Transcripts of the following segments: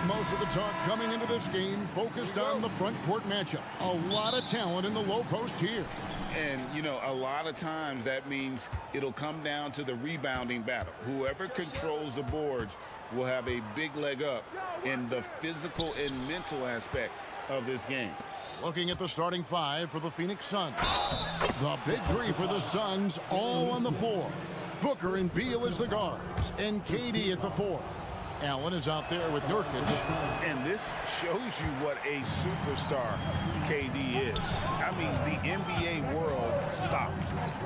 Most of the talk coming into this game focused on the front court matchup. A lot of talent in the low post here. And, you know, a lot of times that means it'll come down to the rebounding battle. Whoever controls the boards will have a big leg up in the physical and mental aspect of this game. Looking at the starting five for the Phoenix Suns. The big three for the Suns all on the floor. Booker and Beal as the guards, and KD at the four. Allen is out there with Nurkic. And this shows you what a superstar KD is. I mean, the NBA world stopped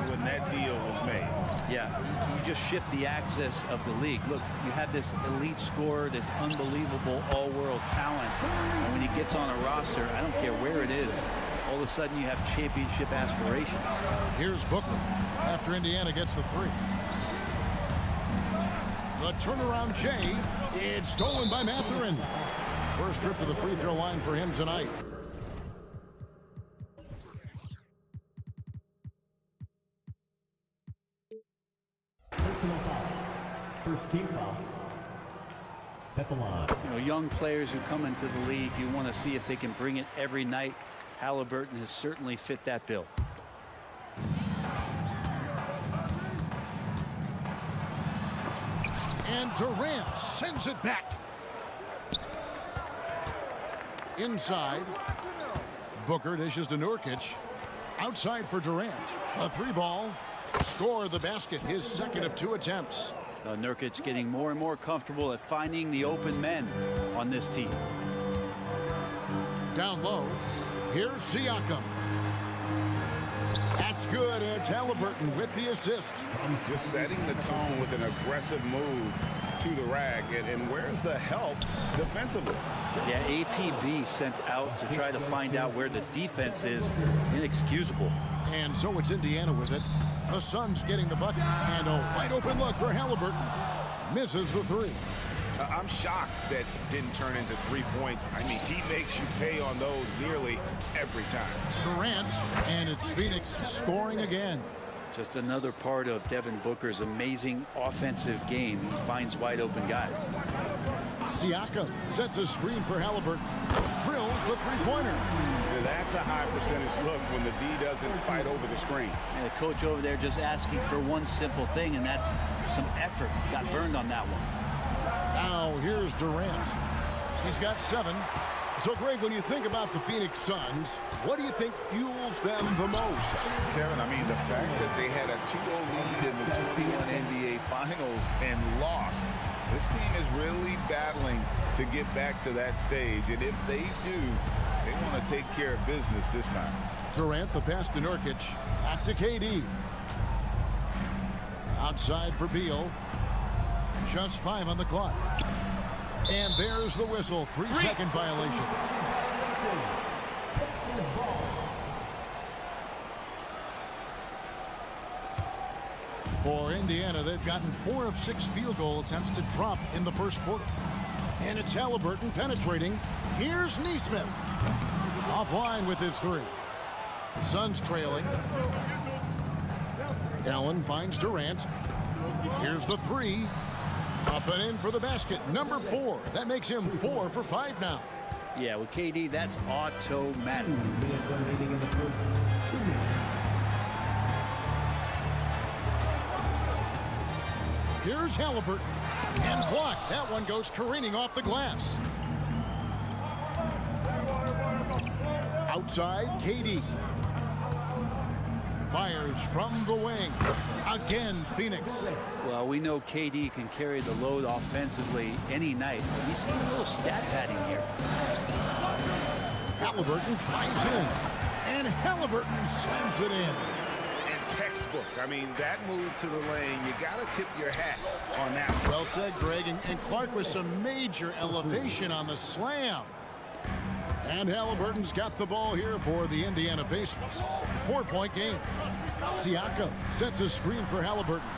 when that deal was made. Yeah, you just shift the axis of the league. Look, you have this elite scorer, this unbelievable all-world talent. And when he gets on a roster, I don't care where it is, all of a sudden you have championship aspirations. Here's Booker after Indiana gets the three. The turnaround Jay. It's stolen by Mathurin. First trip to the free throw line for him tonight. Personal foul. First team foul. At the line. You know, young players who come into the league, you want to see if they can bring it every night. Halliburton has certainly fit that bill. And Durant sends it back. Inside. Booker dishes to Nurkic. Outside for Durant. A three ball. Score the basket. His second of 2 attempts. Nurkic getting more and more comfortable at finding the open men on this team. Down low. Here's Siakam. That's good. It's Halliburton with the assist. Just setting the tone with an aggressive move to the rack. And where's the help defensively? Yeah, APB sent out to try to find out where the defense is. Inexcusable. And so it's Indiana with it. The Suns getting the bucket. And a wide open look for Halliburton. Misses the three. I'm shocked that didn't turn into 3 points. I mean, he makes you pay on those nearly every time. Durant, and it's Phoenix scoring again. Just another part of Devin Booker's amazing offensive game. He finds wide open guys. Siakam sets a screen for Halliburton. Drills the three-pointer. That's a high percentage look when the D doesn't fight over the screen. And the coach over there just asking for one simple thing, and that's some effort. Got burned on that one. Now here's Durant. He's got 7. So, Greg, when you think about the Phoenix Suns, what do you think fuels them the most? Kevin, I mean, the fact that they had a 2-0 lead in the 21 NBA Finals and lost. This team is really battling to get back to that stage. And if they do, they want to take care of business this time. Durant, the pass to Nurkic. Back to KD. Outside for Beal. Just 5 on the clock. And there's the whistle. 3-second violation. For Indiana, they've gotten 4 of 6 field goal attempts to drop in the first quarter. And it's Halliburton penetrating. Here's Nesmith. Offline with his 3. The Suns trailing. Allen finds Durant. Here's the 3. Up and in for the basket. Number 4. That makes him 4 for 5 now. Yeah, with KD, that's automatic. Here's Halliburton. And blocked. That one goes careening off the glass. Outside, KD. Fires from the wing. Again, Phoenix. Well, we know KD can carry the load offensively any night. We see a little stat padding here. Halliburton drives in. And Halliburton slams it in. And textbook. I mean, that move to the lane, you got to tip your hat on that one. Well said, Greg. And Clark with some major elevation on the slam. And Halliburton's got the ball here for the Indiana Pacers. 4-point game. Siakam sets a screen for Halliburton.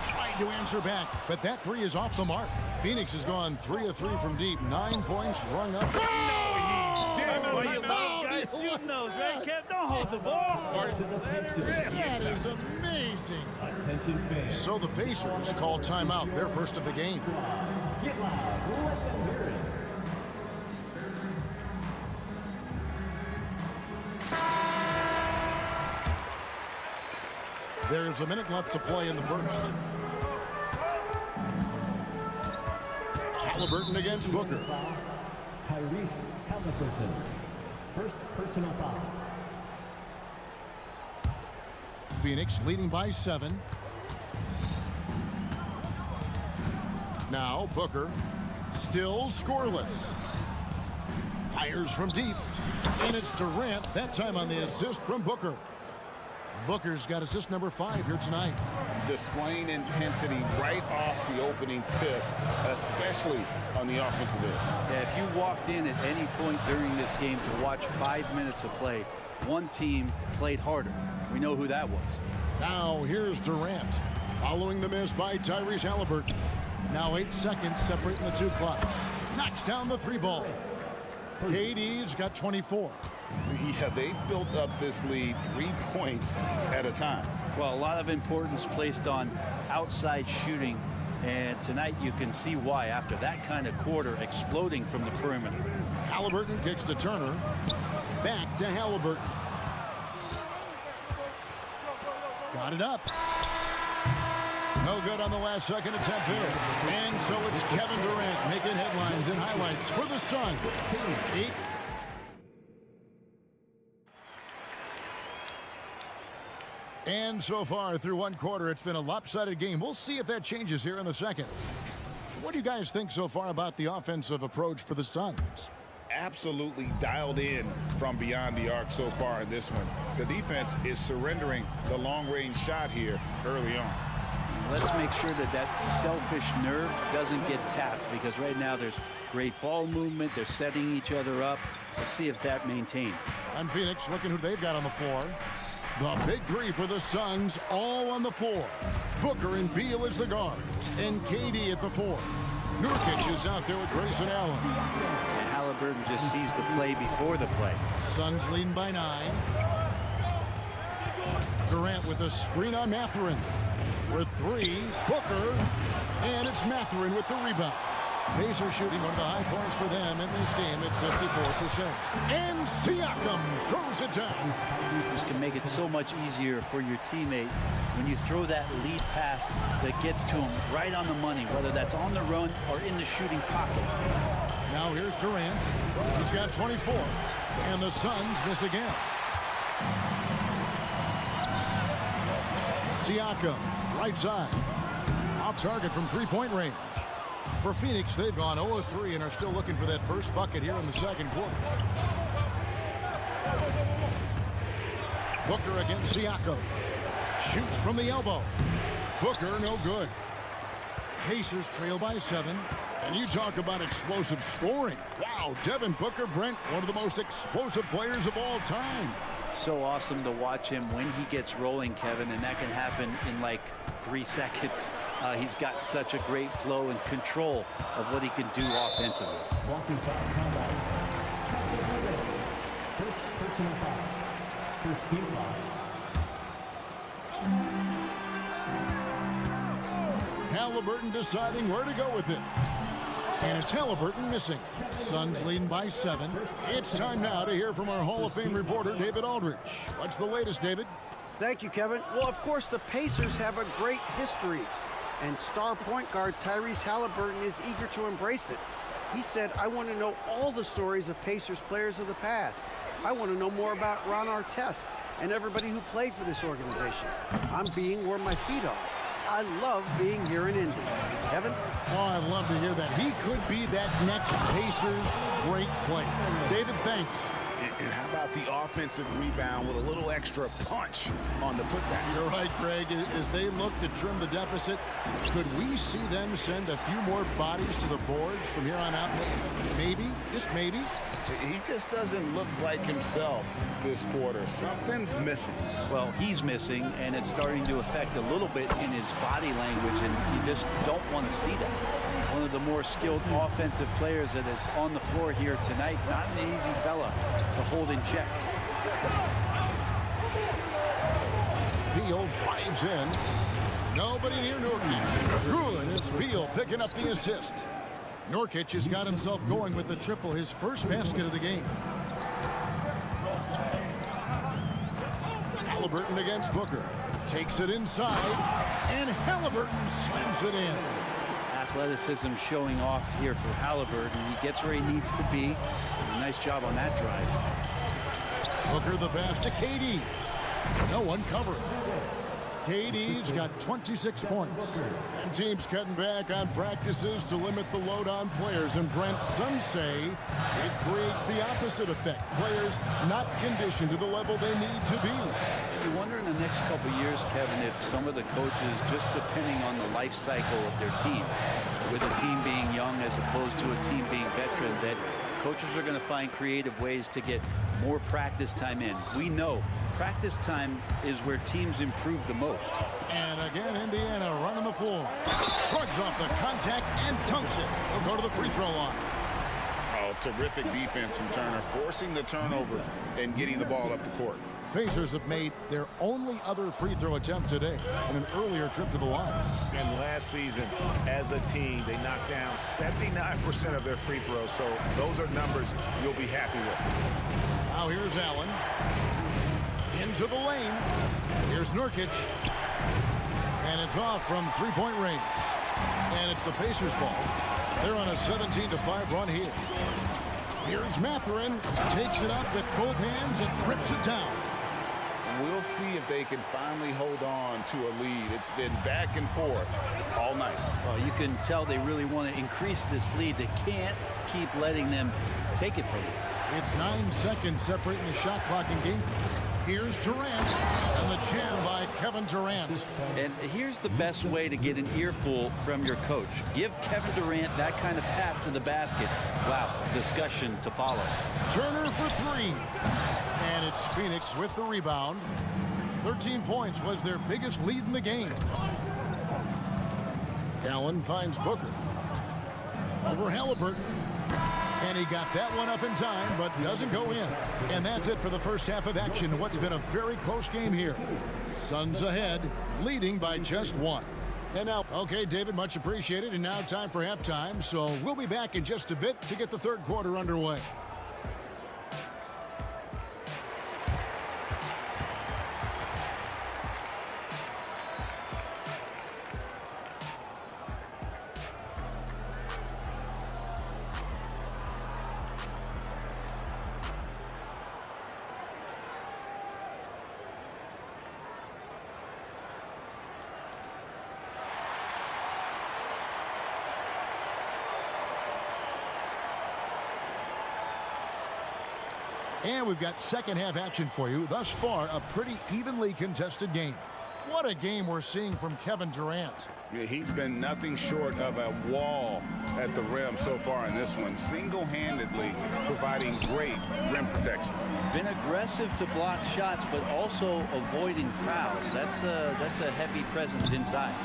Tried to answer back, but that 3 is off the mark. Phoenix has gone 3 of 3 from deep. 9 points rung up. No, he didn't. Well, you little guys shooting those, right, Kev? Don't hold the ball. That is amazing. Attention fans. So the Pacers call timeout, their first of the game. Get loud. Let them hear it. There's a minute left to play in the first. Halliburton against Booker. Tyrese Halliburton. First personal foul. Phoenix leading by 7. Now Booker, still scoreless. Fires from deep. And it's Durant, that time on the assist from Booker. Booker's got assist number 5 here tonight. Displaying intensity right off the opening tip, especially on the offensive end. Yeah, if you walked in at any point during this game to watch 5 minutes of play, one team played harder. We know who that was. Now here's Durant, following the miss by Tyrese Halliburton. Now 8 seconds separating the two clocks. Knocks down the 3 ball. KD's got 24. Yeah, they built up this lead 3 points at a time. Well, a lot of importance placed on outside shooting, and tonight you can see why after that kind of quarter exploding from the perimeter. Halliburton kicks to Turner. Back to Halliburton. Got it up. No good on the last second attempt there. And so it's Kevin Durant making headlines and highlights for the Suns. 8. And so far through one quarter, it's been a lopsided game. We'll see if that changes here in the second. What do you guys think so far about the offensive approach for the Suns? Absolutely dialed in from beyond the arc so far in this one. The defense is surrendering the long-range shot here early on. Let's make sure that that selfish nerve doesn't get tapped, because right now there's great ball movement. They're setting each other up. Let's see if that maintains. And Phoenix looking who they've got on the floor. The big 3 for the Suns, all on the floor. Booker and Beal as the guards, and KD at the 4. Nurkic is out there with Grayson Allen. And Halliburton just sees the play before the play. Suns leading by 9. Durant with a screen on Mathurin. With 3, Booker, and it's Mathurin with the rebound. Pacers shooting one of the high points for them in this game at 54%. And Siakam throws it down. This can make it so much easier for your teammate when you throw that lead pass that gets to him right on the money, whether that's on the run or in the shooting pocket. Now here's Durant. He's got 24. And the Suns miss again. Siakam, right side. Off target from 3-point range. For Phoenix, they've gone 0-3 and are still looking for that first bucket here in the second quarter. Booker against Siakam. Shoots from the elbow. Booker, no good. Pacers trail by 7. And you talk about explosive scoring. Wow, Devin Booker, Brent, one of the most explosive players of all time. So awesome to watch him when he gets rolling, Kevin, and that can happen in like 3 seconds. He's got such a great flow and control of what he can do offensively. Walking foul combat. First personal foul. First team foul. Halliburton deciding where to go with it. And it's Halliburton missing. Suns leading by 7. It's time now to hear from our Hall of Fame reporter, David Aldridge. What's the latest, David? Thank you, Kevin. Well, of course, the Pacers have a great history, and star point guard Tyrese Halliburton is eager to embrace it. He said, I want to know all the stories of Pacers players of the past. I want to know more about Ron Artest and everybody who played for this organization. I'm being where my feet are. I love being here in Indy. Kevin? Oh, I'd love to hear that. He could be that next Pacers great player. David, thanks. And how about the offensive rebound with a little extra punch on the putback? You're right, Greg. As they look to trim the deficit, could we see them send a few more bodies to the boards from here on out? Maybe, just maybe. He just doesn't look like himself this quarter. Something's missing. Well, he's missing, and it's starting to affect a little bit in his body language, and you just don't want to see that. One of the more skilled offensive players that is on the floor here tonight. Not an easy fella to hold in check. Beal drives in. Nobody near Nurkic. Good. It's Beal picking up the assist. Nurkic has got himself going with the triple, his first basket of the game. Halliburton against Booker. Takes it inside, and Halliburton slams it in. Athleticism showing off here for Halliburton. He gets where he needs to be. Nice job on that drive. Booker the pass to KD. No one covered. KD's got 26 points. And teams cutting back on practices to limit the load on players. And Brent, some say it creates the opposite effect. Players not conditioned to the level they need to be. You wonder in the next couple of years, Kevin, if some of the coaches, just depending on the life cycle of their team, with a team being young as opposed to a team being veteran, that coaches are going to find creative ways to get more practice time in. We know practice time is where teams improve the most. And again, Indiana running the floor. Shrugs off the contact and dunks it. He'll go to the free throw line. Oh, terrific defense from Turner, forcing the turnover and getting the ball up the court. Pacers have made their only other free throw attempt today in an earlier trip to the line. And last season, as a team, they knocked down 79% of their free throws. So those are numbers you'll be happy with. Now here's Allen. Into the lane. Here's Nurkic. And it's off from three-point range. And it's the Pacers ball. They're on a 17-5 run here. Here's Mathurin. Takes it up with both hands and rips it down. We'll see if they can finally hold on to a lead. It's been back and forth all night. Well, you can tell they really want to increase this lead. They can't keep letting them take it from you. It's 9 seconds separating the shot clock and game. Here's Durant, and the jam by Kevin Durant. And here's the best way to get an earful from your coach. Give Kevin Durant that kind of path to the basket. Wow, discussion to follow. Turner for three. And it's Phoenix with the rebound. 13 points was their biggest lead in the game. Allen finds Booker. Over Halliburton. And he got that one up in time, but doesn't go in. And that's it for the first half of action. What's been a very close game here. Suns ahead, leading by just one. And now, okay, David, much appreciated. And now time for halftime. So we'll be back in just a bit to get the third quarter underway. And we've got second half action for you. Thus far, a pretty evenly contested game. What a game we're seeing from Kevin Durant. Yeah, he's been nothing short of a wall at the rim so far in this one, single-handedly providing great rim protection. Been aggressive to block shots, but also avoiding fouls. That's a heavy presence inside.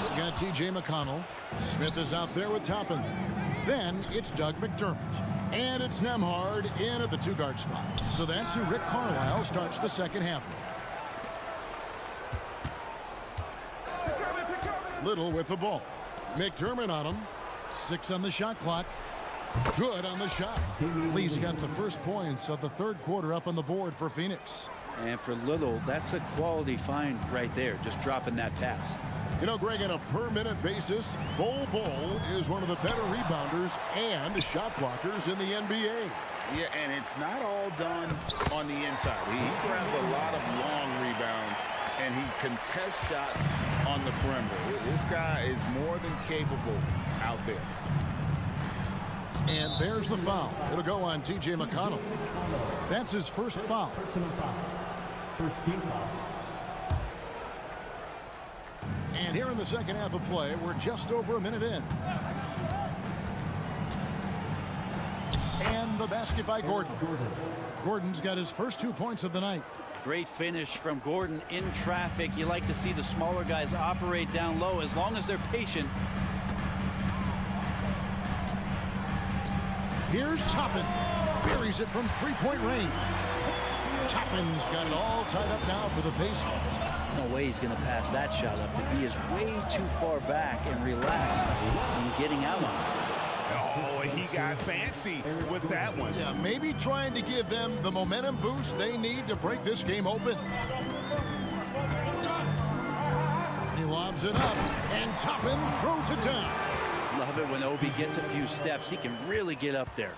So we got T.J. McConnell. Smith is out there with Toppin. Then it's Doug McDermott. And it's Nembhard in at the two-guard spot. So that's who Rick Carlisle starts the second half with. Little with the ball. McDermott on him. 6 on the shot clock. Good on the shot. Lee's got the first points of the third quarter up on the board for Phoenix. And for Little, that's a quality find right there, just dropping that pass. You know, Greg, on a per-minute basis, Bol is one of the better rebounders and shot blockers in the NBA. Yeah, and it's not all done on the inside. He grabs a lot of long rebounds, and he contests shots on the perimeter. This guy is more than capable out there. And there's the foul. It'll go on T.J. McConnell. That's his first foul. Personal foul. First team foul. And here in the second half of play, we're just over a minute in. And the basket by Gordon. Gordon's got his first 2 points of the night. Great finish from Gordon in traffic. You like to see the smaller guys operate down low as long as they're patient. Here's Toppin. Buries it from three-point range. Toppin's got it all tied up now for the Pacers. No way he's going to pass that shot up. The D is way too far back and relaxed in getting out on it. Oh, he got fancy with that one. Yeah, maybe trying to give them the momentum boost they need to break this game open. He lobs it up, and Toppin throws it down. Love it when Obi gets a few steps. He can really get up there.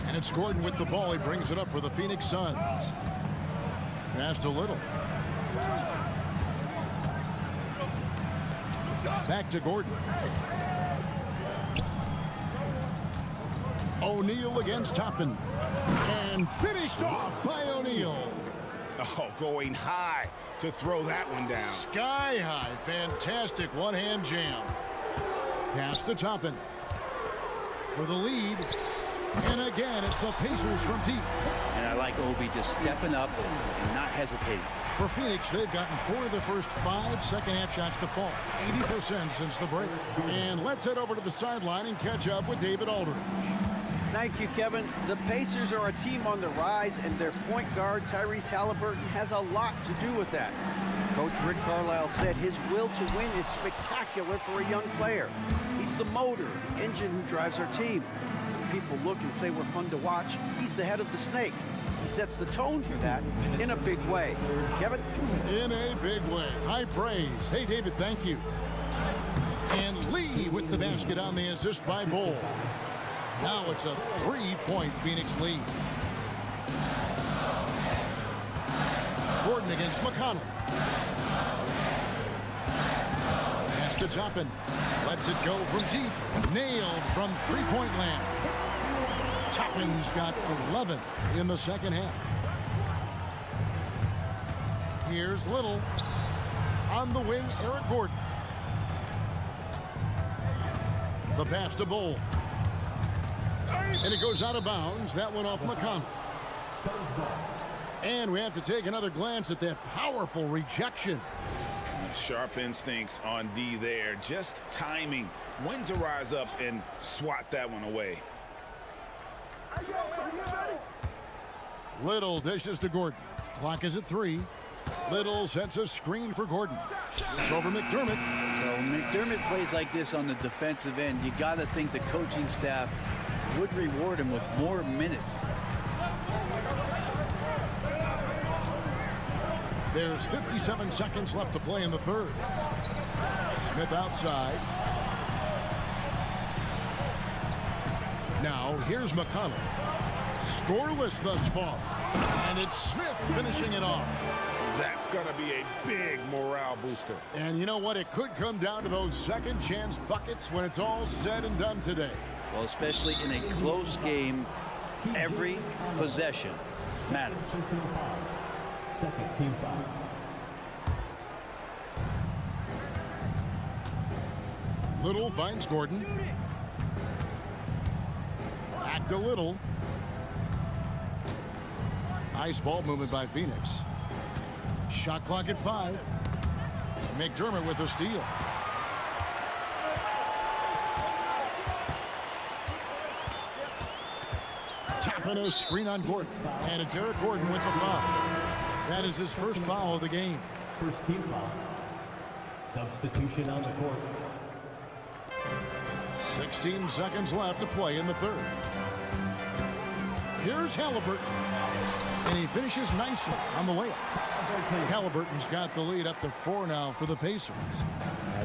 And it's Gordon with the ball. He brings it up for the Phoenix Suns. Pass to Little. Back to Gordon. O'Neal against Toppin. And finished off by O'Neal. Oh, going high to throw that one down. Sky high. Fantastic one-hand jam. Pass to Toppin. For the lead. And again, it's the Pacers from deep. And I like Obi just stepping up and not hesitating. For Phoenix, they've gotten 4 of the first 5 second-half shots to fall. 80% since the break. And let's head over to the sideline and catch up with David Aldridge. Thank you, Kevin. The Pacers are a team on the rise, and their point guard, Tyrese Haliburton, has a lot to do with that. Coach Rick Carlisle said his will to win is spectacular for a young player. He's the motor, the engine who drives our team. When people look and say we're fun to watch, he's the head of the snake. He sets the tone for that in a big way. Kevin? In a big way. High praise. Hey, David, thank you. And Lee with the basket on the assist by Bull. Now it's a 3-point Phoenix lead. Gordon against McConnell. Pass to Toppin. Lets it go from deep. Nailed from three-point land. Toppin's got 11 in the second half. Here's Little. On the wing, Eric Gordon. The pass to Bull. And it goes out of bounds. That one off McConnell. And we have to take another glance at that powerful rejection. Sharp instincts on D there. Just timing when to rise up and swat that one away. Little dishes to Gordon. Clock is at 3. Little sets a screen for Gordon. It's over McDermott. So when McDermott plays like this on the defensive end, you got to think the coaching staff would reward him with more minutes. There's 57 seconds left to play in the third. Smith outside. Now here's McConnell. Scoreless thus far. And it's Smith finishing it off. That's going to be a big morale booster. And you know what? It could come down to those second chance buckets when it's all said and done today. Well, especially in a close game, every possession matters. Second team foul. Little finds Gordon. Back to Little. Nice ball movement by Phoenix. Shot clock at 5. McDermott with a steal. Tapping a screen on Gordon. And it's Eric Gordon with the foul. That is his first foul of the game. First team foul. Substitution on the court. 16 seconds left to play in the third. Here's Haliburton. And he finishes nicely on the layup. Haliburton's got the lead up to 4 now for the Pacers.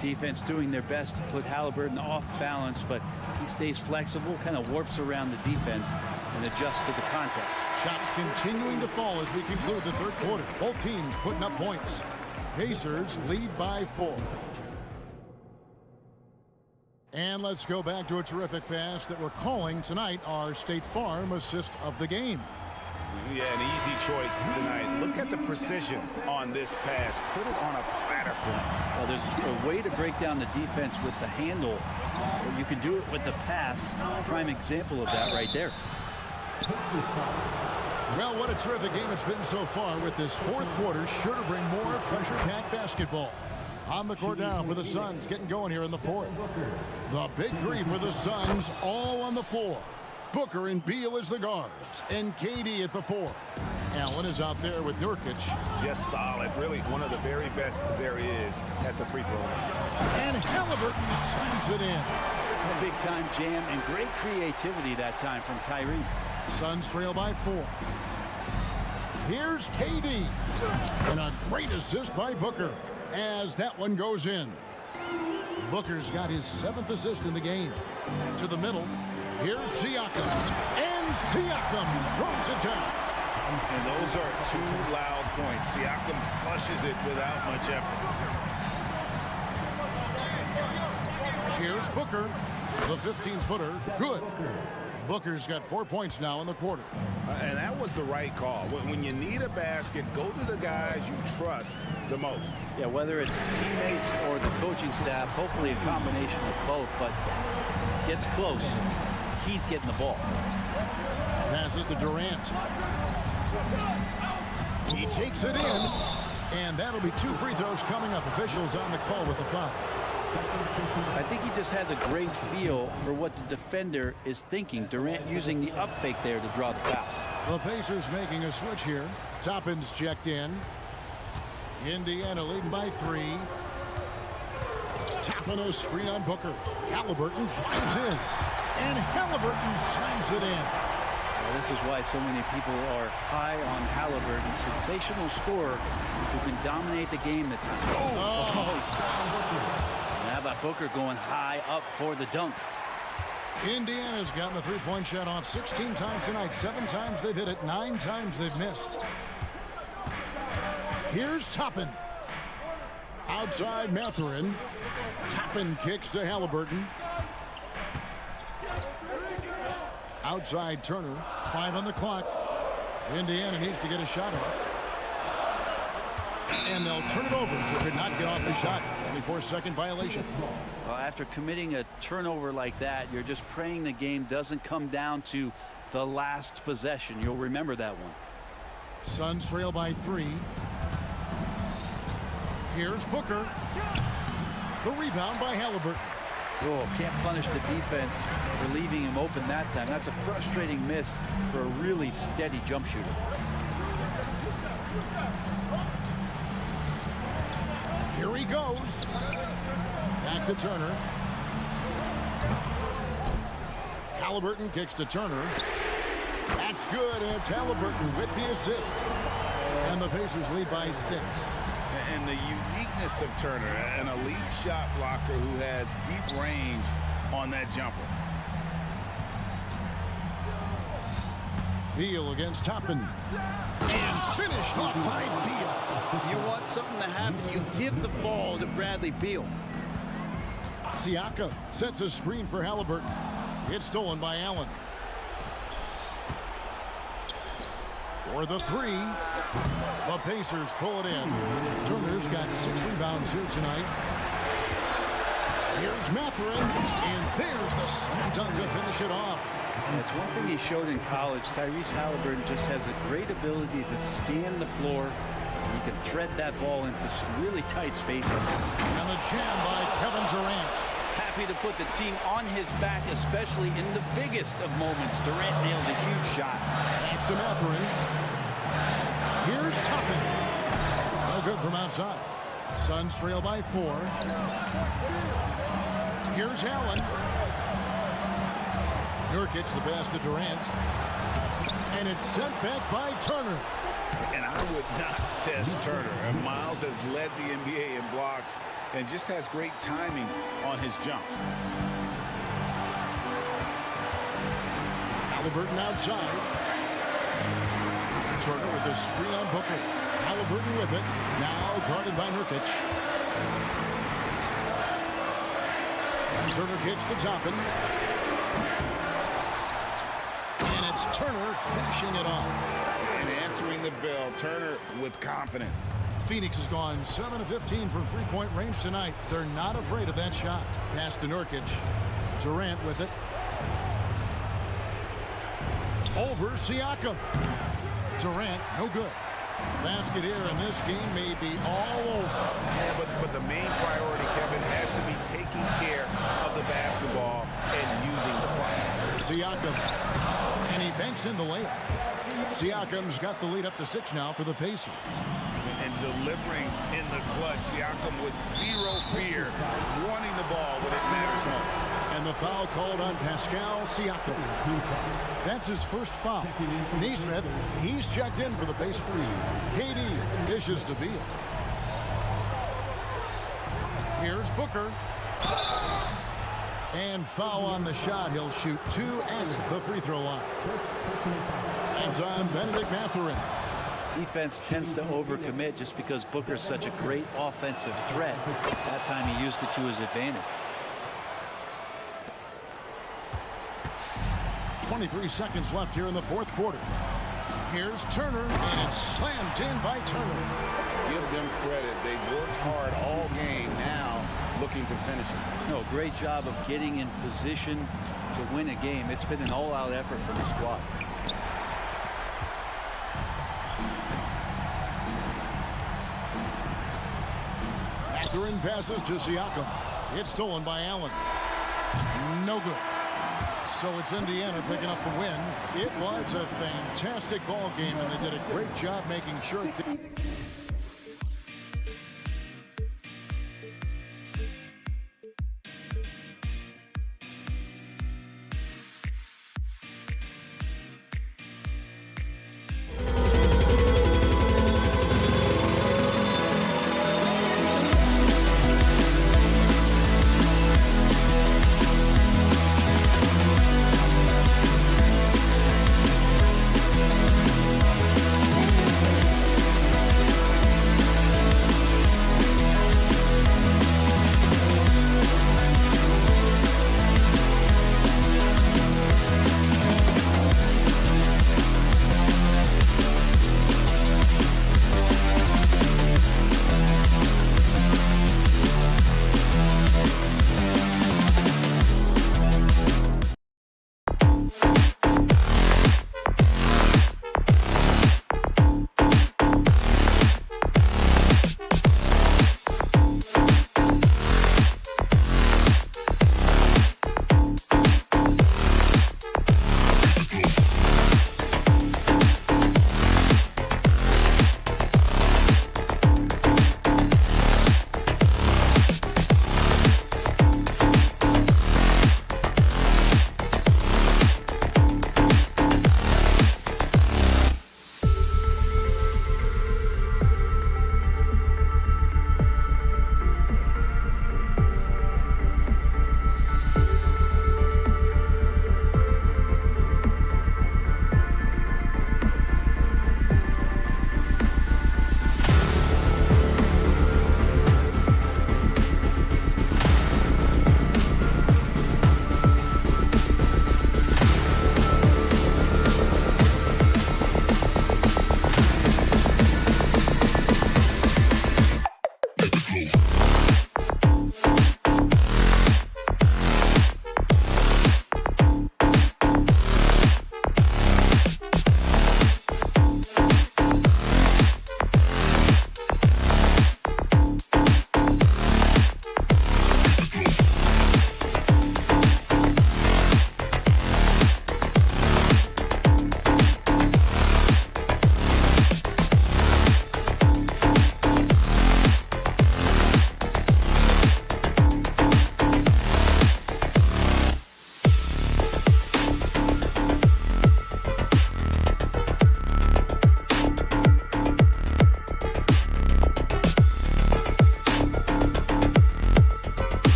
Defense doing their best to put Haliburton off balance, but he stays flexible, kind of warps around the defense and adjusts to the contact. Shots continuing to fall as we conclude the third quarter. Both teams putting up points. Pacers lead by 4. And let's go back to a terrific pass that we're calling tonight our State Farm assist of the game. Yeah, an easy choice tonight. Look at the precision on this pass. Put it on a platter for him. Well, there's a way to break down the defense with the handle. Or you can do it with the pass. Prime example of that right there. Well, what a terrific game it's been so far, with this fourth quarter sure to bring more pressure-packed basketball. On the court now for the Suns, getting going here in the fourth. The big three for the Suns, all on the floor. Booker and Beal as the guards, and KD at the 4. Allen is out there with Nurkic. Just solid. Really one of the very best there is at the free throw line. And Haliburton slams it in. A big-time jam and great creativity that time from Tyrese. Suns trail by 4. Here's KD. And a great assist by Booker as that one goes in. Booker's got his 7th assist in the game. To the middle. Here's Siakam. And Siakam throws it down. And those are 2 loud points. Siakam flushes it without much effort. Here's Booker. The 15-footer. Good. Booker's got 4 points now in the quarter. And that was the right call. When you need a basket, go to the guys you trust the most. Yeah, whether it's teammates or the coaching staff, hopefully a combination of both, but gets close. He's getting the ball. Passes to Durant. He takes it in, and that'll be 2 free throws coming up. Officials on the call with the foul. I think he just has a great feel for what the defender is thinking. Durant using the up fake there to draw the foul. The Pacers making a switch here. Toppin's checked in. Indiana leading by 3. Toppin a screen on Booker. Halliburton drives in. And Halliburton slams it in. Well, this is why so many people are high on Halliburton. Sensational scorer who can dominate the game at times. How about Booker going high up for the dunk? Indiana's gotten the 3-point shot off 16 times tonight. 7 times they've hit it. 9 times they've missed. Here's Toppin. Outside Mathurin. Toppin kicks to Halliburton. Outside Turner. 5 on the clock. Indiana needs to get a shot off. And they'll turn it over. They could not get off the shot. 24-second violation. Well, after committing a turnover like that, you're just praying the game doesn't come down to the last possession. You'll remember that one. Suns trail by 3. Here's Booker. The rebound by Halliburton. Oh, can't punish the defense for leaving him open that time. That's a frustrating miss for a really steady jump shooter. Here he goes. Back to Turner. Halliburton kicks to Turner. That's good, and it's Halliburton with the assist. And the Pacers lead by 6. And the uniqueness of Turner, an elite shot blocker who has deep range on that jumper. Beal against Toppin. And finished off by Beal. If you want something to happen, you give the ball to Bradley Beal. Siakam sets a screen for Halliburton. It's stolen by Allen. For the 3. The Pacers pull it in. Turner's got 6 rebounds here tonight. Here's Mathurin. And there's the slam dunk to finish it off. That's one thing he showed in college. Tyrese Halliburton just has a great ability to scan the floor. He can thread that ball into some really tight spaces. And the jam by Kevin Durant. Happy to put the team on his back, especially in the biggest of moments. Durant nails a huge shot. Pass to Mathurin. Here's Toppin. No good from outside. Suns trail by 4. Here's Allen. Nurkic the pass to Durant. And it's sent back by Turner. And I would not test Turner. And Miles has led the NBA in blocks and just has great timing on his jumps. Halliburton outside. Turner with the screen on Booker. Halliburton with it. Now guarded by Nurkic. Turner kicks to Toppin. And it's Turner finishing it off. And answering the bell, Turner with confidence. Phoenix has gone 7 of 15 from 3-point range tonight. They're not afraid of that shot. Pass to Nurkic. Durant with it. Over Siakam. Durant, no good. Basket here, and this game may be all over. Yeah, but the main priority, Kevin, has to be taking care of the basketball and using the clock. Siakam. And he banks in the layup. Siakam's got the lead up to 6 now for the Pacers. And delivering in the clutch, Siakam with zero fear, wanting the ball when it matters most. And And the foul called on Pascal Siakam. That's his first foul. Neesmith, he's checked in for the Pacers. KD dishes to Beal. Here's Booker. And foul on the shot. He'll shoot 2 at the free throw line. Hands on Benedict Mathurin. Defense tends to overcommit just because Booker's such a great offensive threat. That time he used it to his advantage. 23 seconds left here in the fourth quarter. Here's Turner, and it's slammed in by Turner. Give them credit. They've worked hard all game, now looking to finish it. No, great job of getting in position to win a game. It's been an all-out effort from the squad. Mathurin passes to Siakam. It's stolen by Allen. No good. So it's Indiana picking up the win. It was a fantastic ball game, and they did a great job making sure.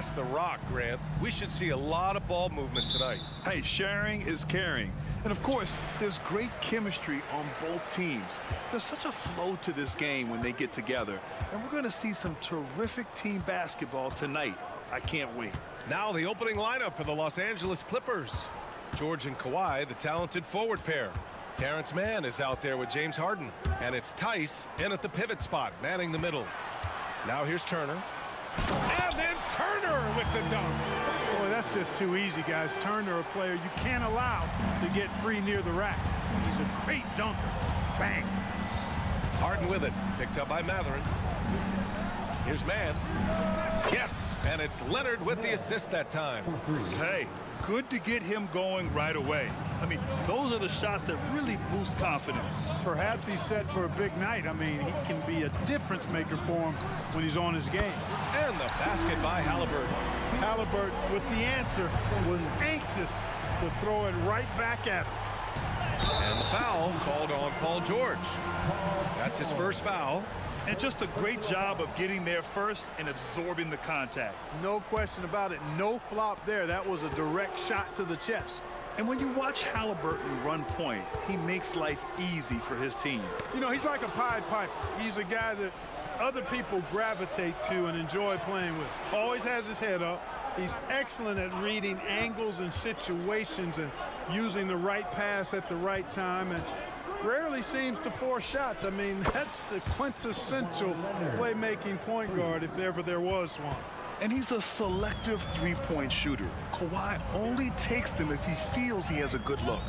pass the rock, Grant. We should see a lot of ball movement tonight. Hey, sharing is caring. And of course, there's great chemistry on both teams. There's such a flow to this game when they get together. And we're going to see some terrific team basketball tonight. I can't wait. Now the opening lineup for the Los Angeles Clippers. George and Kawhi, the talented forward pair. Terrence Mann is out there with James Harden. And it's Tice in at the pivot spot, manning the middle. Now here's Turner. And then Turner with the dunk. Boy, that's just too easy, guys. Turner, a player you can't allow to get free near the rack. He's a great dunker. Bang. Harden with it. Picked up by Matherin. Here's Mann. Yes, and it's Leonard with the assist that time. Hey, good to get him going right away. I mean, those are the shots that really boost confidence. Perhaps he's set for a big night. I mean, he can be a difference maker for him when he's on his game. And the basket by Halliburton. Halliburton, with the answer, was anxious to throw it right back at him. And the foul called on Paul George. That's his first foul. And just a great job of getting there first and absorbing the contact. No question about it. No flop there. That was a direct shot to the chest. And when you watch Halliburton run point, he makes life easy for his team. You know, he's like a Pied Piper. He's a guy that other people gravitate to and enjoy playing with. Always has his head up. He's excellent at reading angles and situations and using the right pass at the right time, and rarely seems to force shots. I mean, that's the quintessential playmaking point guard if ever there was one. And he's a selective three-point shooter. Kawhi only takes them if he feels he has a good look.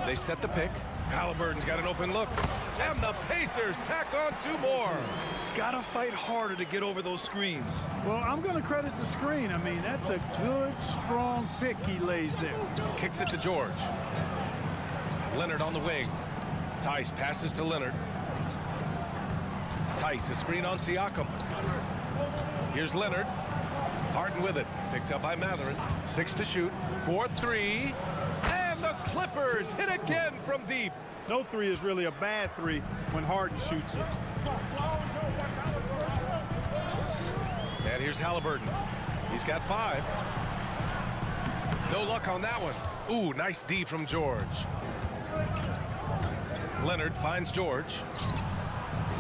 They set the pick. Halliburton's got an open look. And the Pacers tack on 2 more. Gotta fight harder to get over those screens. Well, I'm going to credit the screen. I mean, that's a good, strong pick he lays there. Kicks it to George. Leonard on the wing. Tice passes to Leonard. Tice, a screen on Siakam. Here's Leonard. Harden with it. Picked up by Matherin. 6 to shoot. 4-3. And the Clippers hit again from deep. No three is really a bad three when Harden shoots it. And here's Halliburton. He's got 5. No luck on that one. Ooh, nice D from George. Leonard finds George.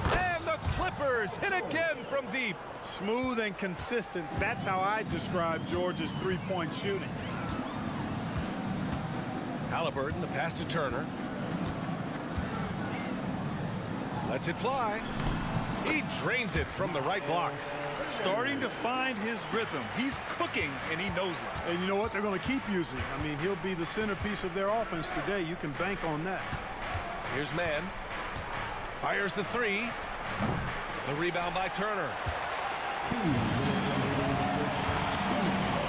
And the Clippers hit again from deep. Smooth and consistent. That's how I describe George's three-point shooting. Halliburton, the pass to Turner. Lets it fly. He drains it from the right block. Starting to find his rhythm. He's cooking, and he knows it. And you know what? They're going to keep using. I mean, he'll be the centerpiece of their offense today. You can bank on that. Here's Mann. Fires the 3. The rebound by Turner.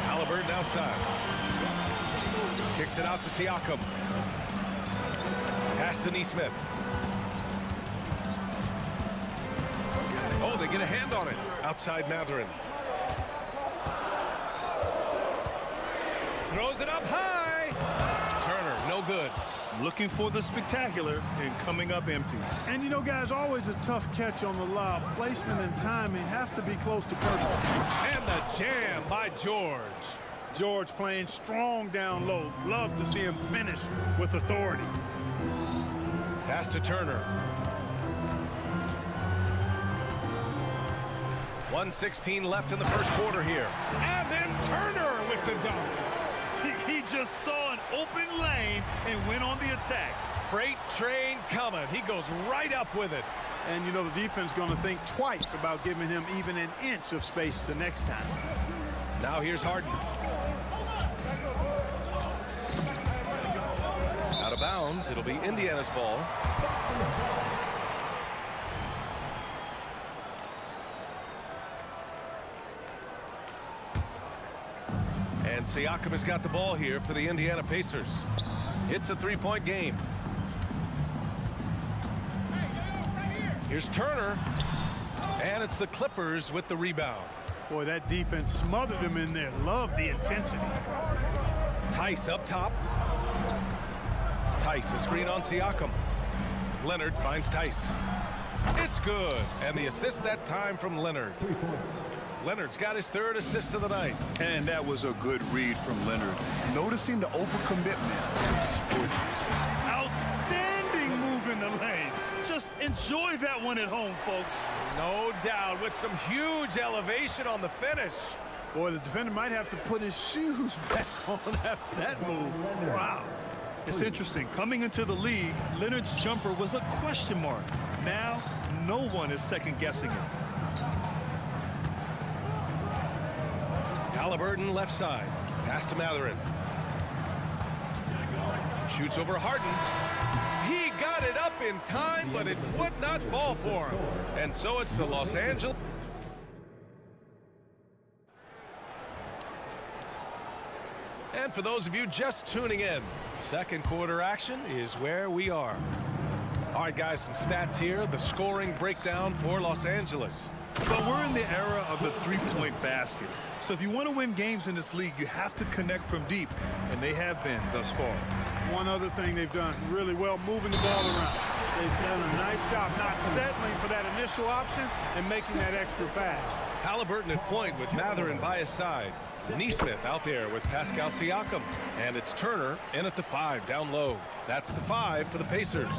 Halliburton outside. Kicks it out to Siakam. Pass to Nesmith. Oh, they get a hand on it. Outside Matherin. Throws it up high. Turner, no good. Looking for the spectacular and coming up empty. And you know, guys, always a tough catch on the lob. Placement and timing have to be close to perfect. And the jam by George. George playing strong down low. Love to see him finish with authority. Pass to Turner. 1:16 left in the first quarter here. And then Turner with the dunk. He just saw an open lane and went on the attack. Freight train coming. He goes right up with it. And, you know, the defense going to think twice about giving him even an inch of space the next time. Now here's Harden. Out of bounds. It'll be Indiana's ball. And Siakam has got the ball here for the Indiana Pacers. It's a 3-point game. Here's Turner. And it's the Clippers with the rebound. Boy, that defense smothered him in there. Love the intensity. Tice up top. Tice, a screen on Siakam. Leonard finds Tice. It's good. And the assist that time from Leonard. 3 points. Leonard's got his third assist of the night. And that was a good read from Leonard. Noticing the overcommitment. Outstanding move in the lane. Just enjoy that one at home, folks. No doubt, with some huge elevation on the finish. Boy, the defender might have to put his shoes back on after that move. Wow. It's interesting. Coming into the league, Leonard's jumper was a question mark. Now, no one is second-guessing it. Halliburton left side. Pass to Mathurin. Shoots over Harden. He got it up in time, but it would not fall for him. And so it's the Los Angeles. And for those of you just tuning in, second quarter action is where we are. All right, guys, some stats here. The scoring breakdown for Los Angeles. But we're in the era of the three-point basket. So if you want to win games in this league, you have to connect from deep, and they have been thus far. One other thing they've done really well, moving the ball around. They've done a nice job not settling for that initial option and making that extra pass. Halliburton at point with Mathurin by his side. Nesmith out there with Pascal Siakam. And it's Turner in at the 5 down low. That's the 5 for the Pacers.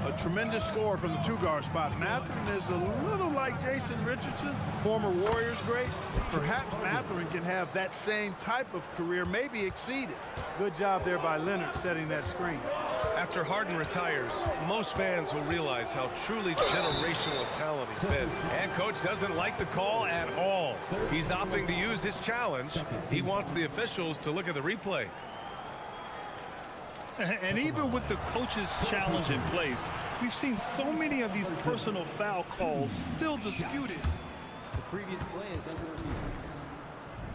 A tremendous score from the two-guard spot. Mathurin is a little like Jason Richardson, former Warriors great. Perhaps Mathurin can have that same type of career, maybe exceed it. Good job there by Leonard setting that screen. After Harden retires, most fans will realize how truly generational a talent he's been. And coach doesn't like the call at all. He's opting to use his challenge. He wants the officials to look at the replay. And even with the coach's challenge in place, we've seen so many of these personal foul calls still disputed. The previous play is under review.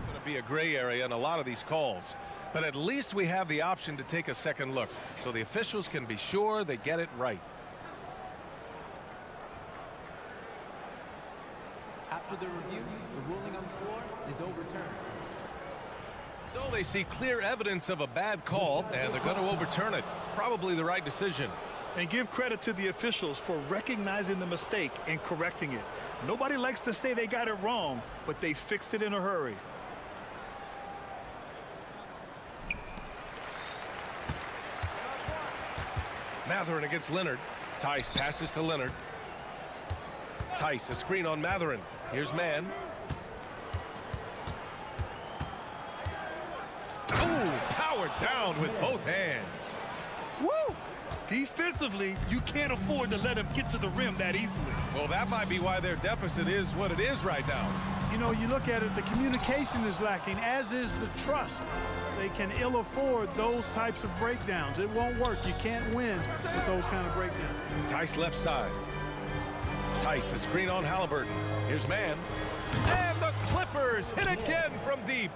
Going to be a gray area in a lot of these calls. But at least we have the option to take a second look, so the officials can be sure they get it right. After the review, the ruling on the floor is overturned. So they see clear evidence of a bad call, and they're going to overturn it. Probably the right decision. And give credit to the officials for recognizing the mistake and correcting it. Nobody likes to say they got it wrong, but they fixed it in a hurry. Mathurin against Leonard. Tice passes to Leonard. Tice, a screen on Mathurin. Here's Mann. Oh, powered down with both hands. Woo! Defensively, you can't afford to let him get to the rim that easily. Well, that might be why their deficit is what it is right now. You know, you look at it, the communication is lacking, as is the trust. They can ill afford those types of breakdowns. It won't work. You can't win with those kind of breakdowns. Tice left side. Tice, a screen on Halliburton. Here's Mann. And the Clippers hit again from deep.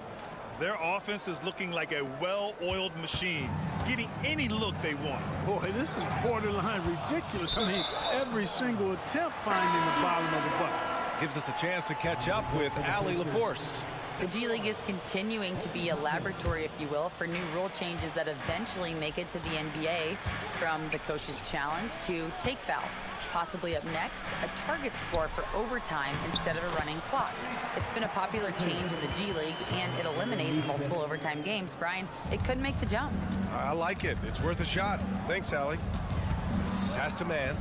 Their offense is looking like a well-oiled machine, getting any look they want. Boy, this is borderline ridiculous. I mean, every single attempt finding the bottom of the bucket. Gives us a chance to catch up with Allie LaForce. The G League is continuing to be a laboratory, if you will, for new rule changes that eventually make it to the NBA, from the coach's challenge to take foul. Possibly up next, a target score for overtime instead of a running clock. It's been a popular change in the G League, and it eliminates multiple overtime games. Brian, it could make the jump. I like it. It's worth a shot. Thanks, Allie. Pass to Mann.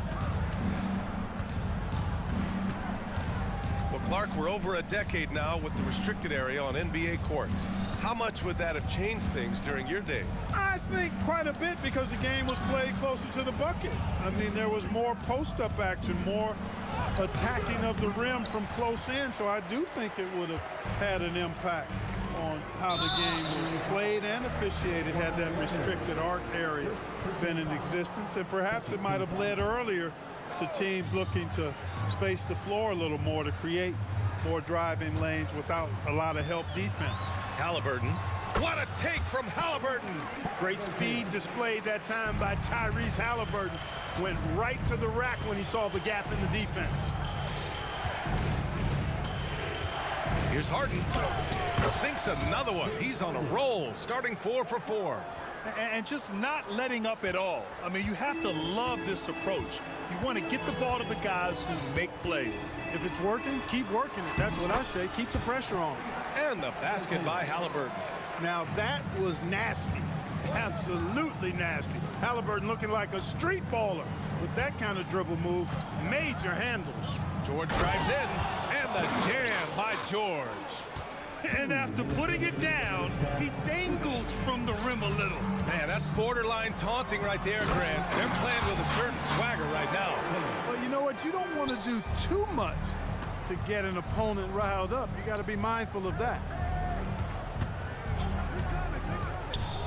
Well, Clark, we're over a decade now with the restricted area on NBA courts. How much would that have changed things during your day? I think quite a bit, because the game was played closer to the bucket. I mean, there was more post-up action, more attacking of the rim from close in, so I do think it would have had an impact on how the game was played and officiated had that restricted arc area been in existence. And perhaps it might have led earlier to teams looking to space the floor a little more to create more driving lanes without a lot of help defense. Halliburton. What a take from Halliburton. Great speed displayed that time by Tyrese Halliburton. Went right to the rack when he saw the gap in the defense. Here's Harden. Sinks another one. He's on a roll, starting 4 for 4. and just not letting up at all. I mean, you have to love this approach. You want to get the ball to the guys who make plays. If it's working, keep working it. That's what I say. Keep the pressure on. And the basket by Halliburton. Now that was nasty. Absolutely nasty. Halliburton looking like a street baller with that kind of dribble move. Major handles. George drives in, and the jam by George. And after putting it down, he dangles from the rim a little. Man, that's borderline taunting right there, Grant. They're playing with a certain swagger right now. Well, you know what? You don't want to do too much to get an opponent riled up. You got to be mindful of that.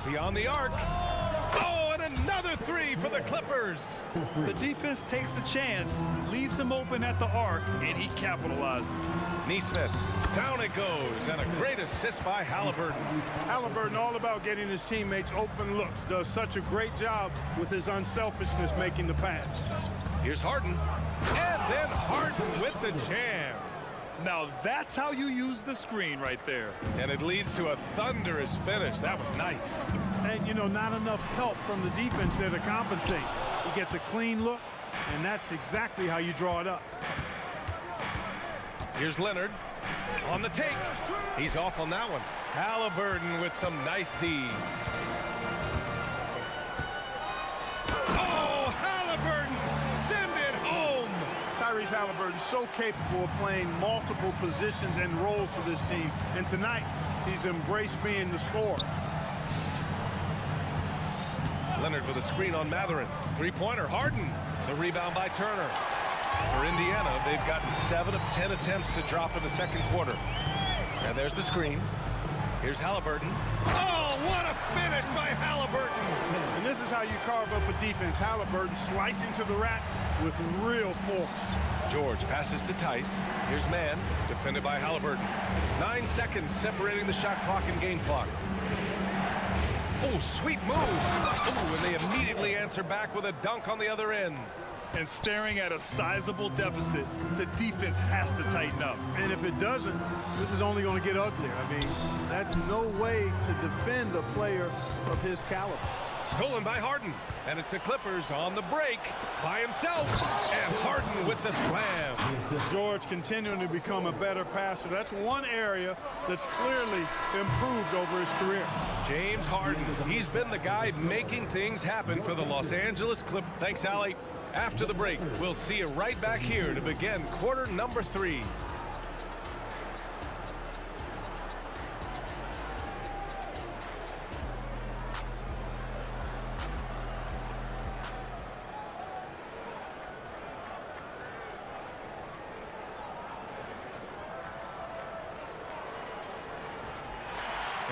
Beyond the arc. Oh, and another three for the Clippers. The defense takes a chance, leaves him open at the arc, and he capitalizes. Neesmith, down it goes, and a great assist by Halliburton. Halliburton all about getting his teammates open looks. Does such a great job with his unselfishness making the pass. Here's Harden, and then Harden with the jam. Now that's how you use the screen right there. And it leads to a thunderous finish. That was nice. And, you know, not enough help from the defense there to compensate. He gets a clean look, and that's exactly how you draw it up. Here's Leonard on the take. He's off on that one. Halliburton with some nice D. Oh, Halliburton, send it home. Tyrese Halliburton so capable of playing multiple positions and roles for this team. And tonight, he's embraced being the scorer. Leonard with a screen on Mathurin. Three-pointer, Harden. The rebound by Turner. For Indiana, they've gotten 7 of 10 attempts to drop in the second quarter. And there's the screen. Here's Halliburton. Oh, what a finish by Halliburton. And this is how you carve up a defense. Halliburton slicing to the rack with real force. George passes to Tice. Here's Mann, defended by Halliburton. 9 seconds separating the shot clock and game clock. Oh, sweet move. Oh, and they immediately answer back with a dunk on the other end. And staring at a sizable deficit, the defense has to tighten up. And if it doesn't, this is only going to get uglier. I mean, that's no way to defend a player of his caliber. Stolen by Harden. And it's the Clippers on the break by himself. And Harden with the slam. George continuing to become a better passer. That's one area that's clearly improved over his career. James Harden. He's been the guy making things happen for the Los Angeles Clippers. Thanks, Allie. After the break, we'll see you right back here to begin quarter number 3.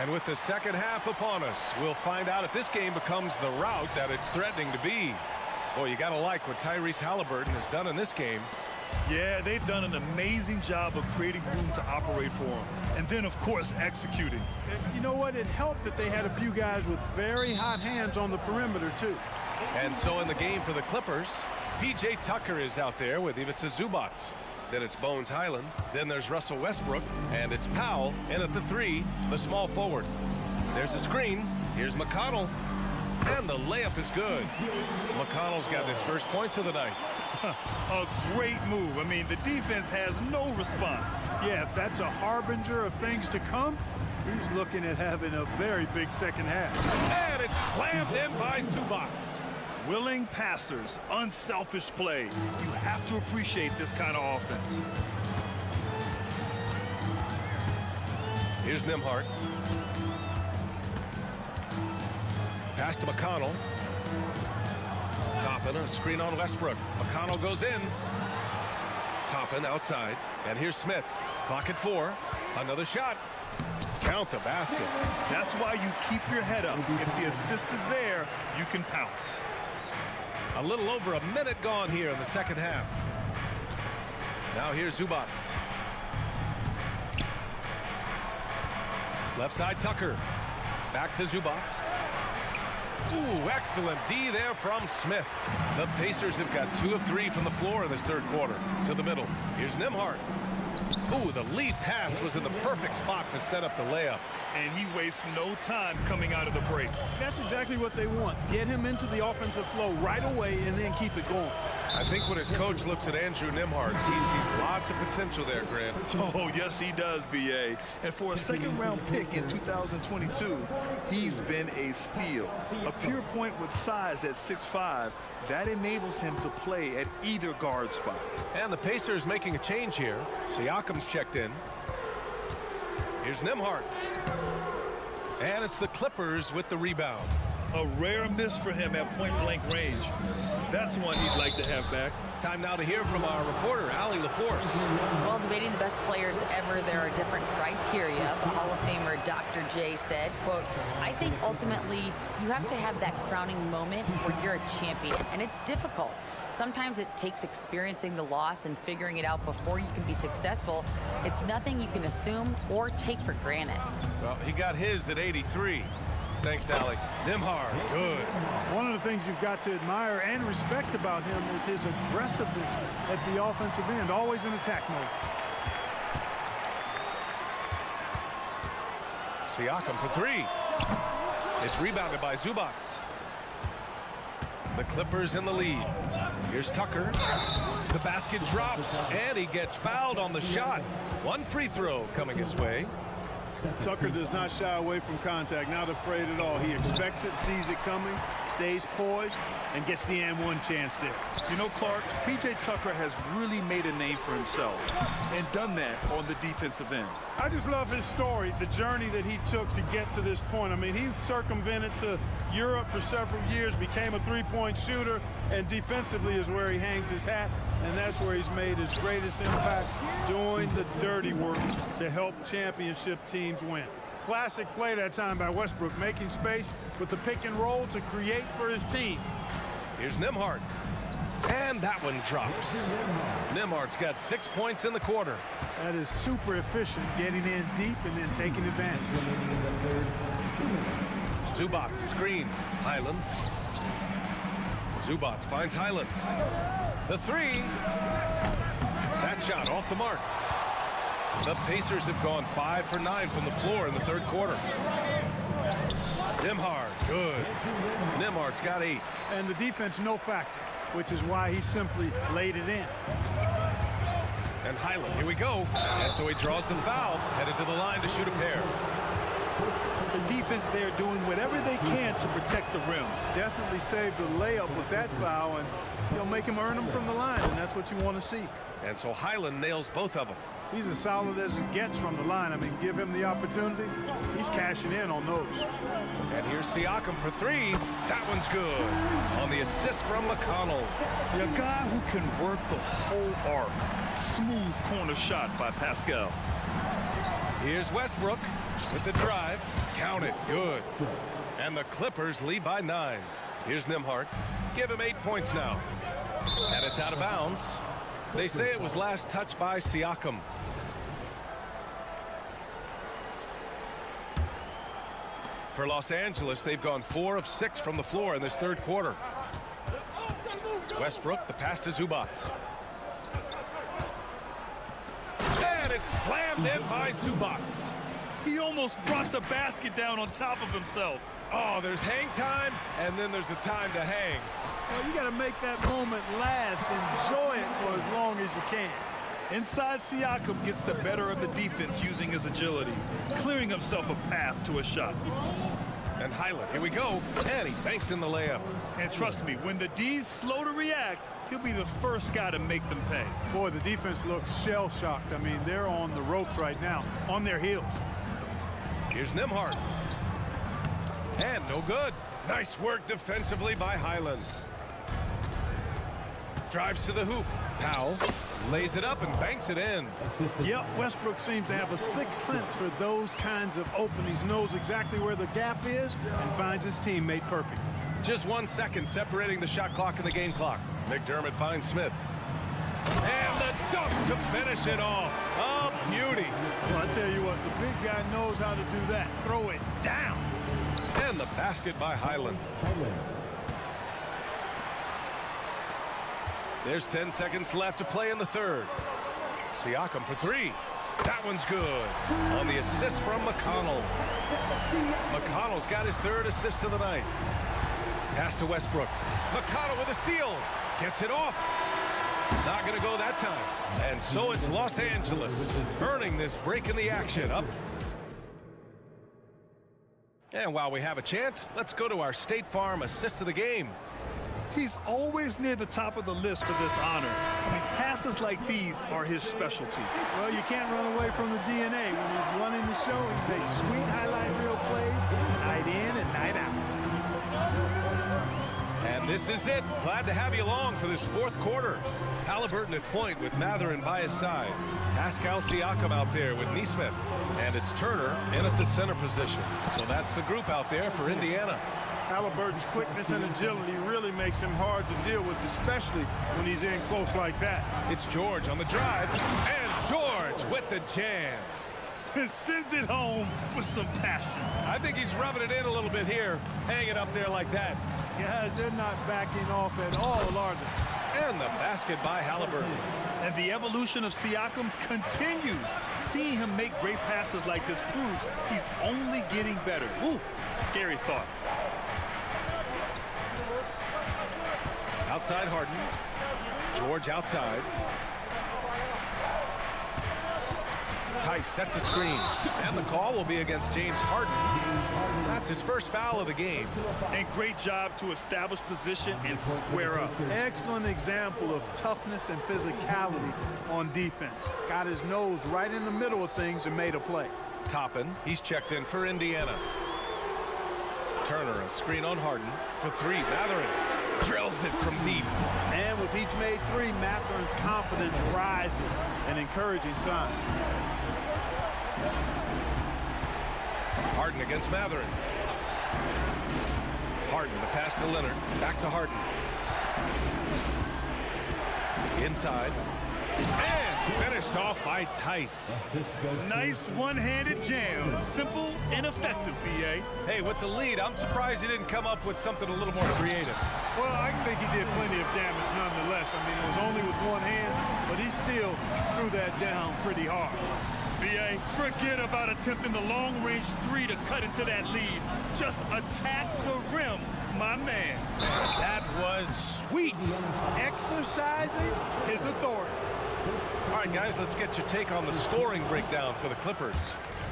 And with the second half upon us, we'll find out if this game becomes the rout that it's threatening to be. Boy, you got to like what Tyrese Halliburton has done in this game. Yeah, they've done an amazing job of creating room to operate for him. And then, of course, executing. You know what? It helped that they had a few guys with very hot hands on the perimeter, too. And so in the game for the Clippers, P.J. Tucker is out there with Ivica Zubac. Then it's Bones Highland. Then there's Russell Westbrook. And it's Powell in at the 3, the small forward. There's a screen. Here's McConnell. And the layup is good. McConnell's got his first points of the night. A great move. I mean, the defense has no response. Yeah, if that's a harbinger of things to come, he's looking at having a very big second half. And it's slammed in by Zubac. Willing passers, unselfish play. You have to appreciate this kind of offense. Here's Nembhard. Pass to McConnell. Toppin, a screen on Westbrook. McConnell goes in. Toppin outside. And here's Smith. Clock at 4. Another shot. Count the basket. That's why you keep your head up. If the assist is there, you can pounce. A little over a minute gone here in the second half. Now here's Zubac. Left side Tucker. Back to Zubac. Ooh, excellent D there from Smith. The Pacers have got 2 of 3 from the floor in this third quarter. To the middle. Here's Nembhard. Ooh, the lead pass was in the perfect spot to set up the layup. And he wastes no time coming out of the break. That's exactly what they want. Get him into the offensive flow right away and then keep it going. I think when his coach looks at Andrew Nembhard, he sees lots of potential there, Grant. Oh, yes, he does, B.A. And for a second-round pick in 2022, he's been a steal. A pure point with size at 6'5", that enables him to play at either guard spot. And the Pacers making a change here. Siakam's checked in. Here's Nembhard. And it's the Clippers with the rebound. A rare miss for him at point-blank range. That's one he'd like to have back. Time now to hear from our reporter, Allie LaForce. While debating the best players ever, there are different criteria. The Hall of Famer Dr. J said, quote, I think ultimately you have to have that crowning moment where you're a champion, and it's difficult. Sometimes it takes experiencing the loss and figuring it out before you can be successful. It's nothing you can assume or take for granted. Well, he got his at 83. Thanks, Allie. Nembhard, good. One of the things you've got to admire and respect about him is his aggressiveness at the offensive end, always in attack mode. Siakam for three. It's rebounded by Zubac. The Clippers in the lead. Here's Tucker. The basket drops, and he gets fouled on the shot. One free throw coming his way. Tucker does not shy away from contact, not afraid at all. He expects it, sees it coming, stays poised, and gets the and one chance there. You know, Clark, P.J. Tucker has really made a name for himself and done that on the defensive end. I just love his story, the journey that he took to get to this point. I mean, he circumvented to Europe for several years, became a three-point shooter, and defensively is where he hangs his hat, and that's where he's made his greatest impact, doing the dirty work to help championship teams win. Classic play that time by Westbrook, making space with the pick and roll to create for his team. Here's Nembhard. And that one drops. Nembhard's got 6 points in the quarter. That is super efficient, getting in deep and then taking advantage. Zubac screen. Highland. Zubac finds Highland. The three. That shot off the mark. The Pacers have gone 5 for 9 from the floor in the third quarter. Nembhard, good. Nembhard's got 8. And the defense no factor, which is why he simply laid it in. And Highland, here we go. And so he draws the foul, headed to the line to shoot a pair. The defense there doing whatever they can to protect the rim. Definitely saved the layup with that foul, and he'll make him earn them from the line, and that's what you want to see. And so Highland nails both of them. He's as solid as it gets from the line. I mean, give him the opportunity. He's cashing in on those. And here's Siakam for three. That one's good. On the assist from McConnell. A guy who can work the whole arc. Smooth corner shot by Pascal. Here's Westbrook with the drive. Count it. Good. And the Clippers lead by 9. Here's Nembhard. Give him 8 points now. And it's out of bounds. They say it was last touched by Siakam. For Los Angeles, they've gone 4 of 6 from the floor in this third quarter. Westbrook, the pass to Zubac. And it's slammed in by Zubac. He almost brought the basket down on top of himself. Oh, there's hang time, and then there's a time to hang. Well, you got to make that moment last. Enjoy it for as long as you can. Inside, Siakam gets the better of the defense using his agility, clearing himself a path to a shot. And Highland, here we go. And he banks in the layup. And trust me, when the D's slow to react, he'll be the first guy to make them pay. Boy, the defense looks shell-shocked. I mean, they're on the ropes right now, on their heels. Here's Nembhard. And no good. Nice work defensively by Highland. Drives to the hoop. Powell lays it up and banks it in. Yep, Westbrook seems to have a sixth sense for those kinds of openings. Knows exactly where the gap is and finds his teammate perfect. Just 1 second separating the shot clock and the game clock. McDermott finds Smith. And the dunk to finish it off. A beauty. Well, I tell you what, the big guy knows how to do that. Throw it down. And the basket by Highland. There's 10 seconds left to play in the third. Siakam for three. That one's good. On the assist from McConnell. McConnell's got his 3rd assist of the night. Pass to Westbrook. McConnell with a steal. Gets it off. Not going to go that time. And so it's Los Angeles earning this break in the action. Up. And while we have a chance, let's go to our State Farm assist of the game. He's always near the top of the list for this honor. I mean, passes like these are his specialty. Well, you can't run away from the DNA. When he's running the show, he makes sweet highlight reel plays night in and night out. And this is it. Glad to have you along for this 4th quarter. Halliburton at point with Matherin by his side. Pascal Siakam out there with Nesmith. And it's Turner in at the center position. So that's the group out there for Indiana. Halliburton's quickness and agility really makes him hard to deal with, especially when he's in close like that. It's George on the drive. And George with the jam. Sends it home with some passion. I think he's rubbing it in a little bit here. Hang it up there like that. Guys, they're not backing off at all, are they? And the basket by Halliburton. And the evolution of Siakam continues. Seeing him make great passes like this proves he's only getting better. Ooh, scary thought. Outside Harden. George outside. Tice sets a screen. And the call will be against James Harden. That's his first foul of the game. And great job to establish position and square up. Excellent example of toughness and physicality on defense. Got his nose right in the middle of things and made a play. Toppin, he's checked in for Indiana. Turner, a screen on Harden for 3. Matherin drills it from deep. And with each made 3, Matherin's confidence rises, an encouraging sign. Harden against Matherin. Harden, the pass to Leonard. Back to Harden. Inside. And finished off by Tice. Nice one-handed jam. Simple and effective, B.A. Hey, with the lead, I'm surprised he didn't come up with something a little more creative. Well, I think he did plenty of damage nonetheless. I mean, it was only with one hand, but he still threw that down pretty hard. B.A., forget about attempting the long-range 3 to cut into that lead. Just attack the rim, my man. That was sweet. Exercising his authority. All right, guys, let's get your take on the scoring breakdown for the Clippers.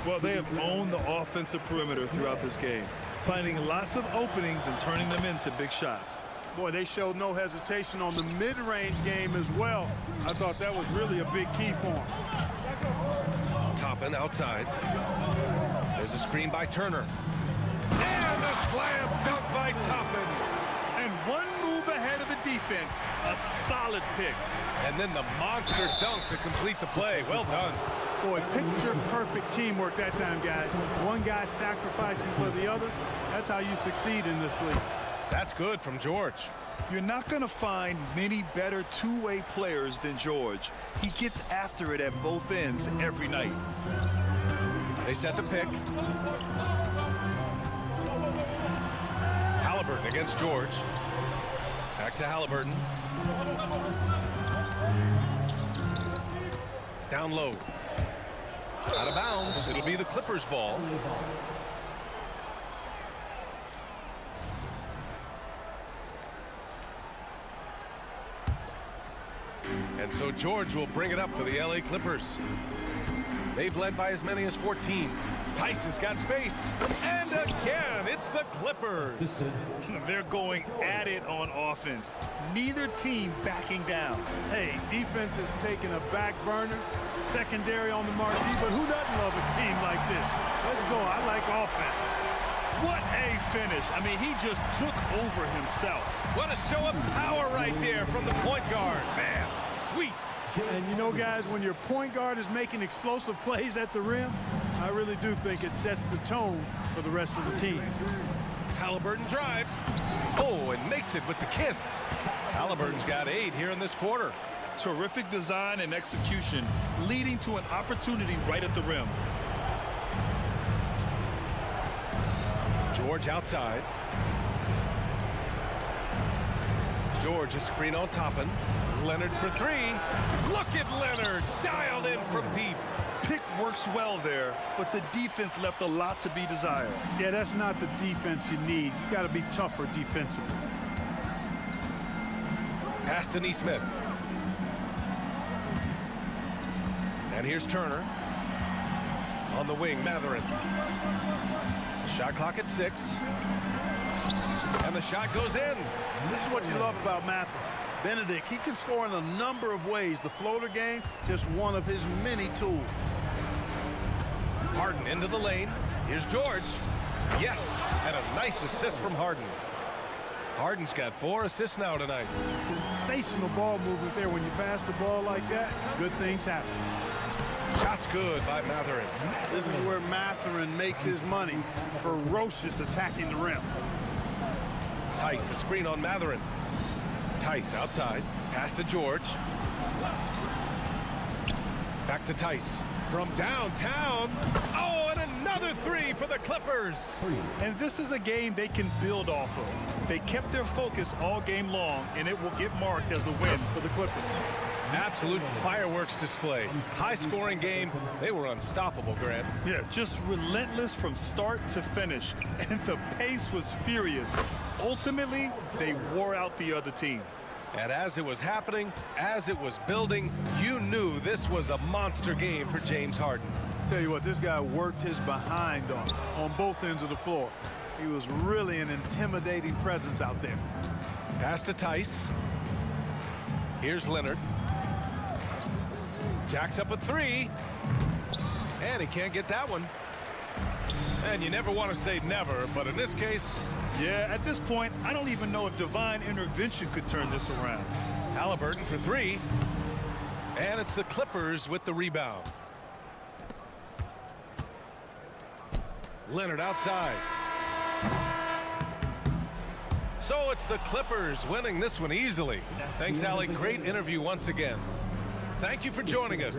Well, they have owned the offensive perimeter throughout this game, finding lots of openings and turning them into big shots. Boy, they showed no hesitation on the mid-range game as well. I thought that was really a big key for them. Toppin outside. There's a screen by Turner. And a slam dunk by Toppin. And one move ahead of the defense. A solid pick. And then the monster dunk to complete the play. Well done. Boy, picture-perfect teamwork that time, guys. One guy sacrificing for the other. That's how you succeed in this league. That's good from George. You're not going to find many better two-way players than George. He gets after it at both ends every night. They set the pick. Halliburton against George. Back to Halliburton. Down low. Out of bounds. It'll be the Clippers' ball. And so George will bring it up for the LA Clippers. They've led by as many as 14. Tyson's got space. And again, it's the Clippers. They're going at it on offense. Neither team backing down. Hey, defense is taking a back burner, secondary on the marquee, but who doesn't love a team like this? Let's go. I like offense. What a finish. I mean, he just took over himself. What a show of power right there from the point guard. Man, sweet. And you know, guys, when your point guard is making explosive plays at the rim, I really do think it sets the tone for the rest of the team. Halliburton drives. Oh, and makes it with the kiss. Halliburton's got 8 here in this quarter. Terrific design and execution, leading to an opportunity right at the rim. George outside. George a screen on Toppin. Leonard for 3. Look at Leonard, dialed in from deep. pick works well there, but the defense left a lot to be desired. Yeah, that's not the defense you need. You got to be tougher defensively. Pass to Neesmith. And here's Turner. On the wing, Matherin. Shot clock at 6. And the shot goes in. This is what you love about Matherin. Benedict, he can score in a number of ways. The floater game, just one of his many tools. Harden into the lane. Here's George. Yes, and a nice assist from Harden. Harden's got 4 assists now tonight. Sensational ball movement there. When you pass the ball like that, good things happen. Shot's good by Matherin. This is where Matherin makes his money. Ferocious attacking the rim. Tice, a screen on Matherin. Tice outside. Pass to George. Back to Tice. From downtown. Oh, and another 3 for the Clippers. And this is a game they can build off of. They kept their focus all game long, and it will get marked as a win for the Clippers. Absolute fireworks display. High-scoring game. They were unstoppable, Grant. Yeah, just relentless from start to finish. And the pace was furious. Ultimately, they wore out the other team. And as it was happening, as it was building, you knew this was a monster game for James Harden. Tell you what, this guy worked his behind on both ends of the floor. He was really an intimidating presence out there. Pass to Tice. Here's Leonard. Jacks up a 3. And he can't get that one. And you never want to say never, but in this case... Yeah, at this point, I don't even know if divine intervention could turn this around. Halliburton for 3. And it's the Clippers with the rebound. Leonard outside. So it's the Clippers winning this one easily. Thanks, Allie. Great interview once again. Thank you for joining us.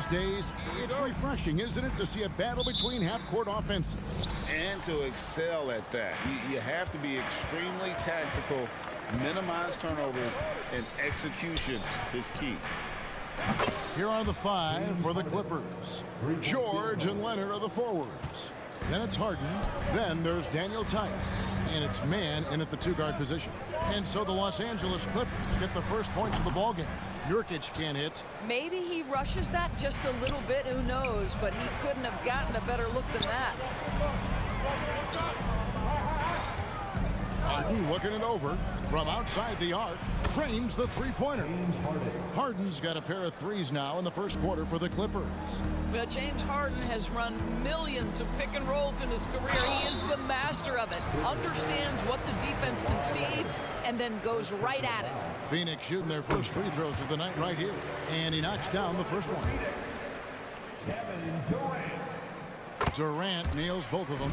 days, it's refreshing, isn't it, to see a battle between half-court offenses? And to excel at that. You have to be extremely tactical, minimize turnovers, and execution is key. Here are the 5 for the Clippers. George and Leonard are the forwards. Then it's Harden. Then there's Daniel Tice. And it's man in at the 2-guard position. And so the Los Angeles Clippers get the first points of the ballgame. Nurkic can't hit. Maybe he rushes that just a little bit, who knows, but he couldn't have gotten a better look than that. Harden looking it over from outside the arc, frames the three-pointer. Harden's got a pair of threes now in the first quarter for the Clippers. Well, James Harden has run millions of pick and rolls in his career. He is the master of it. Understands what the defense concedes and then goes right at it. Phoenix shooting their first free throws of the night right here. And he knocks down the first one. Durant nails both of them.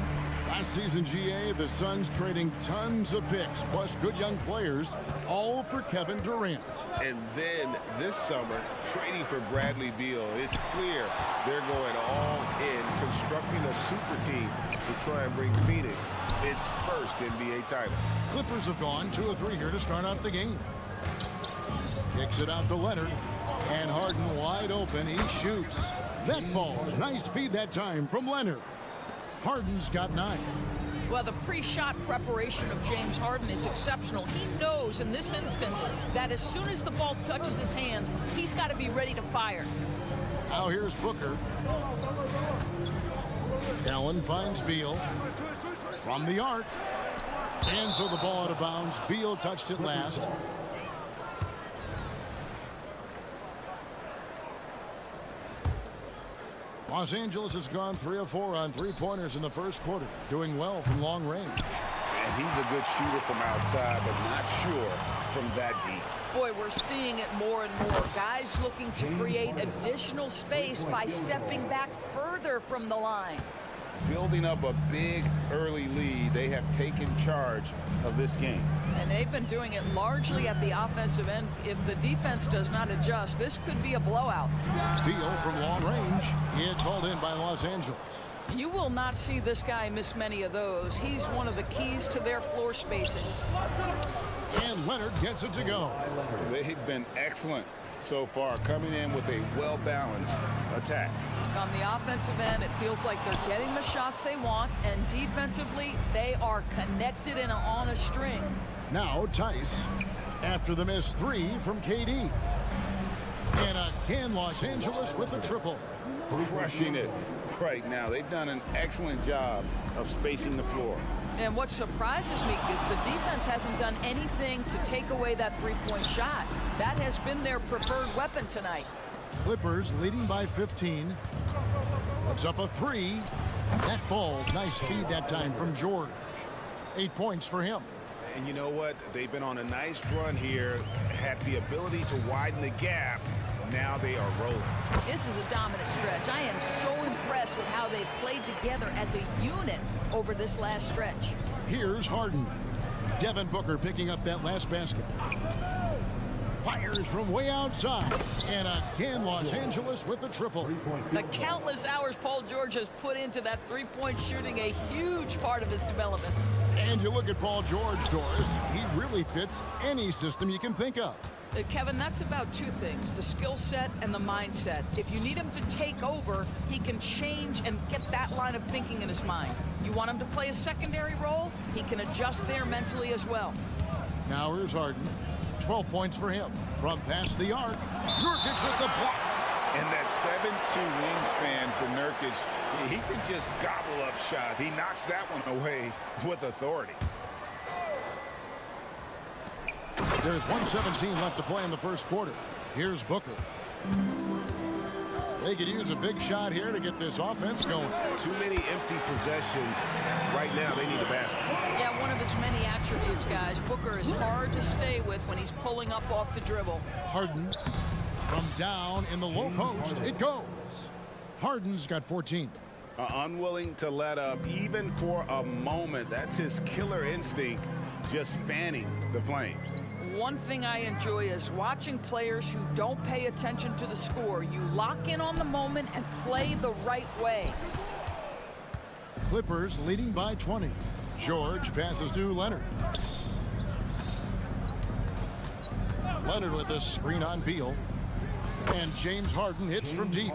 Last season, GA, the Suns trading tons of picks, plus good young players, all for Kevin Durant. And then this summer, trading for Bradley Beal. It's clear they're going all in, constructing a super team to try and bring Phoenix its first NBA title. Clippers have gone 2 of 3 here to start out the game. Kicks it out to Leonard. And Harden wide open. He shoots. That falls. Nice feed that time from Leonard. Harden's got 9. Well, the pre-shot preparation of James Harden is exceptional. He knows in this instance that as soon as the ball touches his hands, he's got to be ready to fire. Now here's Booker. Allen finds Beal from the arc. And so the ball out of bounds. Beal touched it last. Los Angeles has gone 3 of 4 on three-pointers in the first quarter, doing well from long range. And he's a good shooter from outside, but not sure from that deep. Boy, we're seeing it more and more. Guys looking to create additional space by stepping back further from the line. Building up a big early lead, they have taken charge of this game. And they've been doing it largely at the offensive end. If the defense does not adjust, this could be a blowout. Beal from long range. It's hauled in by Los Angeles. You will not see this guy miss many of those. He's one of the keys to their floor spacing. And Leonard gets it to go. They've been excellent so far, coming in with a well-balanced attack. On the offensive end, it feels like they're getting the shots they want, and defensively, they are connected and on a string. Now Tice, after the missed 3 from KD. And again, Los Angeles with the triple. Crushing it right now. They've done an excellent job of spacing the floor. And what surprises me is the defense hasn't done anything to take away that three-point shot. That has been their preferred weapon tonight. Clippers leading by 15. Puts up a 3. That falls. Nice feed that time from George. 8 points for him. And you know what? They've been on a nice run here, had the ability to widen the gap. Now they are rolling. This is a dominant stretch. I am so impressed with how they've played together as a unit over this last stretch. Here's Harden. Devin Booker picking up that last basket. Fires from way outside. And again, Los Angeles with the triple. The countless hours Paul George has put into that three-point shooting, a huge part of his development. And you look at Paul George, Doris, he really fits any system you can think of. Kevin, that's about 2 things, the skill set and the mindset. If you need him to take over, he can change and get that line of thinking in his mind. You want him to play a secondary role, he can adjust there mentally as well. Now here's Harden. 12 points for him. From past the arc, Nurkic with the block. And that 7'2" wingspan for Nurkic, he can just gobble up shots. He knocks that one away with authority. There's 1:17 left to play in the first quarter. Here's Booker. They could use a big shot here to get this offense going. Too many empty possessions. Right now, they need a basket. Yeah, one of his many attributes, guys. Booker is hard to stay with when he's pulling up off the dribble. Harden from down in the low post. It goes. Harden's got 14. Unwilling to let up even for a moment. That's his killer instinct, just fanning the flames. one thing I enjoy is watching players who don't pay attention to the score. You lock in on the moment and play the right way. Clippers leading by 20. George passes to Leonard. Leonard with a screen on Beal. And James Harden hits from deep.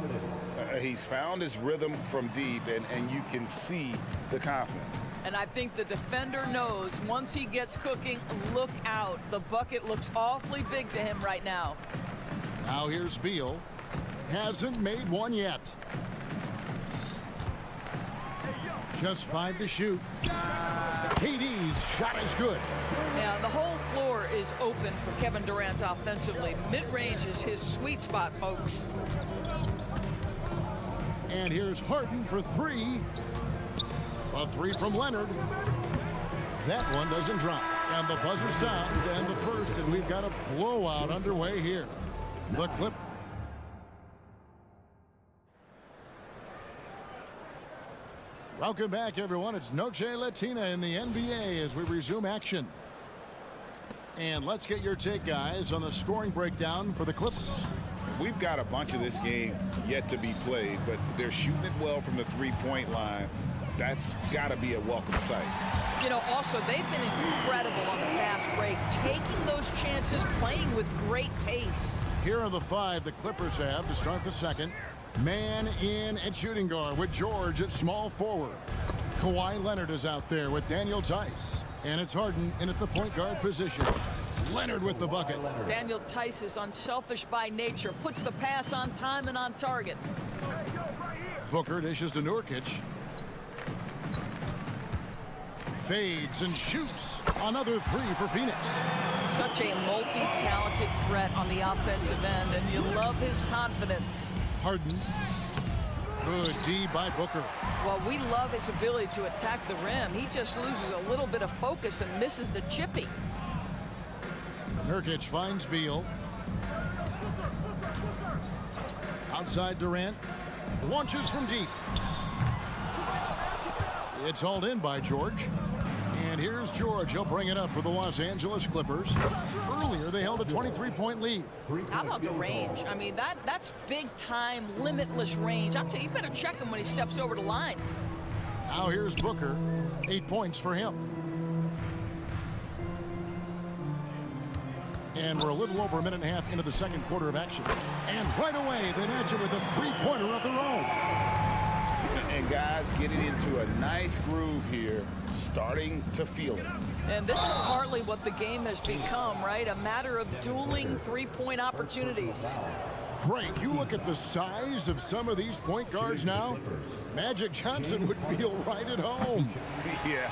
He's found his rhythm from deep, and you can see the confidence. And I think the defender knows once he gets cooking, look out. The bucket looks awfully big to him right now. Now here's Beal. Hasn't made one yet. Just 5 to shoot. KD's shot is good. Now, the whole floor is open for Kevin Durant offensively. Mid-range is his sweet spot, folks. And here's Harden for 3. A 3 from Leonard. That one doesn't drop. And the buzzer sounds and the first, and we've got a blowout underway here. The Clip. Welcome back, everyone. It's Noche Latina in the NBA as we resume action. And let's get your take, guys, on the scoring breakdown for the Clippers. We've got a bunch of this game yet to be played, but they're shooting it well from the three-point line. That's got to be a welcome sight. You know, also, they've been incredible on the fast break, taking those chances, playing with great pace. Here are the 5 the Clippers have to start the second. Man in at shooting guard with George at small forward. Kawhi Leonard is out there with Daniel Tice. And it's Harden in at the point guard position. Leonard with the bucket. Daniel Tice is unselfish by nature, puts the pass on time and on target. Booker dishes to Nurkic. Fades and shoots. Another 3 for Phoenix. Such a multi-talented threat on the offensive end, and you love his confidence. Harden. Good D by Booker. Well, we love his ability to attack the rim. He just loses a little bit of focus and misses the chippy. Nurkic finds Beal. Outside Durant. Launches from deep. It's hauled in by George. And here's George. He'll bring it up for the Los Angeles Clippers. Earlier, they held a 23-point lead. How about the range? I mean, that's big-time, limitless range. I'll tell you, you better check him when he steps over the line. Now here's Booker. 8 points for him. And we're a little over a minute and a half into the second quarter of action. And right away, they match it with a three-pointer of their own. And guys getting into a nice groove here, starting to feel it. And this is partly what the game has become, right? A matter of dueling three-point opportunities. Craig, you look at the size of some of these point guards now. Magic Johnson would feel right at home. Yeah,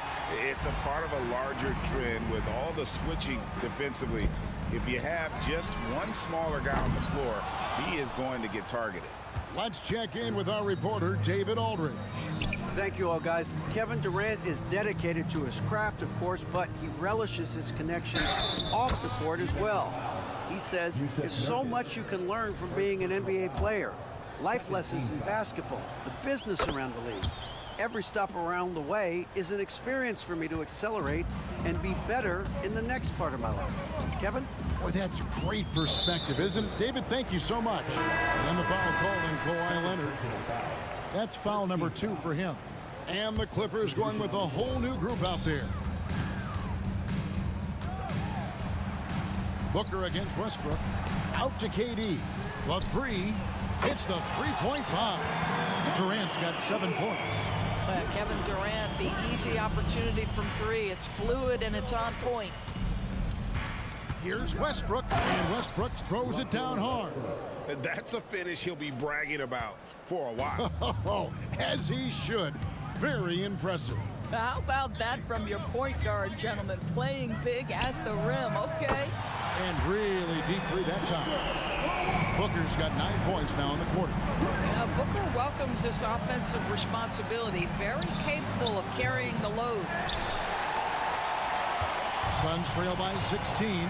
it's a part of a larger trend with all the switching defensively. If you have just one smaller guy on the floor, he is going to get targeted. Let's check in with our reporter, David Aldridge. Thank you all, guys. Kevin Durant is dedicated to his craft, of course, but he relishes his connection off the court as well. He says there's so much you can learn from being an NBA player. Life lessons in basketball, the business around the league. Every stop around the way is an experience for me to accelerate and be better in the next part of my life. Kevin? Boy, that's great perspective, isn't it? David, thank you so much. And the foul called on Kawhi Leonard. That's foul number 2 for him. And the Clippers going with a whole new group out there. Booker against Westbrook. Out to KD. The 3 hits the three-point bomb. Durant's got 7 points. Kevin Durant, the easy opportunity from 3. It's fluid and it's on point. Here's Westbrook, and Westbrook throws it down hard. That's a finish he'll be bragging about for a while. Oh, as he should. Very impressive. How about that from your point guard, gentlemen? Playing big at the rim, okay? And really deep 3 that time. Booker's got 9 points now in the quarter. Now, Booker welcomes this offensive responsibility. Very capable of carrying the load. Suns trail by 16.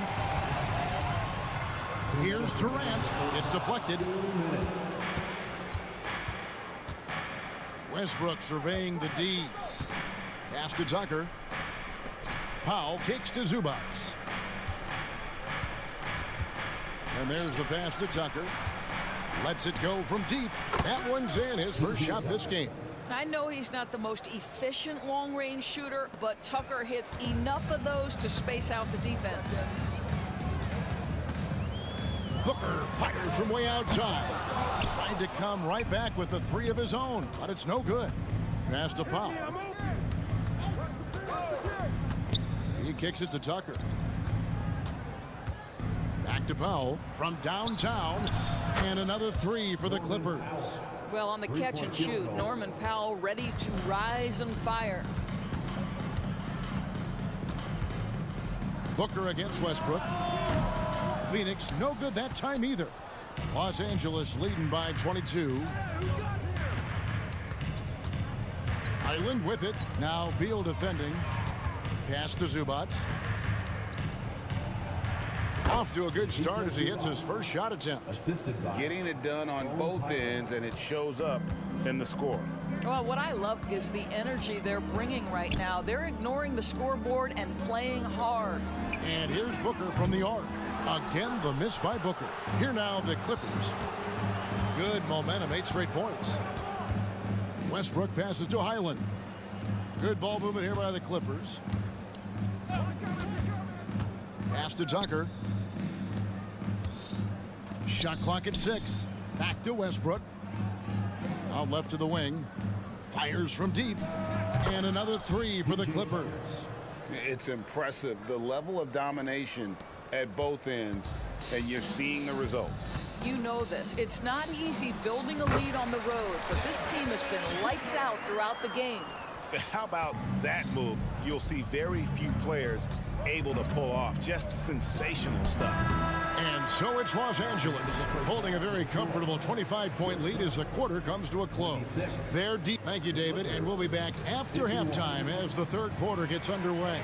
Here's Durant. It's deflected. Westbrook surveying the D. Pass to Tucker. Powell kicks to Zubats. And there's the pass to Tucker. Lets it go from deep. That one's in. His first shot this game. I know he's not the most efficient long-range shooter, but Tucker hits enough of those to space out the defense. Booker fires from way outside. Tried to come right back with the three of his own, but it's no good. Pass to Powell. He kicks it to Tucker. Back to Powell from downtown. And another three for the Clippers. Well, on the catch and shoot, Norman Powell ready to rise and fire. Booker against Westbrook. Phoenix, no good that time either. Los Angeles leading by 22. Island with it. Now Beal defending. Pass to Zubac. Off to a good start as he hits his first shot attempt. Getting it done on both ends, and it shows up in the score. Well, what I love is the energy they're bringing right now. They're ignoring the scoreboard and playing hard. And here's Booker from the arc. Again, the miss by Booker. Here now, the Clippers. Good momentum, 8 straight points. Westbrook passes to Highland. Good ball movement here by the Clippers. Pass to Tucker. Shot clock at 6. Back to Westbrook. Out left to the wing. Fires from deep. And another three for the Clippers. It's impressive, the level of domination at both ends, and you're seeing the results. You know this. It's not easy building a lead on the road, but this team has been lights out throughout the game. How about that move? You'll see very few players able to pull off just sensational stuff. And so it's Los Angeles holding a very comfortable 25-point lead as the quarter comes to a close. They're deep. Thank you, David. And we'll be back after halftime as the third quarter gets underway.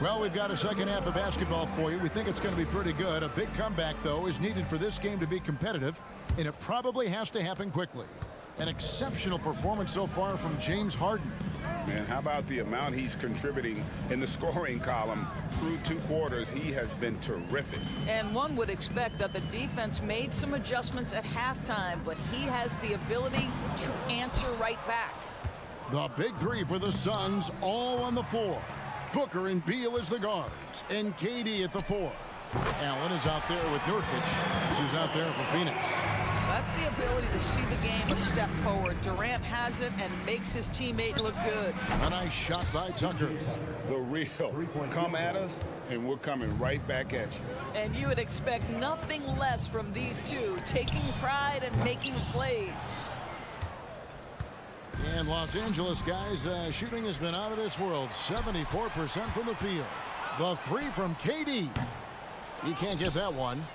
Well, we've got a second half of basketball for you. We think it's going to be pretty good. A big comeback, though, is needed for this game to be competitive, and it probably has to happen quickly. An exceptional performance so far from James Harden. And how about the amount he's contributing in the scoring column through 2 quarters? He has been terrific. And one would expect that the defense made some adjustments at halftime, but he has the ability to answer right back. The big three for the Suns, all on the floor. Booker and Beal as the guards, and KD at the 4. Allen is out there with Nurkic, who's out there for Phoenix. That's the ability to see the game a step forward. Durant has it and makes his teammate look good. A nice shot by Tucker. The real. Come at us, and we're coming right back at you. And you would expect nothing less from these two, taking pride and making plays. And Los Angeles, guys, shooting has been out of this world. 74% from the field. The 3 from KD. He can't get that one.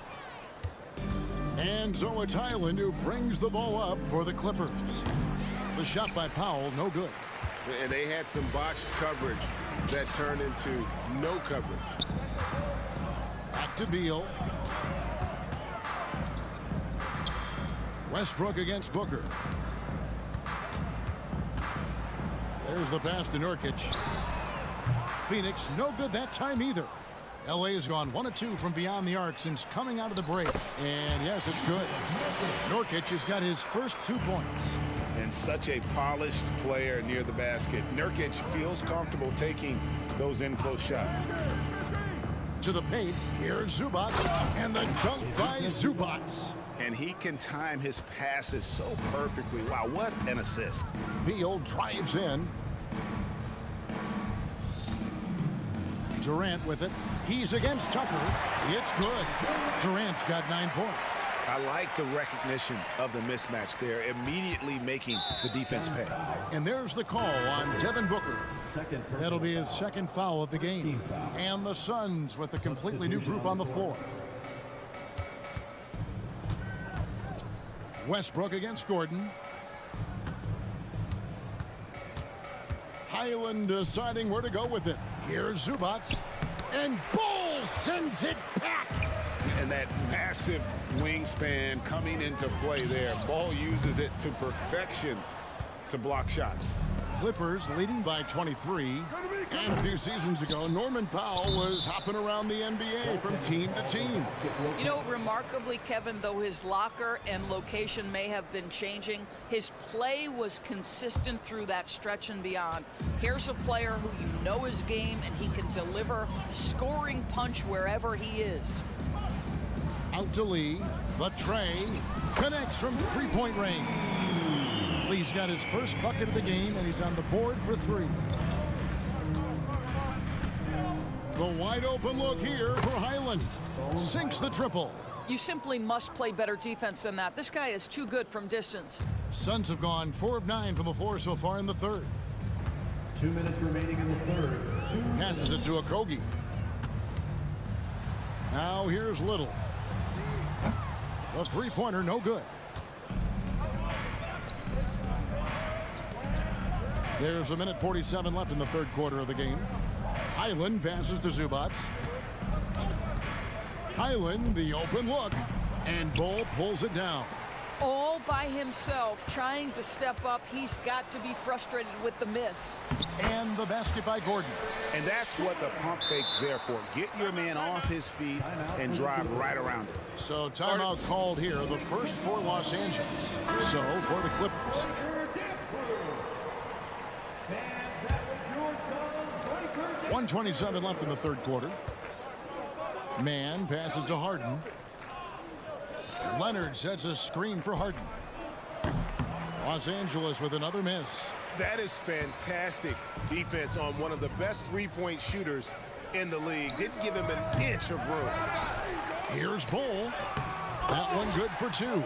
And so it's Highland who brings the ball up for the Clippers. The shot by Powell, no good. And they had some botched coverage that turned into no coverage. Back to Beal. Westbrook against Booker. There's the pass to Nurkic. Phoenix, no good that time either. LA has gone 1 of 2 from beyond the arc since coming out of the break. And yes, it's good. Nurkic has got his first 2 points. And such a polished player near the basket. Nurkic feels comfortable taking those in-close shots. To the paint, here's Zubac, and the dunk by Zubac. And he can time his passes so perfectly. Wow, what an assist. Beal drives in. Durant with it. He's against Tucker. It's good. Durant's got 9 points. I like the recognition of the mismatch there, immediately making the defense pay. And there's the call on Devin Booker. That'll be his second foul of the game. And the Suns with a completely new group on the floor. Westbrook against Gordon. Highland deciding where to go with it. Here's Zubats. And Bull sends it back. And that massive wingspan coming into play there. Ball uses it to perfection to block shots. Clippers leading by 23. And a few seasons ago, Norman Powell was hopping around the NBA from team to team. You know, remarkably, Kevin, though his locker and location may have been changing, his play was consistent through that stretch and beyond. Here's a player who you know his game, and he can deliver scoring punch wherever he is. Out to Lee. The tray connects from three-point range. Lee's got his first bucket of the game, and he's on the board for 3. The wide open look here for Highland. Sinks the triple. You simply must play better defense than that. This guy is too good from distance. Suns have gone 4 of 9 from the floor so far in the third. 2 minutes remaining in the third. Passes it to Okogie. Now here's Little. The three-pointer, no good. There's a minute 47 left in the third quarter of the game. Highland passes to Zubats. Highland, the open look, and Bull pulls it down. All by himself, trying to step up. He's got to be frustrated with the miss. And the basket by Gordon. And that's what the pump fake's there for. Get your man off his feet and drive right around him. So timeout called here, the first for Los Angeles. So for the Clippers. 1:27 left in the third quarter. Mann passes to Harden. Leonard sets a screen for Harden. Los Angeles with another miss. That is fantastic defense on one of the best three-point shooters in the league. Didn't give him an inch of room. Here's Bull. That one good for 2.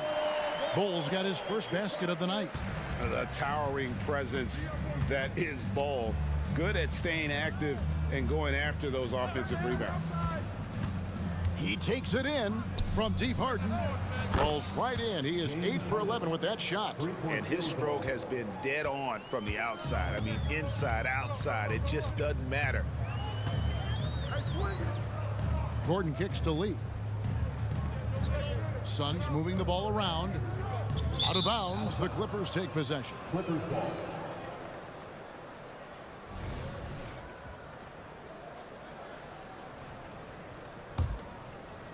Bull's got his first basket of the night. The towering presence that is Bull. Good at staying active and going after those offensive rebounds. He takes it in from deep. Harden falls right in. He is 8 for 11 with that shot. And his stroke has been dead on from the outside. I mean, inside, outside, it just doesn't matter. Gordon kicks to Lee. Suns moving the ball around. Out of bounds, the Clippers take possession. Clippers ball.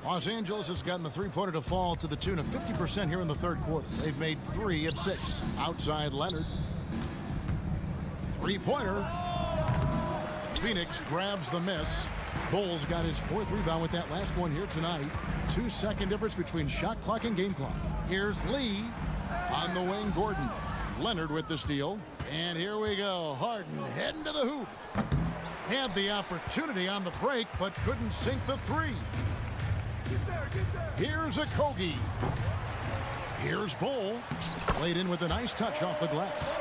Los Angeles has gotten the three-pointer to fall to the tune of 50% here in the third quarter. They've made 3 of 6. Outside Leonard. Three-pointer. Phoenix grabs the miss. Bull's got his 4th rebound with that last one here tonight. 2-second difference between shot clock and game clock. Here's Lee on the wing. Gordon. Leonard with the steal. And here we go. Harden heading to the hoop. Had the opportunity on the break, but couldn't sink the 3. Here's Okogie. Here's Bull. Played in with a nice touch off the glass.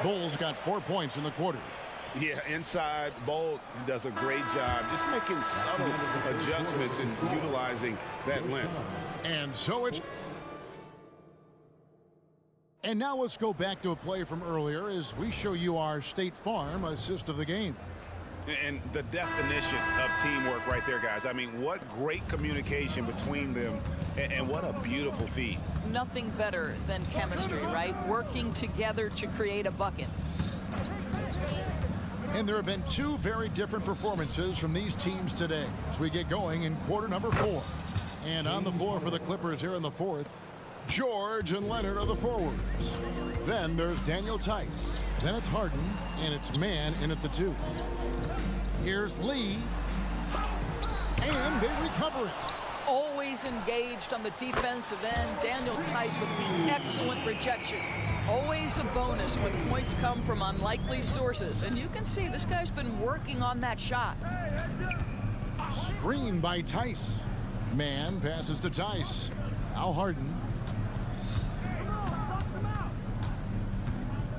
Bull's got 4 points in the quarter. Yeah, inside, Bull does a great job just making subtle adjustments and utilizing that length. And so it's... And now let's go back to a play from earlier as we show you our State Farm assist of the game. And the definition of teamwork right there, guys. I mean, what great communication between them, and what a beautiful feed. Nothing better than chemistry, right? Working together to create a bucket. And there have been 2 very different performances from these teams today as we get going in quarter number 4. And on the floor for the Clippers here in the 4th, George and Leonard are the forwards. Then there's Daniel Tice. Then it's Harden, and it's Mann in at the 2. Here's Lee, and they recover it. Always engaged on the defensive end. Daniel Tice with the excellent rejection. Always a bonus when points come from unlikely sources. And you can see this guy's been working on that shot. Screen by Tice. Mann passes to Tice. Now Harden.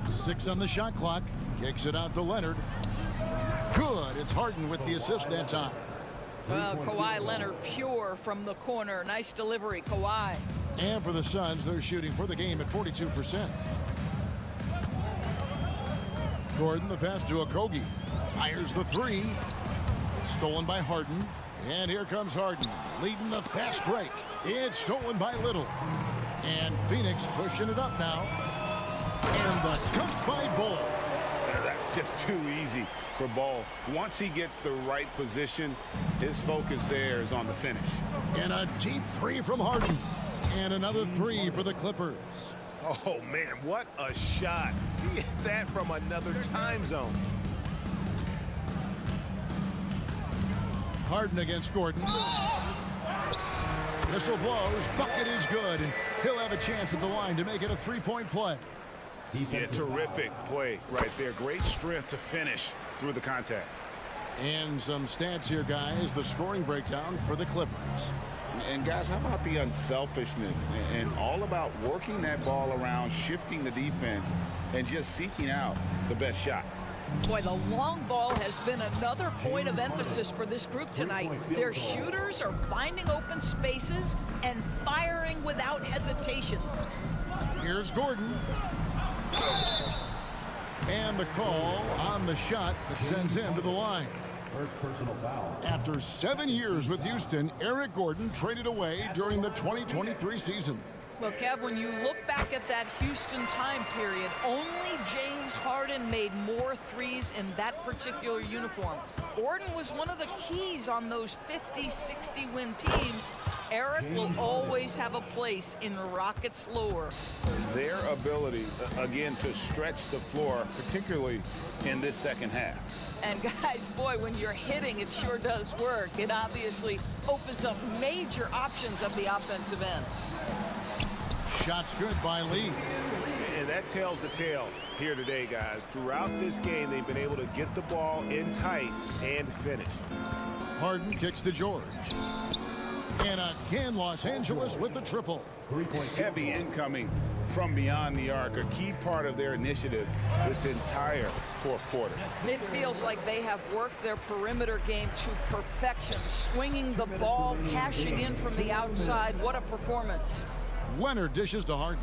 6 on the shot clock. Kicks it out to Leonard. Good. It's Harden with the assist that time. Well, Kawhi Leonard pure from the corner. Nice delivery, Kawhi. And for the Suns, they're shooting for the game at 42%. Gordon, the pass to Okogie. Fires the three. Stolen by Harden. And here comes Harden, leading the fast break. It's stolen by Little. And Phoenix pushing it up now. And the dunk by Ball. That's just too easy for Ball. Once he gets the right position, his focus there is on the finish. And a deep three from Harden. And another three for the Clippers. Oh, man, what a shot. He hit that from another time zone. Harden against Gordon. Whistle blows. Bucket is good. And he'll have a chance at the line to make it a three-point play. Yeah, terrific play right there. Great strength to finish through the contact. And some stats here, guys. The scoring breakdown for the Clippers. And guys, how about the unselfishness and all about working that ball around, shifting the defense, and just seeking out the best shot. Boy, the long ball has been another point of emphasis for this group tonight. Their shooters are finding open spaces and firing without hesitation. Here's Gordon. And the call on the shot that sends him to the line. First personal foul. After 7 years with Houston, Eric Gordon traded away during the 2023 season. Well, Kev, when you look back at that Houston time period, only James Harden made more threes in that particular uniform. Gordon was one of the keys on those 50-60 win teams. Eric will always have a place in Rockets lore. Their ability, again, to stretch the floor, particularly in this second half. And guys, boy, when you're hitting, it sure does work. It obviously opens up major options at the offensive end. Shots good by Lee. And that tells the tale here today, guys. Throughout this game, they've been able to get the ball in tight and finish. Harden kicks to George. And again, Los Angeles with the triple. Heavy incoming from beyond the arc, a key part of their initiative this entire fourth quarter. It feels like they have worked their perimeter game to perfection, swinging the ball, cashing in from the outside. What a performance. Leonard dishes to Harden.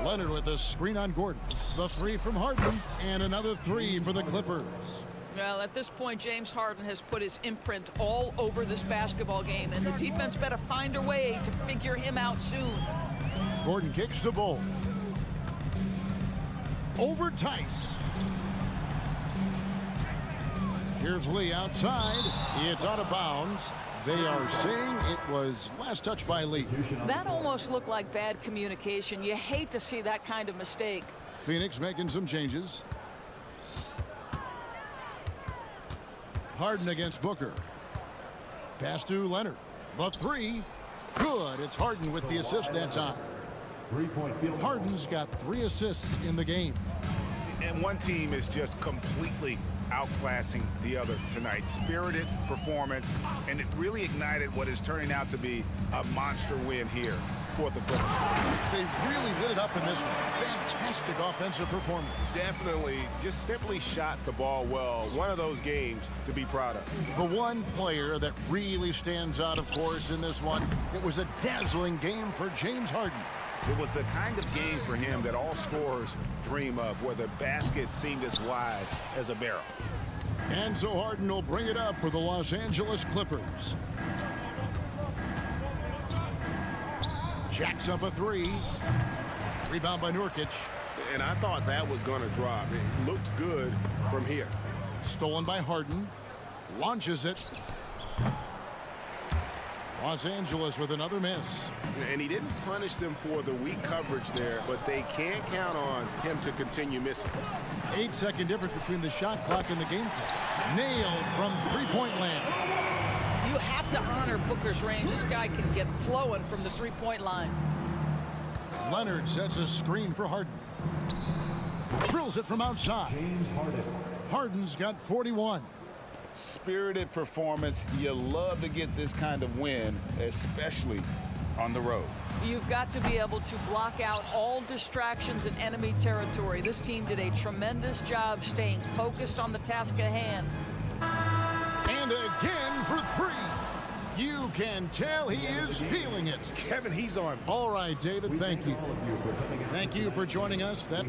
Leonard with a screen on Gordon. The three from Harden, and another three for the Clippers. Well, at this point, James Harden has put his imprint all over this basketball game, and the defense better find a way to figure him out soon. Gordon kicks to Bull. Over Tice. Here's Lee outside. It's out of bounds. They are saying it was last touch by Lee. That almost looked like bad communication. You hate to see that kind of mistake. Phoenix making some changes. Harden against Booker. Pass to Leonard. The three. Good. It's Harden with the assist that time. Harden's got 3 assists in the game. And one team is just completely outclassing the other tonight. Spirited performance, and it really ignited what is turning out to be a monster win here for the Clippers. They really lit it up in this one. Fantastic offensive performance. Definitely just simply shot the ball well. One of those games to be proud of. The one player that really stands out, of course, in this one, it was a dazzling game for James Harden. It was the kind of game for him that all scorers dream of, where the basket seemed as wide as a barrel. And so Harden will bring it up for the Los Angeles Clippers. Jacks up a three. Rebound by Nurkic. And I thought that was going to drop. It looked good from here. Stolen by Harden. Launches it. Los Angeles with another miss. And he didn't punish them for the weak coverage there, but they can't count on him to continue missing. 8-second difference between the shot clock and the game clock. Nailed from three-point land. You have to honor Booker's range. This guy can get flowing from the three-point line. Leonard sets a screen for Harden. Drills it from outside. James Harden. Harden's got 41. Spirited performance. You love to get this kind of win, especially on the road. You've got to be able to block out all distractions in enemy territory. This team did a tremendous job staying focused on the task at hand. And again for three. You can tell he is feeling it. Kevin, he's on. All right, David, thank you. Thank you for joining us. That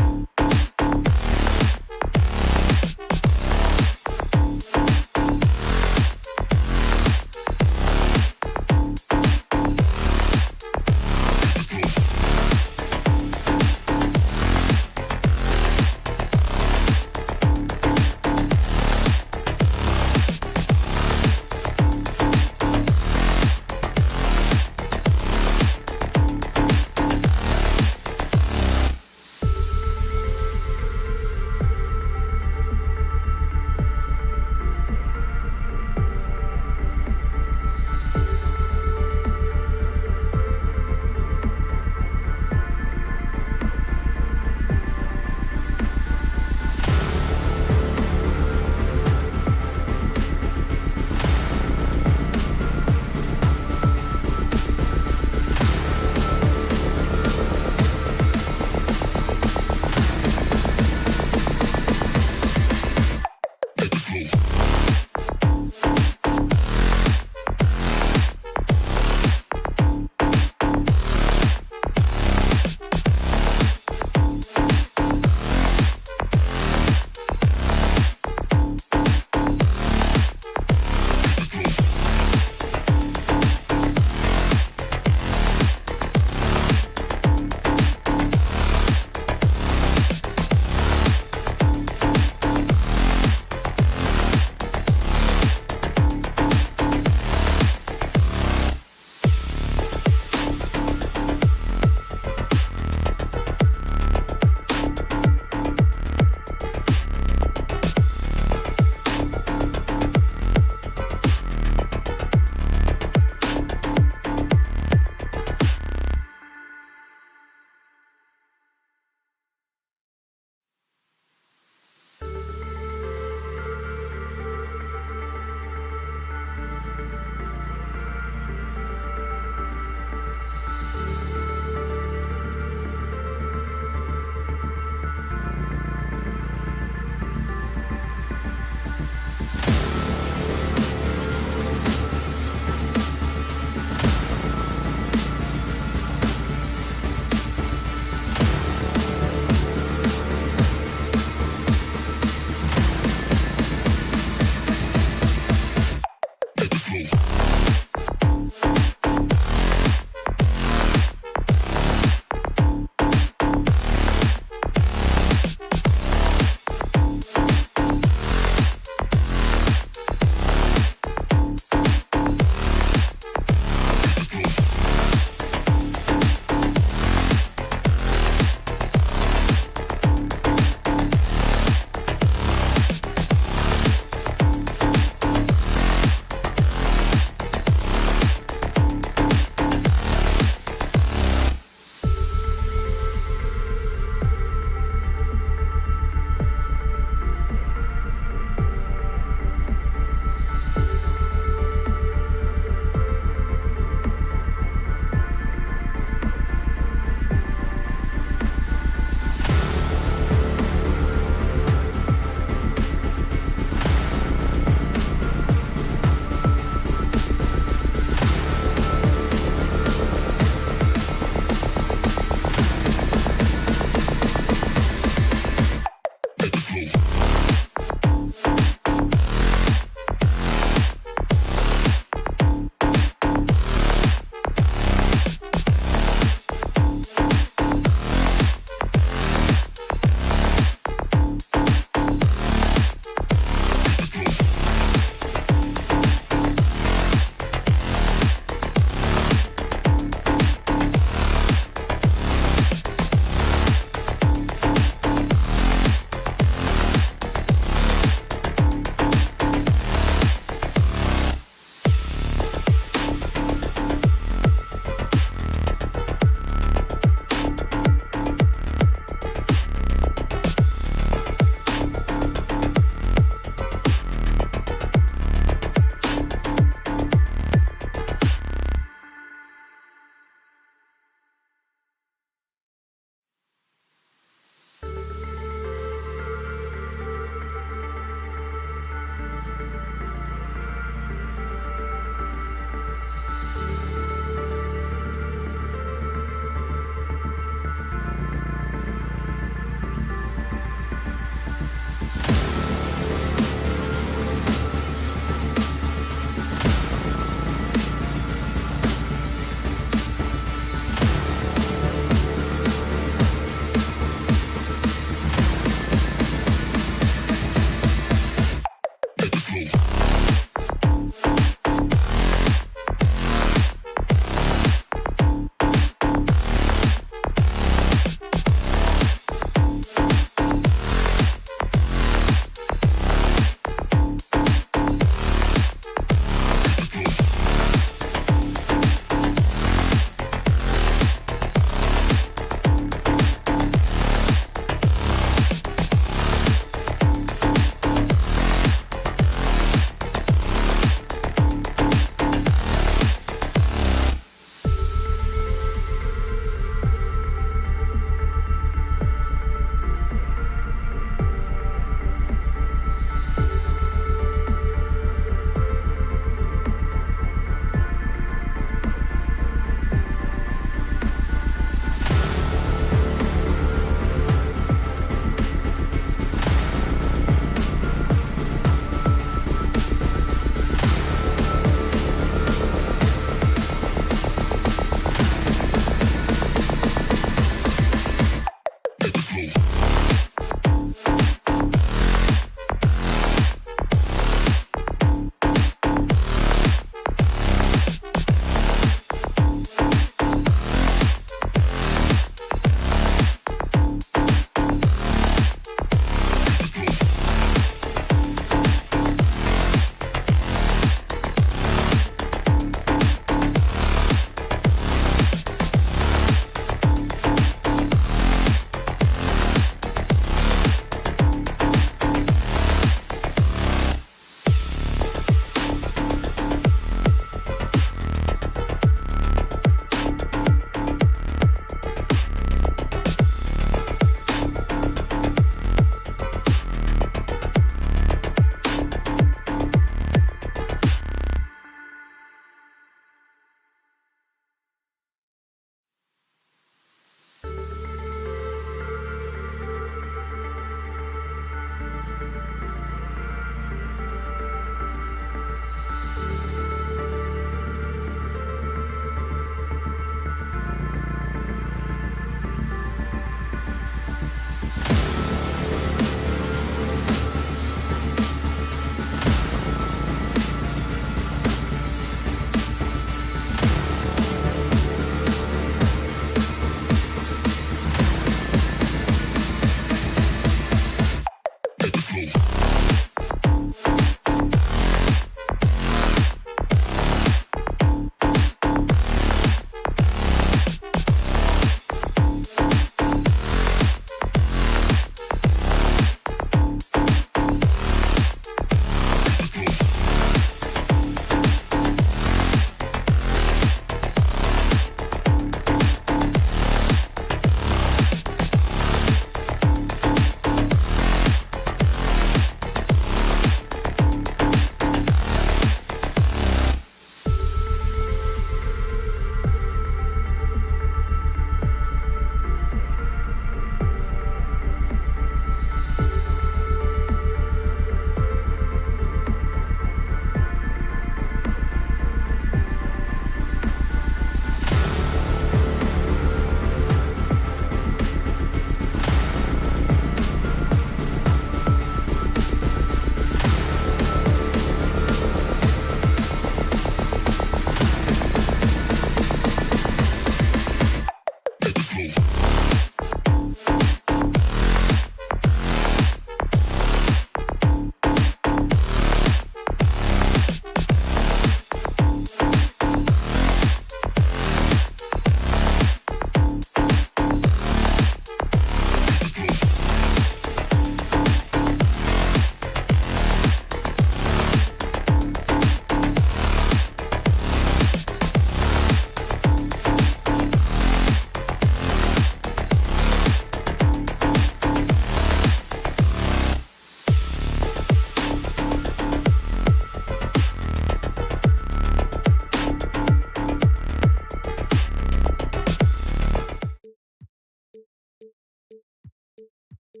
At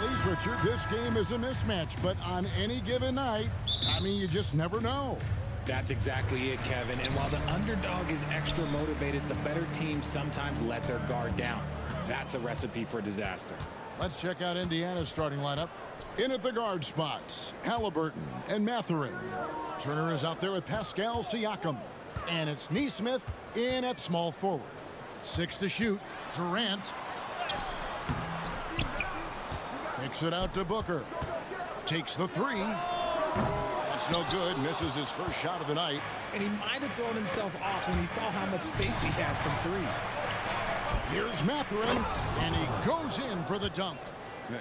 least, Richard, this game is a mismatch, but on any given night, I mean, you just never know. That's exactly it, Kevin. And while the underdog is extra motivated, the better teams sometimes let their guard down. That's a recipe for disaster. Let's check out Indiana's starting lineup. In at the guard spots, Halliburton and Mathurin. Turner is out there with Pascal Siakam. And it's Nesmith in at small forward. 6 to shoot, Durant. Kicks it out to Booker. Takes the 3. That's no good. Misses his first shot of the night. And he might have thrown himself off when he saw how much space he had from 3. Here's Mathurin, and he goes in for the dunk.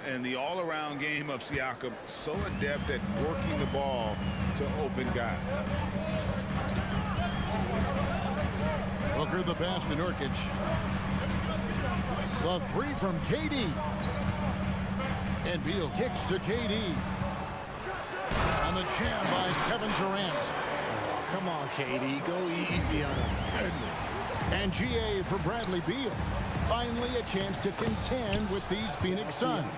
And the all-around game of Siakam, so adept at working the ball to open guys. Booker the pass to Nurkic. The 3 from KD. And Beal kicks to KD. On the jam by Kevin Durant. Oh, come on, KD. Go easy on him. Goodness. And GA for Bradley Beal. Finally a chance to contend with these Phoenix Suns.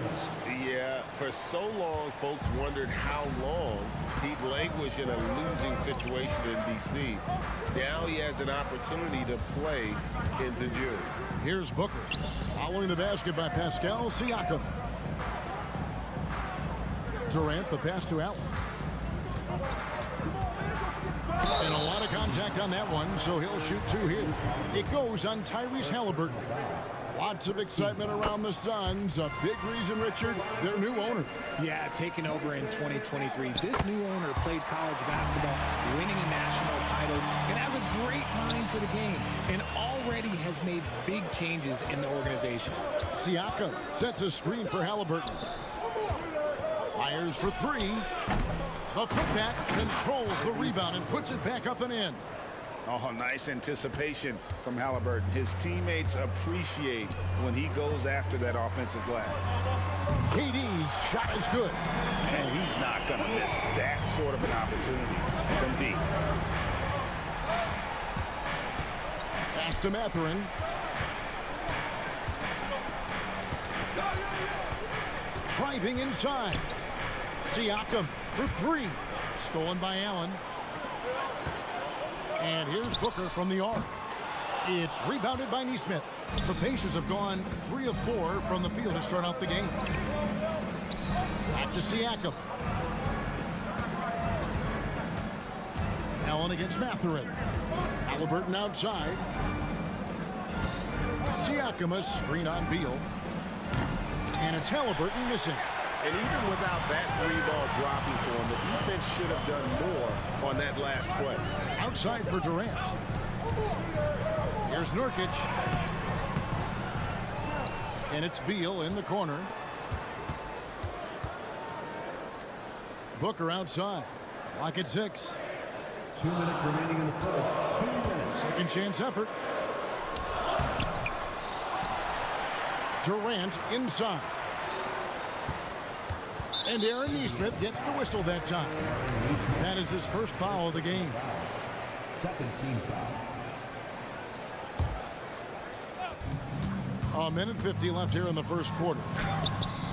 Yeah, for so long, folks wondered how long he'd languish in a losing situation in D.C. Now he has an opportunity to play into June. Here's Booker. Following the basket by Pascal Siakam. Durant, the pass to Allen. And a lot of contact on that one, so he'll shoot 2 here. It goes on Tyrese Halliburton. Lots of excitement around the Suns. A big reason, Richard, their new owner. Yeah, taking over in 2023. This new owner played college basketball, winning a national title, and has a great mind for the game, and already has made big changes in the organization. Siakam sets a screen for Halliburton. Fires for 3. The putback controls the rebound and puts it back up and in. Oh, nice anticipation from Halliburton. His teammates appreciate when he goes after that offensive glass. KD's shot is good. And he's not going to miss that sort of an opportunity from deep. Pass to Mathurin. Driving inside. Siakam for 3. Stolen by Allen. And here's Booker from the arc. It's rebounded by Nesmith. The Pacers have gone 3 of 4 from the field to start out the game. Back to Siakam. Allen against Mathurin. Halliburton outside. Siakam a screen on Beal. And it's Halliburton missing. And even without that 3-ball dropping for him, the defense should have done more on that last play. Outside for Durant. Here's Nurkic. And it's Beal in the corner. Booker outside. Clock at 6. 2 minutes remaining in the first. 2 minutes. Second chance effort. Durant inside. And Aaron Nesmith gets the whistle that time. That is his first foul of the game. Second team foul. A minute 50 left here in the first quarter.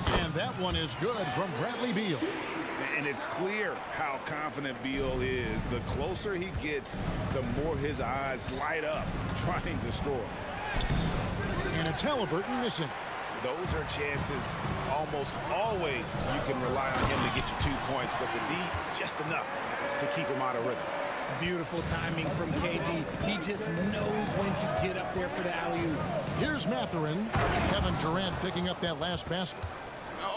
And that one is good from Bradley Beal. And it's clear how confident Beal is. The closer he gets, the more his eyes light up trying to score. And it's Halliburton missing. Those are chances almost always you can rely on him to get you 2 points, but the D, just enough to keep him out of rhythm. Beautiful timing from KD. He just knows when to get up there for the alley-oop. Here's Mathurin. Kevin Durant picking up that last basket.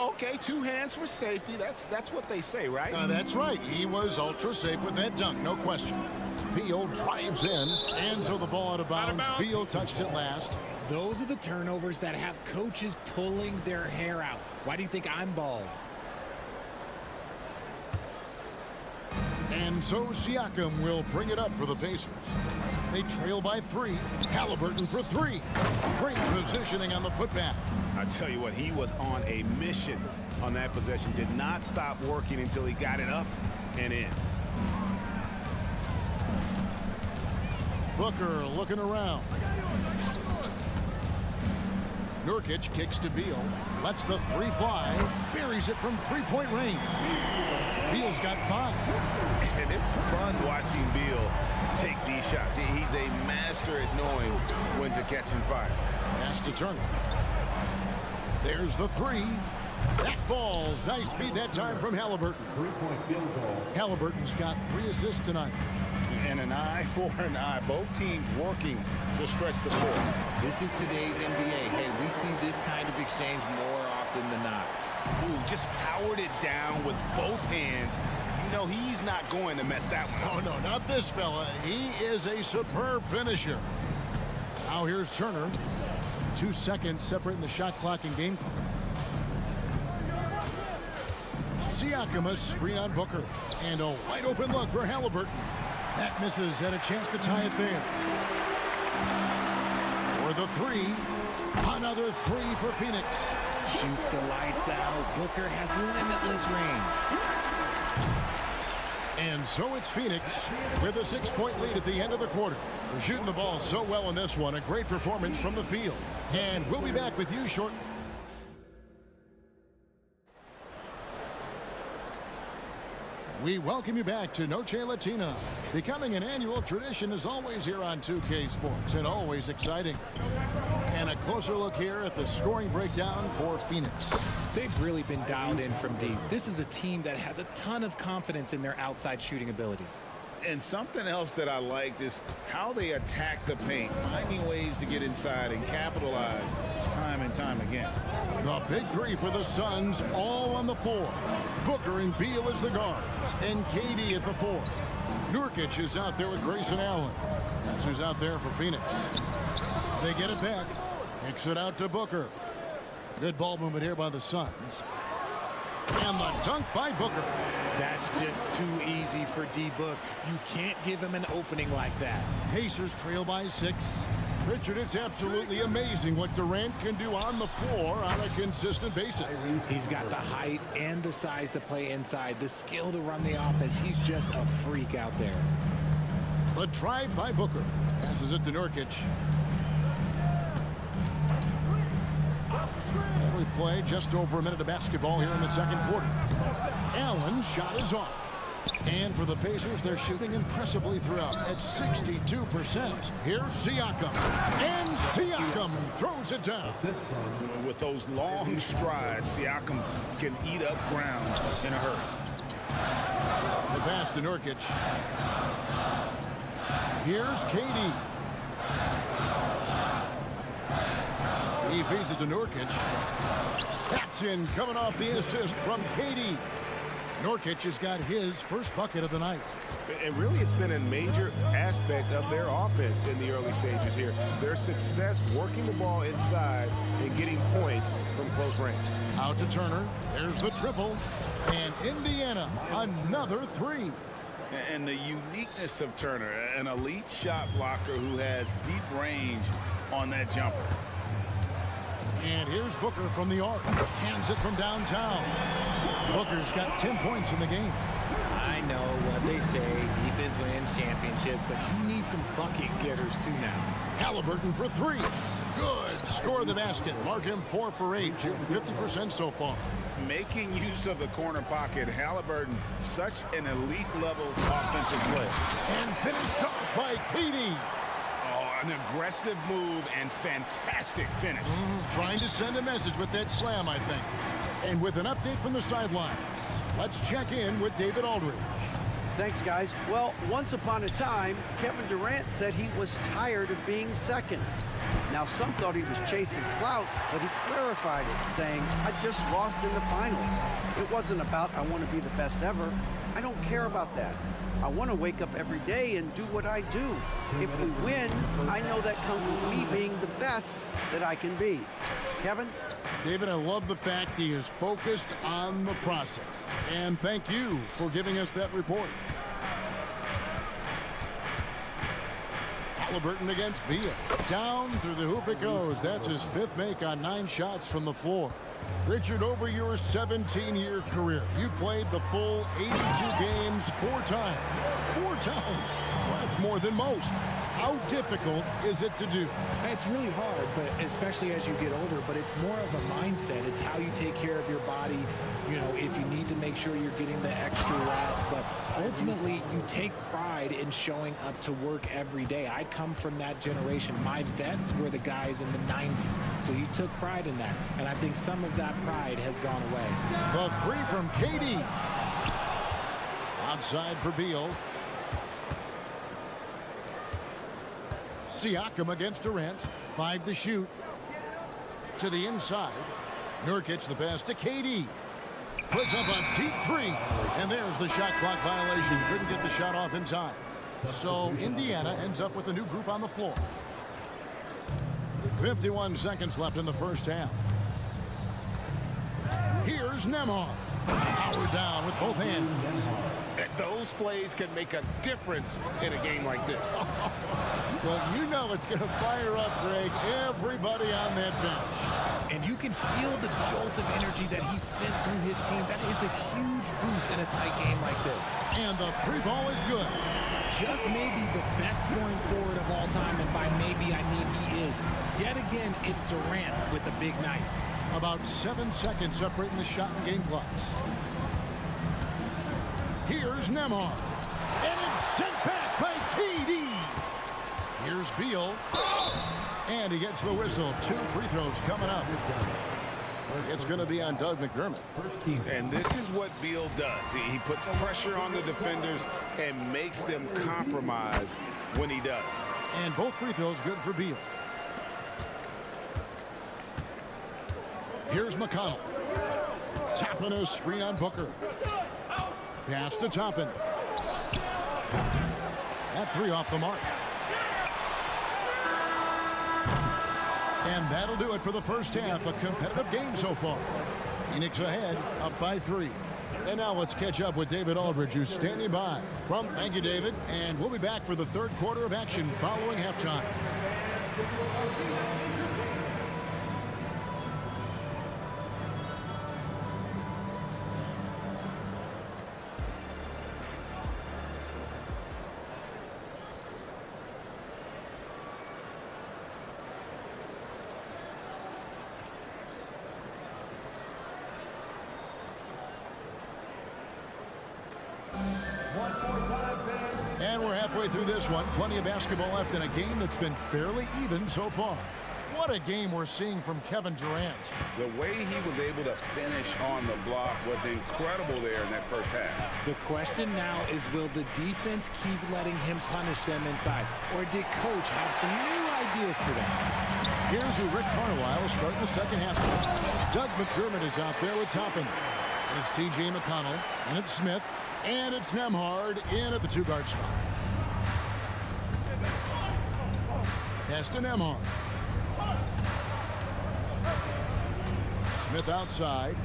Okay, 2 hands for safety. That's what they say, right? That's right. He was ultra safe with that dunk, no question. Beal drives in, and so the ball out of bounds. Beal touched it last. Those are the turnovers that have coaches pulling their hair out. Why do you think I'm bald? And so Siakam will bring it up for the Pacers. They trail by 3. Halliburton for 3. Great positioning on the putback. I tell you what, he was on a mission on that possession. Did not stop working until he got it up and in. Booker looking around. Nurkic kicks to Beal. Lets the 3 fly. Buries it from 3-point range. Beal's got 5. And it's fun watching Beal take these shots. He's a master at knowing when to catch and fire. Pass to Turner. There's the 3. That falls. Nice feed that time from Halliburton. 3-point field goal. Halliburton's got 3 assists tonight. And an eye for an eye. Both teams working to stretch the floor. This is today's NBA. Hey, we see this kind of exchange more often than not. Ooh, just powered it down with both hands. You know he's not going to mess that one up. Oh, no, not this fella. He is a superb finisher. Now here's Turner. 2 seconds separating the shot clock and game clock. Siakam a screen on Booker. And a wide open look for Halliburton. That misses, and a chance to tie it there. For the 3. Another 3 for Phoenix. Shoots the lights out. Booker has limitless range. And so it's Phoenix with a 6-point lead at the end of the quarter. They're shooting the ball so well in this one. A great performance from the field. And we'll be back with you shortly. We welcome you back to Noche Latina. Becoming an annual tradition is always here on 2K Sports and always exciting. And a closer look here at the scoring breakdown for Phoenix. They've really been dialed in from deep. This is a team that has a ton of confidence in their outside shooting ability. And something else that I liked is how they attack the paint, finding ways to get inside and capitalize time and time again. The big 3 for the Suns, all on the floor. Booker and Beal as the guards, and KD at the 4. Nurkic is out there with Grayson Allen. That's who's out there for Phoenix. They get it back. Kicks it out to Booker. Good ball movement here by the Suns. And the dunk by Booker. That's just too easy for D-Book. You can't give him an opening like that. Pacers trail by 6. Richard, it's absolutely amazing what Durant can do on the floor on a consistent basis. He's got the height and the size to play inside, the skill to run the offense. He's just a freak out there. The drive by Booker. Passes it to Nurkic. And we play just over a minute of basketball here in the second quarter. Allen's shot is off. And for the Pacers, they're shooting impressively throughout at 62%. Here's Siakam. And Siakam throws it down. With those long strides, Siakam can eat up ground in a hurry. The pass to Nurkic. Here's KD. He feeds it to Nurkic. That's in, coming off the assist from KD. Nurkic has got his first bucket of the night. And really, it's been a major aspect of their offense in the early stages here. Their success working the ball inside and getting points from close range. Out to Turner. There's the triple. And Indiana, another 3. And the uniqueness of Turner, an elite shot blocker who has deep range on that jumper. And here's Booker from the arc. Hands it from downtown. Booker's got 10 points in the game. I know what they say, defense wins championships, but you need some bucket getters too now. Halliburton for 3. Good. Score the basket. Mark him 4 for 8, shooting 50% so far. Making use of the corner pocket, Halliburton, such an elite level offensive player. And finished off by KD. An aggressive move and fantastic finish. Trying to send a message with that slam, I think. And with an update from the sidelines, let's check in with David Aldridge. Thanks, guys. Well, once upon a time, Kevin Durant said he was tired of being second. Now, some thought he was chasing clout, but he clarified it, saying, I just lost in the finals. It wasn't about I want to be the best ever. I don't care about that. I want to wake up every day and do what I do. If we win, I know that comes with me being the best that I can be. Kevin? David, I love the fact he is focused on the process. And thank you for giving us that report. Halliburton against Beal. Down through the hoop it goes. That's his 5th make on 9 shots from the floor. Richard, over your 17-year career, you played the full 82 games 4 times. 4 times. Well, that's more than most. How difficult is it to do? It's really hard, but especially as you get older, but it's more of a mindset. It's how you take care of your body, you know, if you need to make sure you're getting the extra rest. But ultimately, you take pride in showing up to work every day. I come from that generation. My vets were the guys in the 90s, so you took pride in that. And I think some of that pride has gone away. The 3 from KD. Outside for Beal. Siakam against Durant. 5 to shoot. To the inside. Nurkic the pass to KD. Puts up a deep 3. And there's the shot clock violation. Couldn't get the shot off in time. So Indiana ends up with a new group on the floor. 51 seconds left in the first half. Here's Nembhard. Powered down with both hands. Those plays can make a difference in a game like this. Well, you know it's going to fire up, Greg, everybody on that bench. And you can feel the jolt of energy that he sent through his team. That is a huge boost in a tight game like this. And the 3 ball is good. Just maybe the best scoring forward of all time, and by maybe I mean he is. Yet again, it's Durant with a big night. About 7 seconds separating the shot and game clocks. Here's Nembhard. And it's sent back by KD. Here's Beal. And he gets the whistle. 2 free throws coming up. It's going to be on Doug McDermott. And this is what Beal does. He puts pressure on the defenders and makes them compromise when he does. And both free throws good for Beal. Here's McConnell. Toppin a screen on Booker. Pass to Toppin. That 3 off the mark. And that'll do it for the first half. A competitive game so far. Phoenix ahead, up by 3. And now let's catch up with David Aldridge, who's standing by. Thank you, David. And we'll be back for the 3rd quarter of action following halftime. And we're halfway through this one. Plenty of basketball left in a game that's been fairly even so far. What a game we're seeing from Kevin Durant. The way he was able to finish on the block was incredible there in that first half. The question now is, will the defense keep letting him punish them inside? Or did Coach have some new ideas for them? Here's who Rick Carlisle is starting the second half. Doug McDermott is out there with Toppin. It's T.J. McConnell, and it's Smith, and it's Nembhard in at the 2-guard spot. Pass to Nembhard. Smith outside.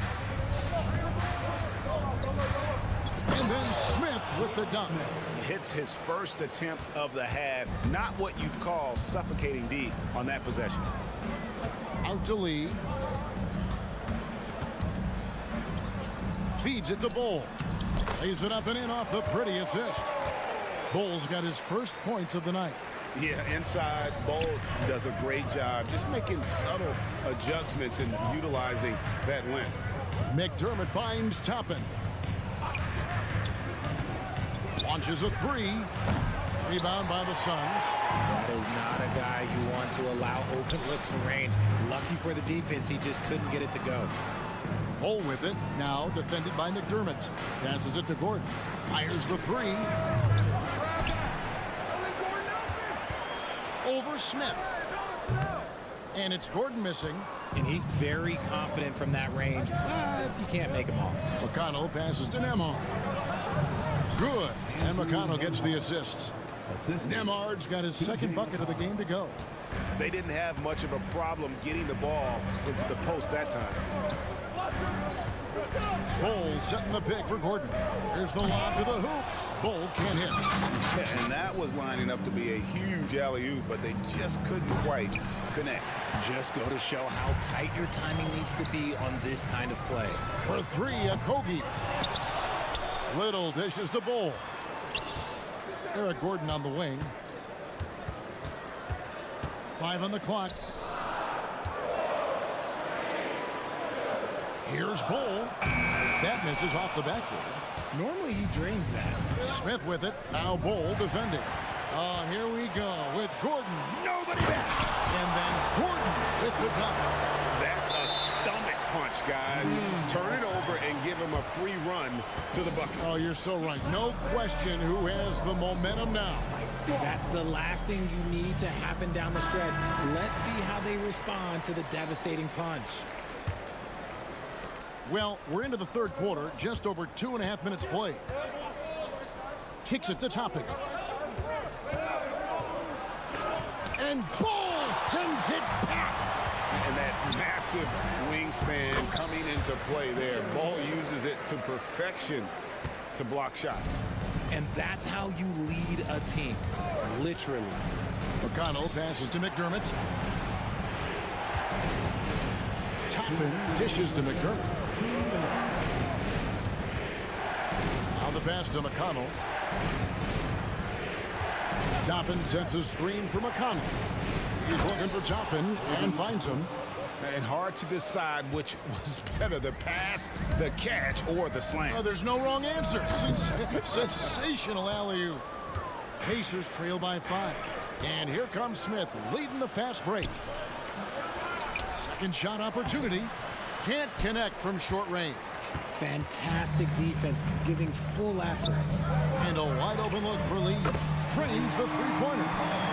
And then Smith with the dunk. Hits his first attempt of the half. Not what you'd call suffocating D on that possession. Out to Lee. Feeds it to Bull. Lays it up and in off the pretty assist. Bull's got his first points of the night. Yeah, inside, Bull does a great job just making subtle adjustments and utilizing that length. McDermott finds Toppin. Launches a 3. Rebound by the Suns. That is not a guy you want to allow open looks from range. Lucky for the defense, he just couldn't get it to go. Bull with it, now defended by McDermott. Passes it to Gordon. Fires the 3. Over Smith. And it's Gordon missing. And he's very confident from that range, but you can't make him all. McConnell passes to Nembhard. Good. And McConnell gets the assist. Nemard's got his second bucket of the game to go. They didn't have much of a problem getting the ball into the post that time. Bull setting the pick for Gordon. Here's the lob to the hoop. Bull can't hit. And that was lining up to be a huge alley-oop, but they just couldn't quite connect. Just go to show how tight your timing needs to be on this kind of play. For three, a Kogi. Little dishes to Bull. Eric Gordon on the wing. 5 on the clock. Here's Bull. That misses off the backboard. Normally he drains that. Smith with it. Now Bull defending. Oh, here we go with Gordon. Nobody back. And then Gordon with the dunk. That's a stomach punch, guys. Turn it over and give him a free run to the bucket. Oh, you're so right. No question who has the momentum now. That's the last thing you need to happen down the stretch. Let's see how they respond to the devastating punch. Well, we're into the third quarter, just over 2.5 minutes played. Kicks it to Toppin. And Bull sends it back. And that massive wingspan coming into play there. Ball uses it to perfection to block shots. And that's how you lead a team, literally. McConnell passes to McDermott. Toppin dishes to McDermott. Now the pass to McConnell. Toppin sets a screen for McConnell. He's looking for Toppin and finds him. And hard to decide which was better, the pass, the catch, or the slam. Oh, there's no wrong answer. Sensational alley-oop. Pacers trail by 5. And here comes Smith leading the fast break. Second shot opportunity. Can't connect from short range. Fantastic defense, giving full effort. And a wide open look for Lee. Drains the three-pointer.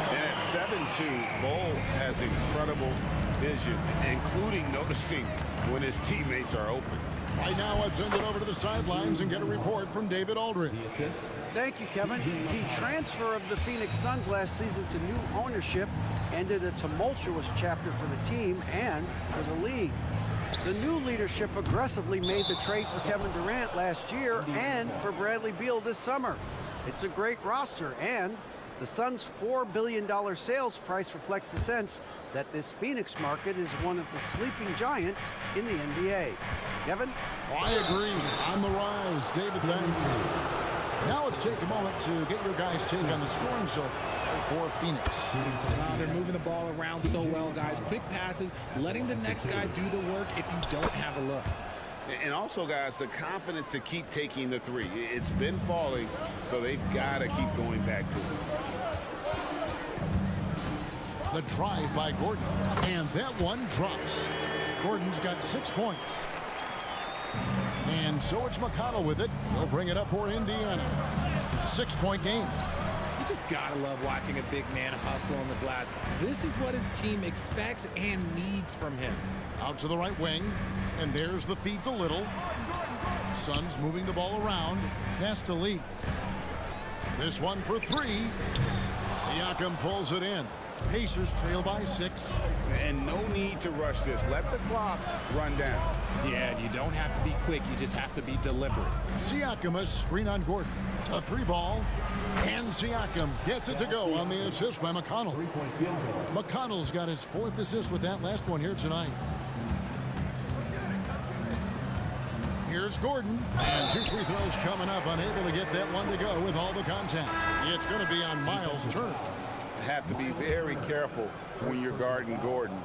And at 7-2, Bull has incredible vision, including noticing when his teammates are open. Right now, let's send it over to the sidelines and get a report from David Aldridge. Thank you, Kevin. The transfer of the Phoenix Suns last season to new ownership ended a tumultuous chapter for the team and for the league. The new leadership aggressively made the trade for Kevin Durant last year and for Bradley Beal this summer. It's a great roster, and the Suns' $4 billion sales price reflects the sense that this Phoenix market is one of the sleeping giants in the NBA. Kevin? I agree. On the rise. David, thanks. Now let's take a moment to get your guys' take on the scoring so far for Phoenix. They're moving the ball around so well, guys. Quick passes, letting the next guy do the work if you don't have a look. And also, guys, the confidence to keep taking the three. It's been falling, so they've got to keep going back to it. The drive by Gordon, and that one drops. Gordon's got 6 points. And so it's McConnell with it. He'll bring it up for Indiana. 6-point game. You just gotta love watching a big man hustle on the glass. This is what his team expects and needs from him. Out to the right wing, and there's the feed to Little. Suns moving the ball around. Pass to Lee. This one for 3. Siakam pulls it in. Pacers trail by 6. And no need to rush this. Let the clock run down. Yeah, you don't have to be quick. You just have to be deliberate. Siakam a screen on Gordon. A 3 ball. And Siakam gets it to go on the assist by McConnell. McConnell's got his 4th assist with that last one here tonight. Here's Gordon. And 2 free throws coming up. Unable to get that one to go with all the contact. It's going to be on Miles Turner. Have to be very careful when you're guarding Gordon.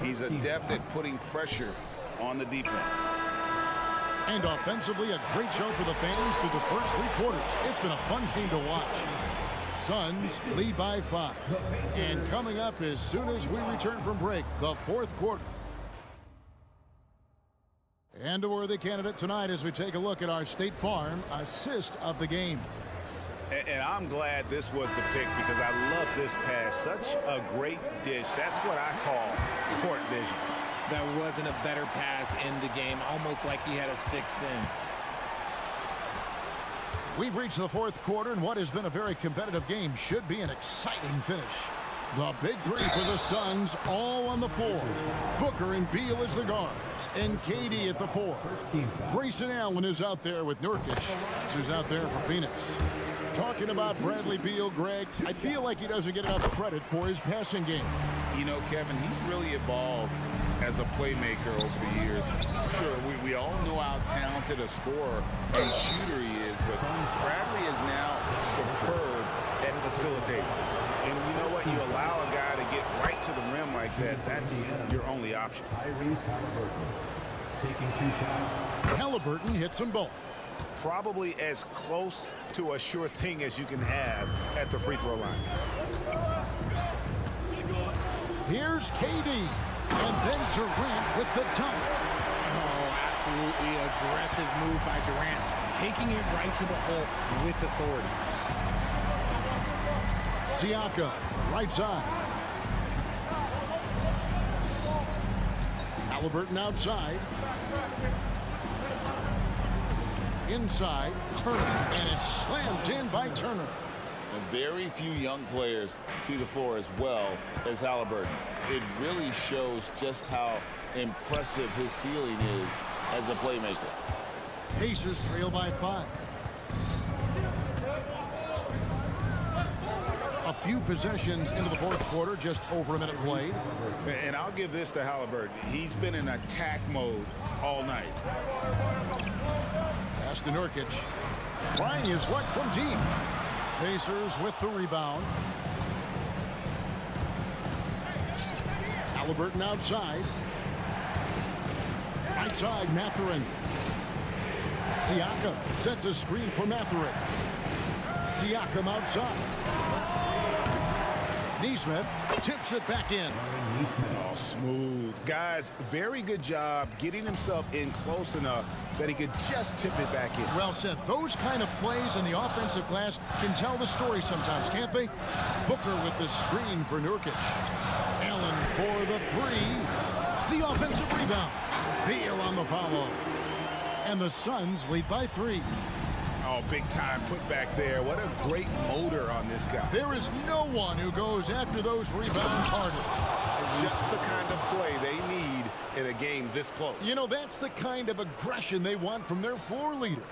He's adept at putting pressure on the defense. And offensively, a great show for the fans through the first 3 quarters. It's been a fun game to watch. Suns lead by 5. And coming up as soon as we return from break, the 4th quarter. And a worthy candidate tonight as we take a look at our State Farm assist of the game. And I'm glad this was the pick because I love this pass. Such a great dish. That's what I call court vision. There wasn't a better pass in the game, almost like he had a 6th sense. We've reached the fourth quarter, and what has been a very competitive game should be an exciting finish. The big three for the Suns, all on the floor. Booker and Beal as the guards, and KD at the 4. Grayson Allen is out there with Nurkic, who's out there for Phoenix. Talking about Bradley Beal, Greg, I feel like he doesn't get enough credit for his passing game. You know, Kevin, he's really evolved as a playmaker over the years. Sure, we all know how talented a scorer and shooter he is, but Bradley is now superb at facilitating. And you know what? You allow a guy to get right to the rim like that, that's your only option. Taking 2 shots. Halliburton hits them both. Probably as close to a sure thing as you can have at the free throw line. Here's KD, and then Durant with the dunk. Oh, absolutely aggressive move by Durant, taking it right to the hole with authority. Siakam, right side. Halliburton outside. Inside, Turner, and it's slammed in by Turner. And very few young players see the floor as well as Halliburton. It really shows just how impressive his ceiling is as a playmaker. Pacers trail by 5. A few possessions into the fourth quarter, just over a minute played. And I'll give this to Halliburton. He's been in attack mode all night. Pass to Nurkic. Trying his luck from deep. Pacers with the rebound. Halliburton outside. Right side, Mathurin. Siakam sets a screen for Mathurin. Siakam outside. Nesmith tips it back in. Oh, smooth. Guys, very good job getting himself in close enough that he could just tip it back in. Well said. Those kind of plays in the offensive glass can tell the story sometimes, can't they? Booker with the screen for Nurkic. Allen for the 3. The offensive rebound. Beal on the follow. And the Suns lead by 3. Oh, big time put back there. What a great motor on this guy. There is no one who goes after those rebounds harder. Just the kind of play they need in a game this close. You know, that's the kind of aggression they want from their floor leader.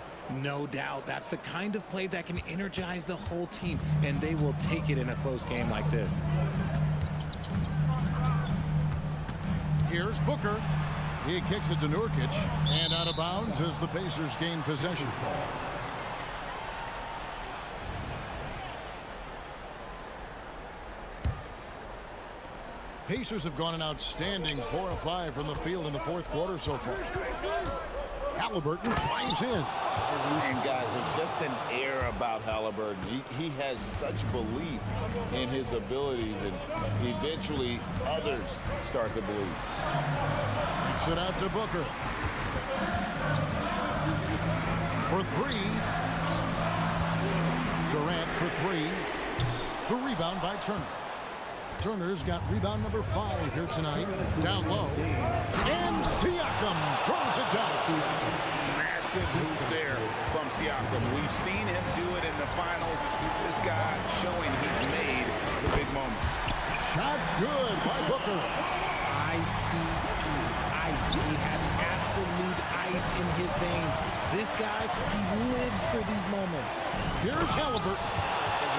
No doubt. That's the kind of play that can energize the whole team, and they will take it in a close game like this. Here's Booker. He kicks it to Nurkic, and out of bounds as the Pacers gain possession. Pacers have gone an outstanding 4 of 5 from the field in the fourth quarter so far. Halliburton drives in. And guys, there's just an air about Halliburton. He has such belief in his abilities, and eventually others start to believe. Kicks it out to Booker. For 3. Durant for 3. The rebound by Turner. Turner's got rebound number 5 here tonight. Down low. And Siakam throws it down. Massive move there from Siakam. We've seen him do it in the finals. This guy showing he's made the big moment. Shot's good by Booker. Ice. He has absolute ice in his veins. This guy, he lives for these moments. Here's Halliburton.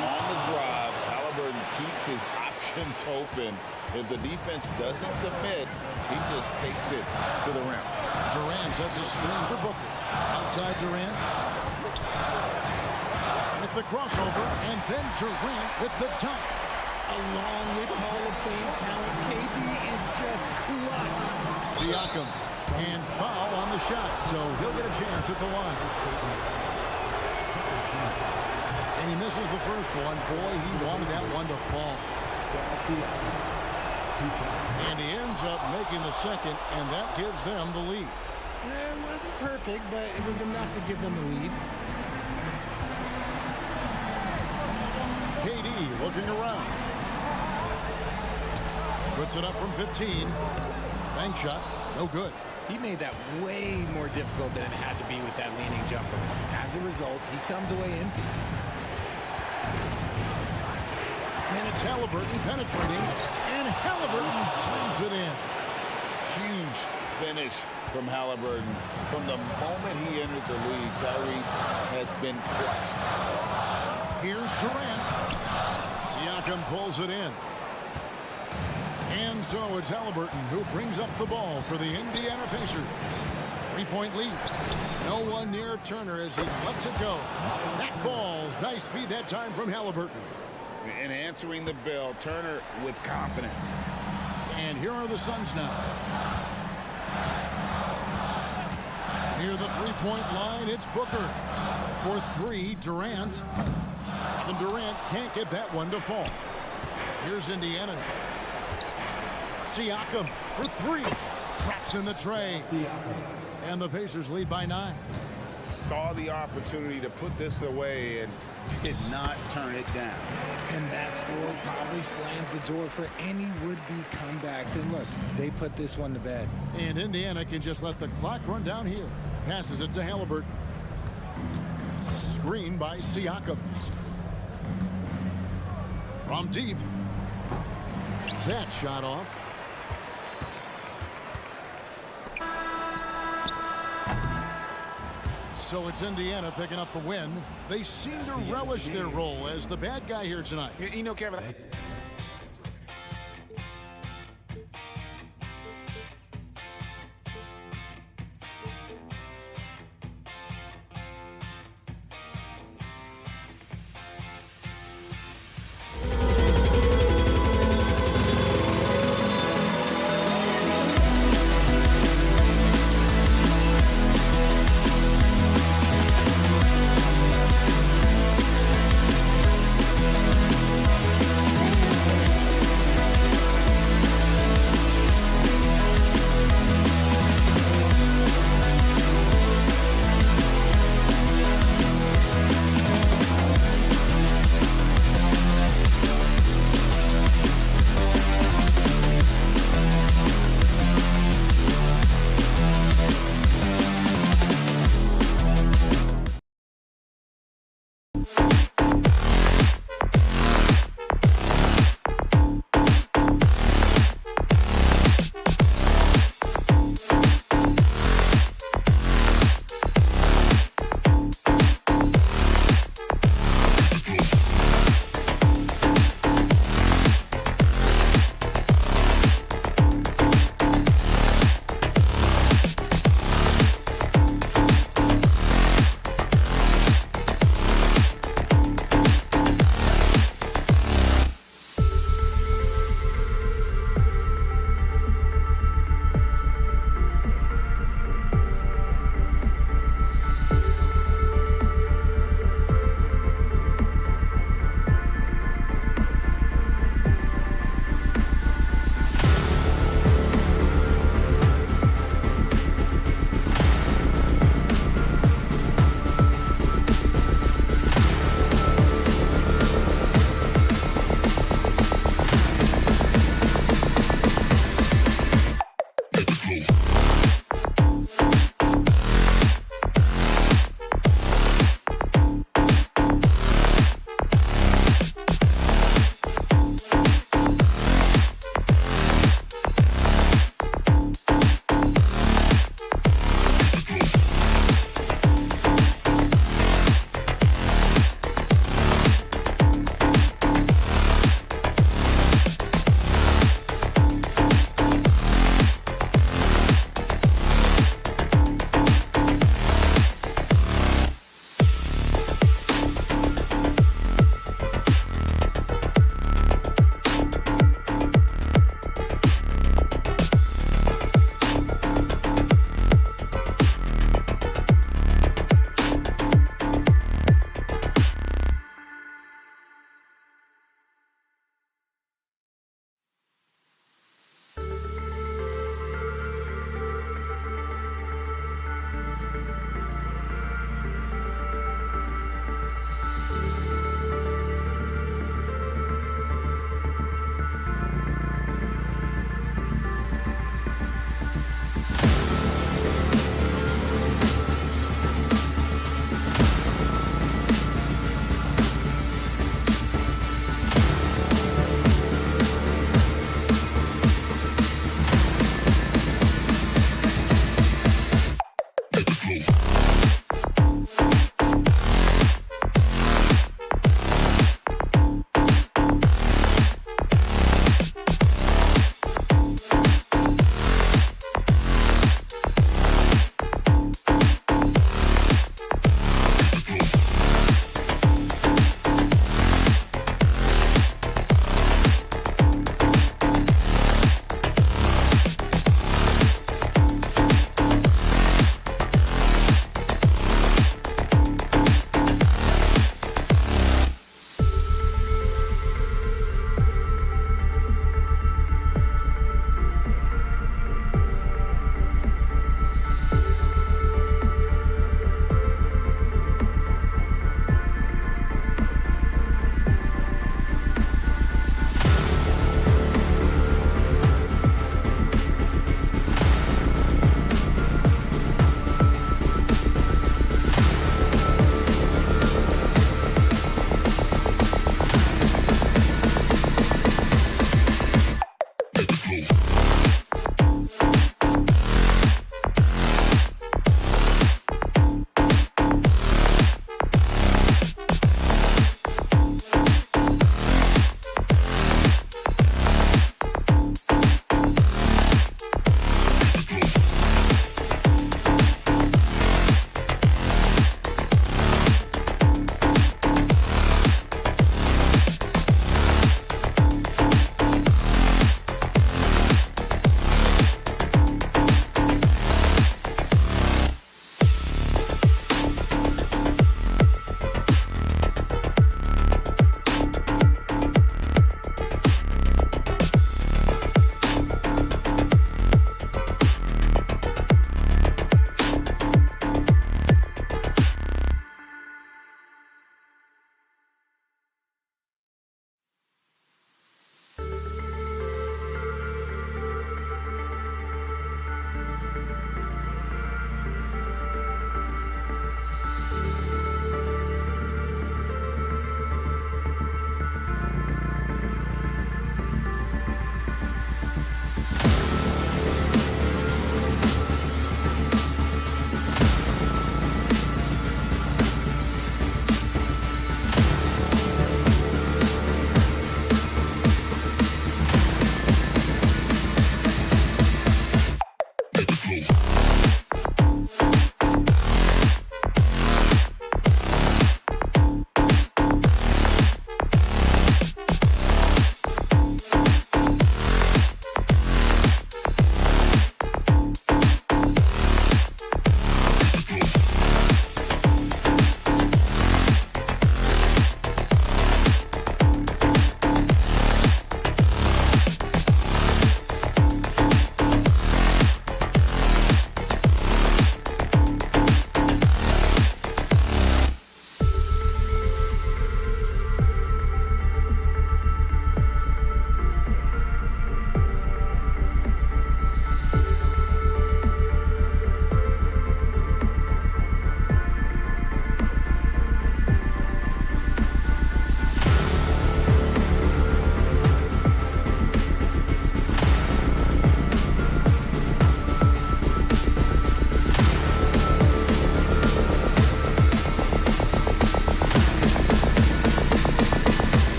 On the drive, Halliburton keeps his options open. If the defense doesn't commit, he just takes it to the rim. Durant sets a screen for Booker. Outside Durant. With the crossover, and then Durant with the dunk. Along with Hall of Fame talent, KD is just clutch. Siakam, and foul on the shot, so he'll get a chance at the line. And he misses the first one. Boy, he wanted that one to fall. And he ends up making the second, and that gives them the lead. It wasn't perfect, but it was enough to give them the lead. KD looking around. Puts it up from 15. Bank shot, no good. He made that way more difficult than it had to be with that leaning jumper. As a result, he comes away empty. And it's Halliburton penetrating, and Halliburton slams it in. Huge finish from Halliburton. From the moment he entered the league, Tyrese has been clutch. Here's Durant. Siakam pulls it in. And so it's Halliburton who brings up the ball for the Indiana Pacers. 3-point lead. No one near Turner as he lets it go. That falls. Nice feed that time from Halliburton. And answering the bell, Turner with confidence. And here are the Suns now. Near the three-point line, it's Booker. For three, Durant. And Durant can't get that one to fall. Here's Indiana. Siakam for three. Traps in the tray. And the Pacers lead by 9. Saw the opportunity to put this away and did not turn it down. And that score probably slams the door for any would-be comebacks. And look, they put this one to bed. And Indiana can just let the clock run down here. Passes it to Halliburton. Screen by Siakam. From deep. That shot off. So it's Indiana picking up the win. They seem to relish their role as the bad guy here tonight. You know, Kevin,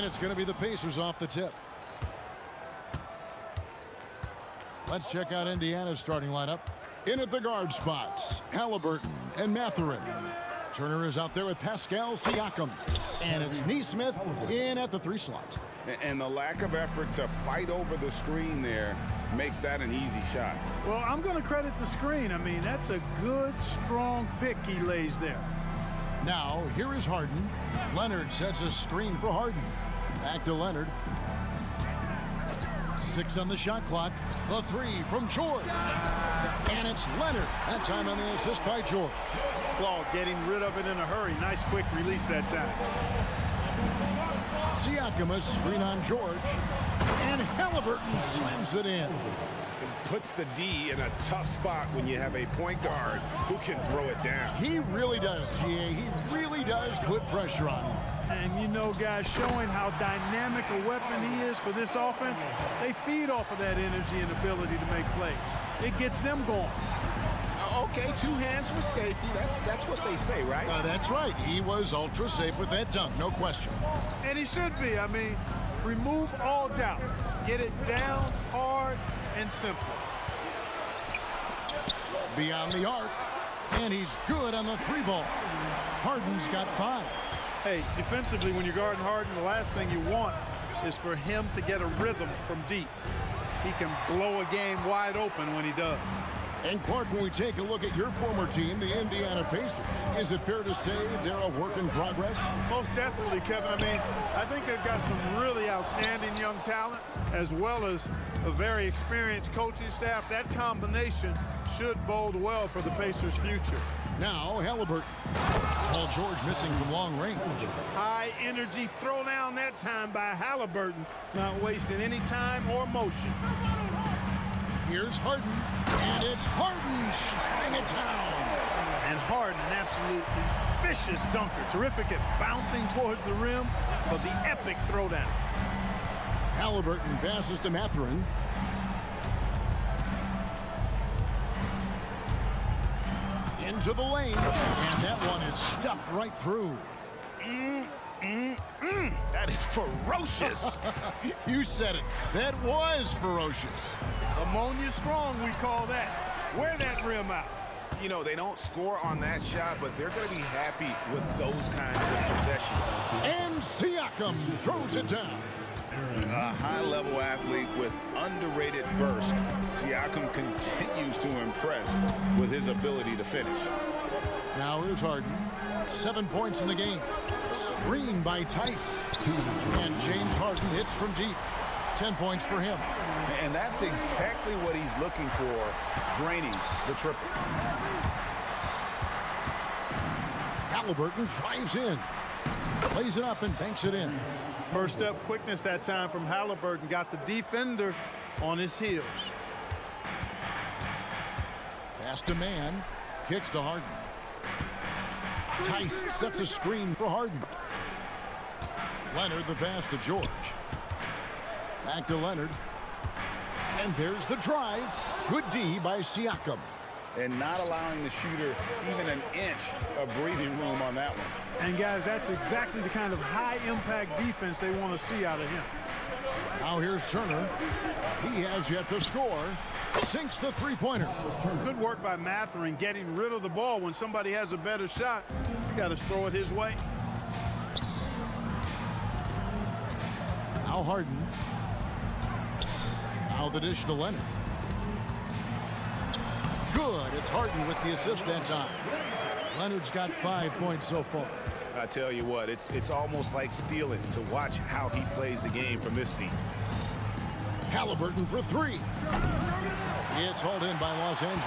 And it's going to be the Pacers off the tip. Let's check out Indiana's starting lineup. In at the guard spots, Halliburton and Mathurin. Turner is out there with Pascal Siakam. And it's Nesmith in at the 3 slot. And the lack of effort to fight over the screen there makes that an easy shot. Well, I'm going to credit the screen. I mean, that's a good, strong pick he lays there. Now, here is Harden. Leonard sets a screen for Harden. Back to Leonard. 6 on the shot clock. The 3 from George. And it's Leonard. That time on the assist by George. Claude getting rid of it in a hurry. Nice quick release that time. Siakam, a screen on George. And Halliburton slams it in. Puts the D in a tough spot when you have a point guard who can throw it down. He really does, GA. He really does put pressure on him. And you know, guys, showing how dynamic a weapon he is for this offense, they feed off of that energy and ability to make plays. It gets them going. Okay, 2 hands for safety. That's what they say, right? That's right. He was ultra safe with that dunk, no question. And he should be. I mean, remove all doubt. Get it down, hard, and simple. Beyond the arc, and he's good on the 3-ball. Harden's got 5. Hey, defensively, when you're guarding Harden, the last thing you want is for him to get a rhythm from deep. He can blow a game wide open when he does. And Clark, when we take a look at your former team, the Indiana Pacers, is it fair to say they're a work in progress? Most definitely, Kevin. I mean, I think they've got some really outstanding young talent, as well as a very experienced coaching staff. That combination should bode well for the Pacers' future. Now, Halliburton. Paul George missing from long range. High energy throw down that time by Halliburton, not wasting any time or motion. Here's Harden, and it's Harden slamming it down. And Harden, an absolutely vicious dunker. Terrific at bouncing towards the rim for the epic throwdown. Halliburton passes to Mathurin. Into the lane, and that one is stuffed right through. That is ferocious. You said it. That was ferocious. Ammonia strong, we call that. Wear that rim out. You know, they don't score on that shot, but they're going to be happy with those kinds of possessions. And Siakam throws it down. A high-level athlete with underrated burst. Siakam continues to impress with his ability to finish. Now here's Harden. 7 points in the game. Screen by Tice. And James Harden hits from deep. 10 points for him. And that's exactly what he's looking for, draining the triple. Halliburton drives in. Plays it up and banks it in. First step quickness that time from Halliburton. Got the defender on his heels. Pass to man. Kicks to Harden. Tice sets a screen for Harden. Leonard the pass to George. Back to Leonard. And there's the drive. Good D by Siakam. And not allowing the shooter even an inch of breathing room on that one. And guys, that's exactly the kind of high-impact defense they want to see out of him. Now here's Turner. He has yet to score. Sinks the 3-pointer. Good work by Mathurin getting rid of the ball. When somebody has a better shot, you got to throw it his way. Now Harden. Now the dish to Leonard. Good. It's Harden with the assist that time. Leonard's got 5 points so far. I tell you what, it's almost like stealing to watch how he plays the game from this seat. Halliburton for 3. It's hauled in by Los Angeles.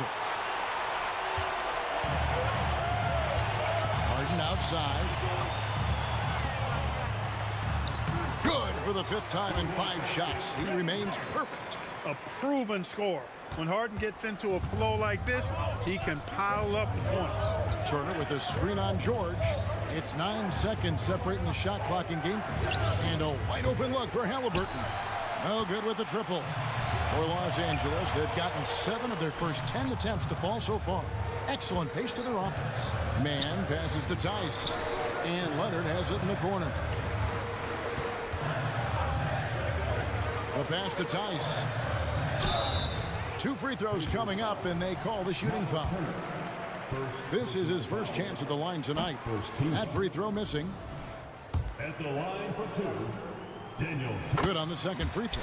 Harden outside. Good for the 5th time in 5 shots. He remains perfect. A proven scorer. When Harden gets into a flow like this, he can pile up the points. Turner with a screen on George. It's 9 seconds separating the shot clock in game. And a wide open look for Halliburton. No good with the triple. For Los Angeles, they've gotten 7 of their first 10 attempts to fall so far. Excellent pace to their offense. Man passes to Tice. And Leonard has it in the corner. The pass to Tice. 2 free throws coming up, and they call the shooting foul. This is his first chance at the line tonight. That free throw missing. At the line for 2, Daniel. Good on the second free throw.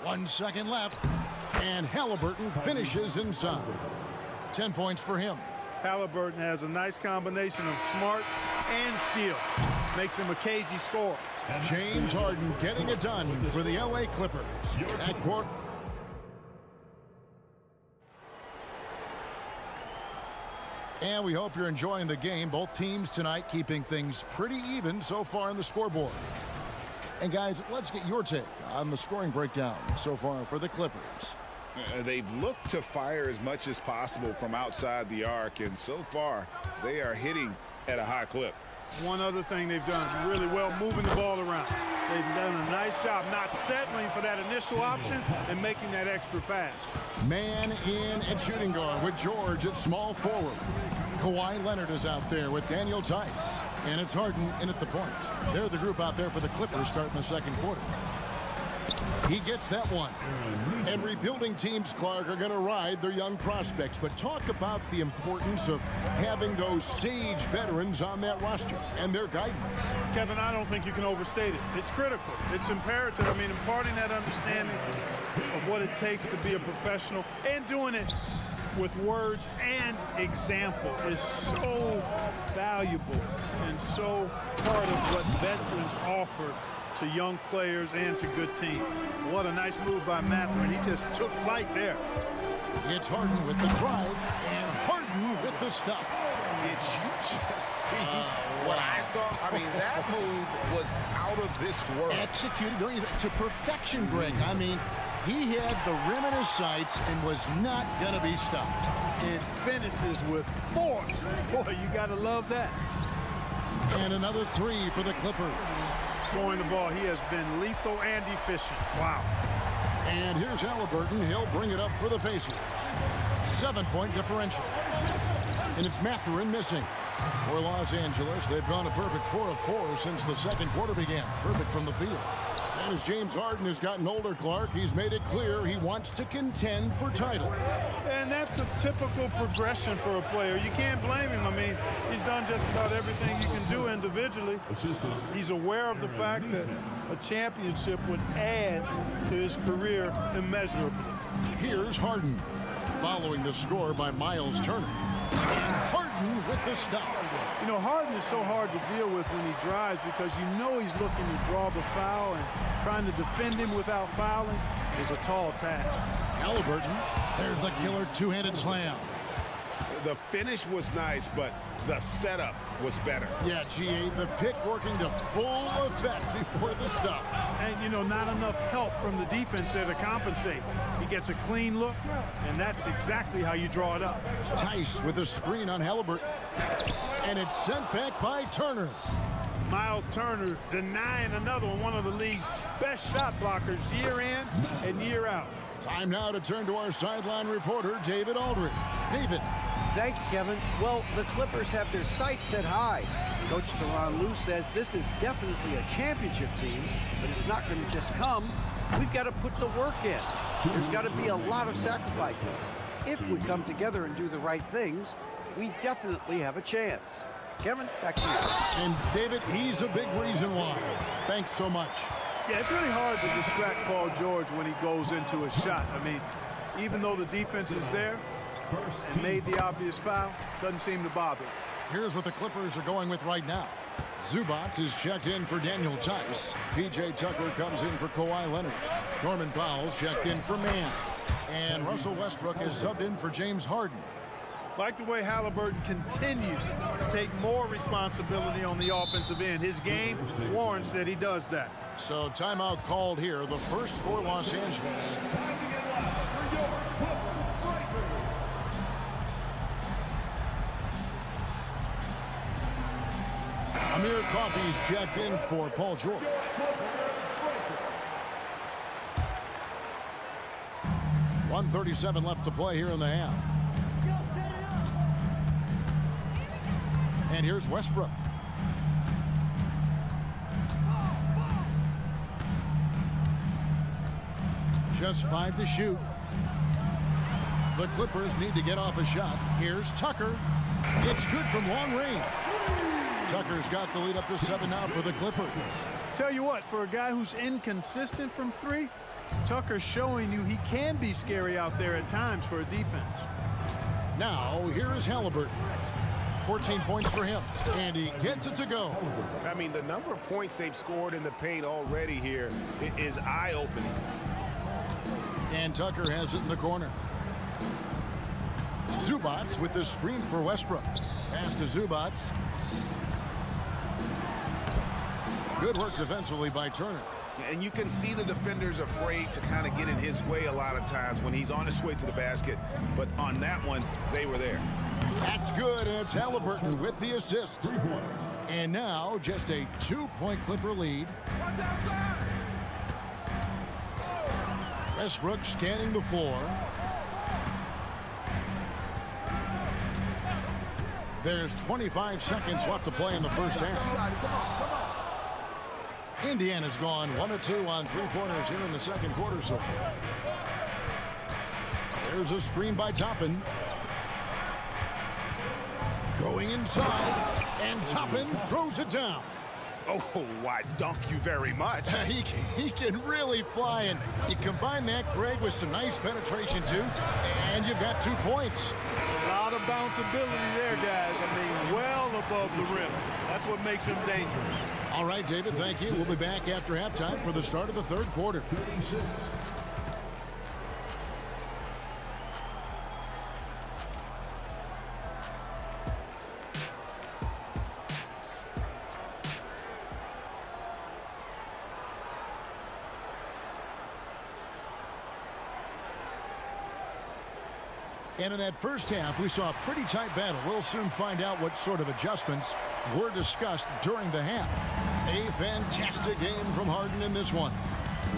One second left, and Halliburton finishes inside. 10 points for him. Halliburton has a nice combination of smarts and skill. Makes him a cagey scorer. James Harden getting it done for the LA Clippers. At court. And we hope you're enjoying the game. Both teams tonight keeping things pretty even so far on the scoreboard. And guys, let's get your take on the scoring breakdown so far for the Clippers. They've looked to fire as much as possible from outside the arc, and so far they are hitting at a high clip. One other thing they've done really well, moving the ball around. They've done a nice job not settling for that initial option and making that extra pass. Man in at shooting guard with George at small forward. Kawhi Leonard is out there with Daniel Tice. And it's Harden in at the point. They're the group out there for the Clippers starting the second quarter. He gets that one. And rebuilding teams, Clark, are going to ride their young prospects. But talk about the importance of having those sage veterans on that roster and their guidance. Kevin, I don't think you can overstate it. It's critical. It's imperative. I mean, imparting that understanding of what it takes to be a professional and doing it with words and example is so valuable and so part of what veterans offer to young players and to good teams. What a nice move by Mathurin. He just took flight there. It's Harden with the drive and Harden with the stuff. Did you just see what I saw? I mean, that move was out of this world. Executed, don't you think, to perfection, Greg. I mean, he had the rim in his sights and was not going to be stopped. It finishes with force. Boy, you got to love that. And another 3 for the Clippers. Scoring the ball, he has been lethal and efficient. Wow. And here's Halliburton. He'll bring it up for the Pacers. 7-point differential. And it's Mathurin missing. For Los Angeles, they've gone a perfect 4 of 4 since the second quarter began. Perfect from the field. And as James Harden has gotten older, Clark, he's made it clear he wants to contend for title. And that's a typical progression for a player. You can't blame him. I mean, he's done just about everything you can do individually. He's aware of the fact that a championship would add to his career immeasurably. Here's Harden, following the score by Miles Turner. And Harden with the stop. You know, Harden is so hard to deal with when he drives because you know he's looking to draw the foul, and trying to defend him without fouling is a tall task. Halliburton, there's the killer two-handed slam. The finish was nice, but the setup was better. Yeah, GA, the pick working to full effect before the stuff. And, you know, not enough help from the defense there to compensate. He gets a clean look, and that's exactly how you draw it up. Tice with a screen on Halliburton. And it's sent back by Turner. Miles Turner denying another one of the league's best shot blockers year in and year out. Time now to turn to our sideline reporter, David Aldridge. David. Thank you, Kevin. Well, the Clippers have their sights set high. Coach Tyronn Lue says this is definitely a championship team, but it's not going to just come. We've got to put the work in. There's got to be a lot of sacrifices. If we come together and do the right things, we definitely have a chance. Kevin, back to you. And David, he's a big reason why. Thanks so much. Yeah, it's really hard to distract Paul George when he goes into a shot. I mean, even though the defense is there and made the obvious foul, doesn't seem to bother. Here's what the Clippers are going with right now. Zubac is checked in for Daniel Tice. P.J. Tucker comes in for Kawhi Leonard. Norman Powell's checked in for Mann. And Russell Westbrook is subbed in for James Harden. Like the way Halliburton continues to take more responsibility on the offensive end. His game warrants that he does that. So timeout called here, the first for Los Angeles. Amir Coffey's checked in for Paul George. .137 left to play here in the half. And here's Westbrook. Just 5 to shoot. The Clippers need to get off a shot. Here's Tucker. It's good from long range. Tucker's got the lead up to 7 now for the Clippers. Tell you what, for a guy who's inconsistent from 3, Tucker's showing you he can be scary out there at times for a defense. Now, here is Halliburton. 14 points for him, and he gets it to go. I mean, the number of points they've scored in the paint already here is eye-opening. And Tucker has it in the corner. Zubats with the screen for Westbrook. Pass to Zubats. Good work defensively by Turner. And you can see the defenders afraid to kind of get in his way a lot of times when he's on his way to the basket. But on that one, they were there. That's good, and it's Halliburton with the assist. And now just a 2-point Clipper lead. Westbrook scanning the floor. There's 25 seconds left to play in the first half. Indiana's gone 1 of 2 on 3-pointers here in the second quarter so far. There's a screen by Toppin. Going inside, and Toppin throws it down. Oh, why, dunk you very much. He can really fly, and you combine that, Greg, with some nice penetration, too, and you've got 2 points. A lot of bounceability there, guys. I mean, well above the rim. That's what makes him dangerous. All right, David, thank you. We'll be back after halftime for the start of the third quarter. And in that first half, we saw a pretty tight battle. We'll soon find out what sort of adjustments were discussed during the half. A fantastic game from Harden in this one.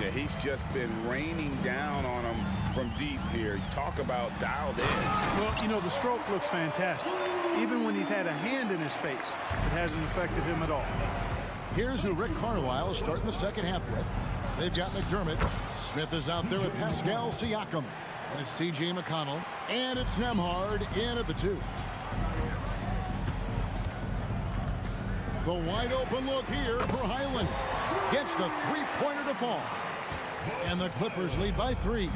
Yeah, he's just been raining down on him from deep here. Talk about dialed in. Well, you know, the stroke looks fantastic. Even when he's had a hand in his face, it hasn't affected him at all. Here's who Rick Carlisle is starting the second half with. They've got McDermott. Smith is out there with Pascal Siakam. And it's T.J. McConnell. And it's Nembhard in at the 2. The wide open look here for Highland. Gets the 3-pointer to fall. And the Clippers lead by 3.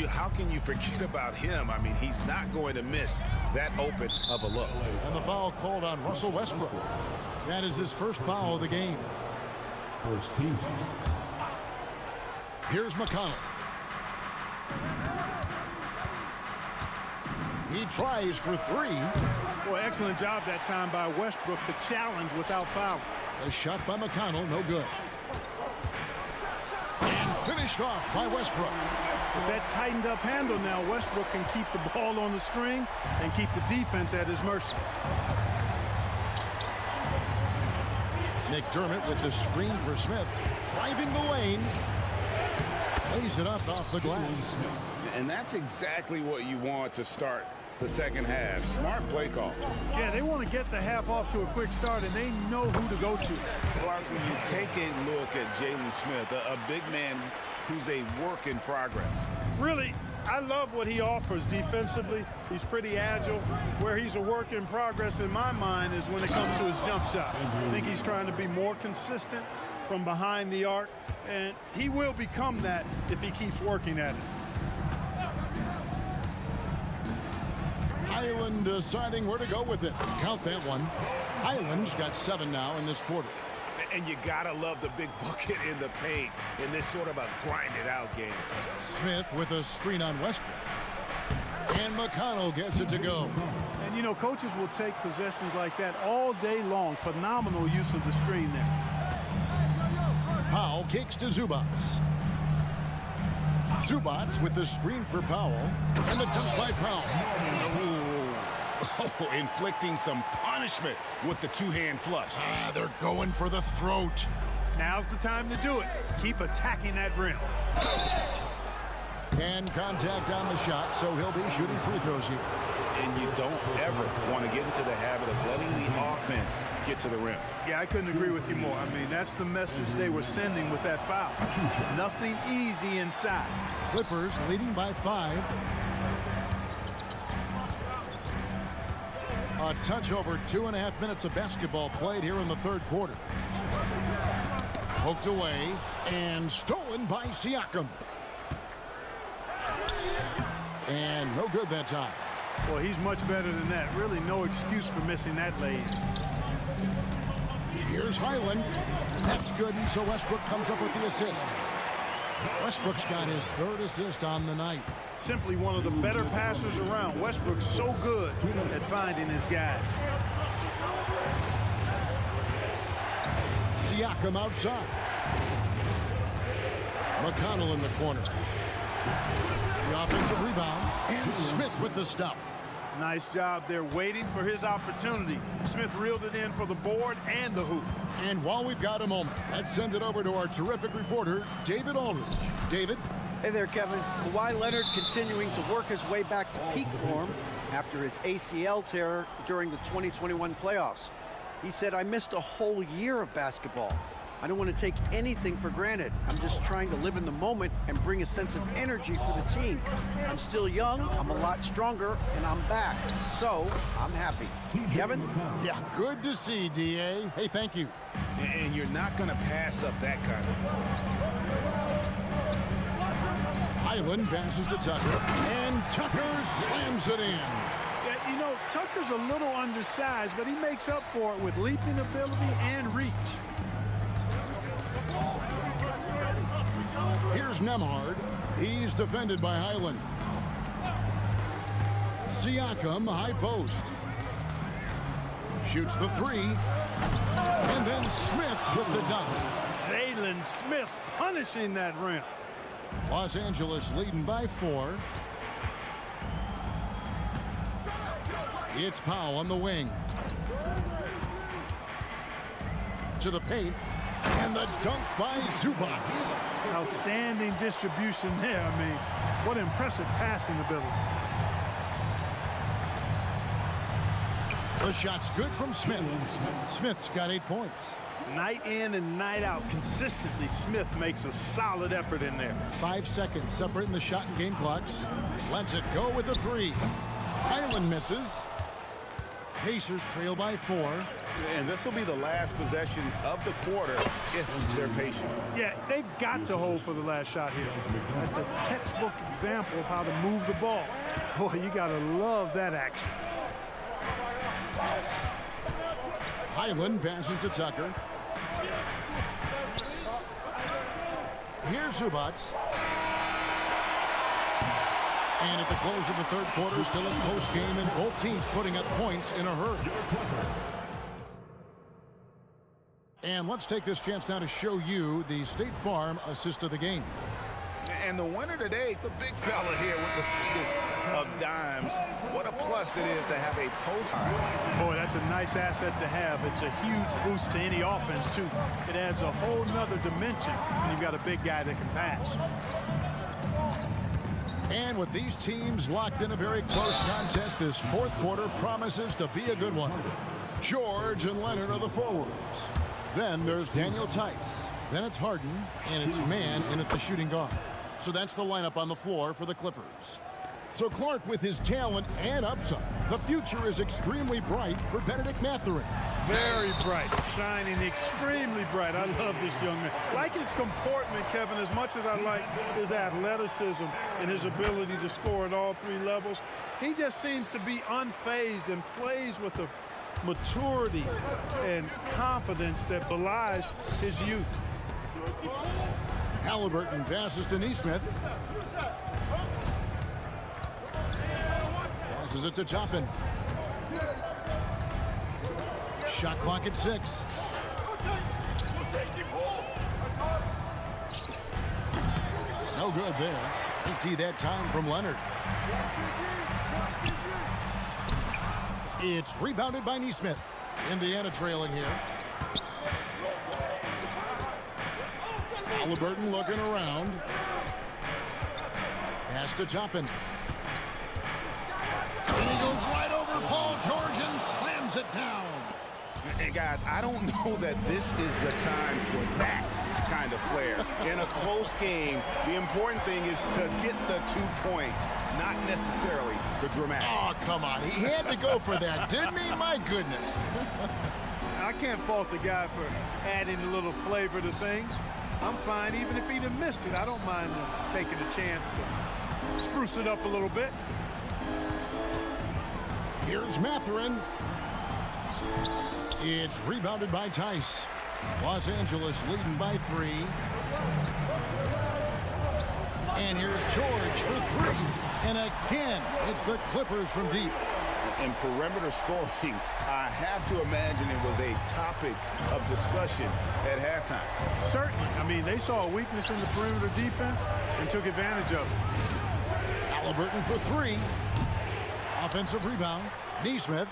How can you forget about him? I mean, he's not going to miss that open of a look. And the foul called on Russell Westbrook. That is his first foul of the game. First team. Here's McConnell. He tries for 3. Boy, excellent job that time by Westbrook to challenge without foul. A shot by McConnell, no good. And finished off by Westbrook. With that tightened up handle now, Westbrook can keep the ball on the string and keep the defense at his mercy. McDermott with the screen for Smith. Driving the lane. Lays it up off the glass. And that's exactly what you want to start the second half. Smart play call. Yeah, they want to get the half off to a quick start, and they know who to go to. Clark, when you take a look at Jalen Smith, a big man who's a work in progress. Really, I love what he offers defensively. He's pretty agile. Where he's a work in progress in my mind is when it comes to his jump shot. I think he's trying to be more consistent from behind the arc, and he will become that if he keeps working at it. Highland deciding where to go with it. Count that one. Highland's got 7 now in this quarter. And you gotta love the big bucket in the paint in this sort of a grinded-out game. Smith with a screen on Westbrook. And McConnell gets it to go. And, you know, coaches will take possessions like that all day long. Phenomenal use of the screen there. Powell kicks to Zubats. Zubats with the screen for Powell. And the dunk by Powell. Oh, inflicting some punishment with the two-hand flush. They're going for the throat. Now's the time to do it. Keep attacking that rim. And contact on the shot, so he'll be shooting free throws here. And you don't ever want to get into the habit of letting the offense get to the rim. Yeah, I couldn't agree with you more. I mean, that's the message they were sending with that foul. Nothing easy inside. Clippers leading by 5. A touch over 2.5 minutes of basketball played here in the third quarter. Poked away and stolen by Siakam. And no good that time. Well, he's much better than that. Really no excuse for missing that lay. Here's Highland. That's good, and so Westbrook comes up with the assist. Westbrook's got his 3rd assist on the night. Simply one of the better passers around. Westbrook's so good at finding his guys. Siakam outside. McConnell in the corner. The offensive rebound, and Smith with the stuff. Nice job there waiting for his opportunity. Smith reeled it in for the board and the hoop. And while we've got a moment, let's send it over to our terrific reporter, David Aldridge. David? Hey there, Kevin. Kawhi Leonard continuing to work his way back to peak form after his ACL tear during the 2021 playoffs. He said, "I missed a whole year of basketball. I don't want to take anything for granted. I'm just trying to live in the moment and bring a sense of energy for the team. I'm still young, I'm a lot stronger, and I'm back. So, I'm happy." Kevin? Yeah, good to see, D.A. Hey, thank you. And you're not going to pass up that kind of thing. Highland passes to Tucker, and Tucker slams it in. Yeah, you know, Tucker's a little undersized, but he makes up for it with leaping ability and reach. Here's Nemhard. He's defended by Highland. Siakam, high post. Shoots the 3. And then Smith with the dunk. Jalen Smith punishing that rim. Los Angeles leading by 4. It's Powell on the wing. To the paint. And the dunk by Zubac. Outstanding distribution there. I mean, what impressive passing ability. The shot's good from Smith. Smith's got 8 points. Night in and night out, consistently, Smith makes a solid effort in there. 5 seconds separating the shot and game clocks. Lets it go with a 3. Highland misses. Pacers trail by 4. And this will be the last possession of the quarter if they're patient. Yeah, they've got to hold for the last shot here. That's a textbook example of how to move the ball. Boy, you got to love that action. Highland passes to Tucker. Here's Zubac. And at the close of the third quarter, still a close game, and both teams putting up points in a hurry. And let's take this chance now to show you the State Farm assist of the game. And the winner today, the big fella here with the sweetest of dimes. What a plus it is to have a post. Boy, that's a nice asset to have. It's a huge boost to any offense, too. It adds a whole nother dimension when you've got a big guy that can pass. And with these teams locked in a very close contest, this fourth quarter promises to be a good one. George and Leonard are the forwards. Then there's Daniel Tice. Then it's Harden, and it's Mann in at the shooting guard. So that's the lineup on the floor for the Clippers. So Clark, with his talent and upside, the future is extremely bright for Benedict Mathurin. Very bright, shining extremely bright. I love this young man. Like his comportment, Kevin, as much as I like his athleticism and his ability to score at all 3 levels, he just seems to be unfazed and plays with a maturity and confidence that belies his youth. Halliburton passes to Nesmith. Passes it to Toppin. Shot clock at 6. No good there. Empty that time from Leonard. It's rebounded by Nesmith. Indiana trailing here. Halliburton looking around. Pass to Toppin. And he goes brings it down. And guys, I don't know that this is the time for that kind of flair. In a close game, the important thing is to get the 2 points, not necessarily the dramatics. Oh, come on. He had to go for that, didn't he? My goodness. I can't fault the guy for adding a little flavor to things. I'm fine even if he'd have missed it. I don't mind taking a chance to spruce it up a little bit. Here's Mathurin. It's rebounded by Tice. Los Angeles leading by 3. And here's George for 3. And again, it's the Clippers from deep. And perimeter scoring, I have to imagine it was a topic of discussion at halftime. Certainly. I mean, they saw a weakness in the perimeter defense and took advantage of it. Halliburton for 3. Offensive rebound. Nesmith.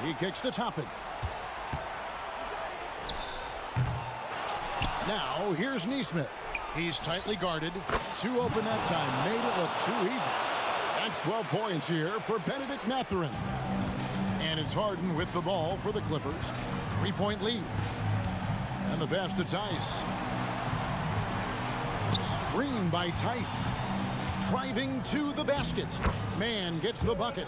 He kicks to Toppin. Now, here's Nesmith. He's tightly guarded. 2 open that time. Made it look too easy. That's 12 points here for Benedict Mathurin. And it's Harden with the ball for the Clippers. 3-point lead. And the pass to Tice. Screen by Tice. Driving to the basket. Man gets the bucket.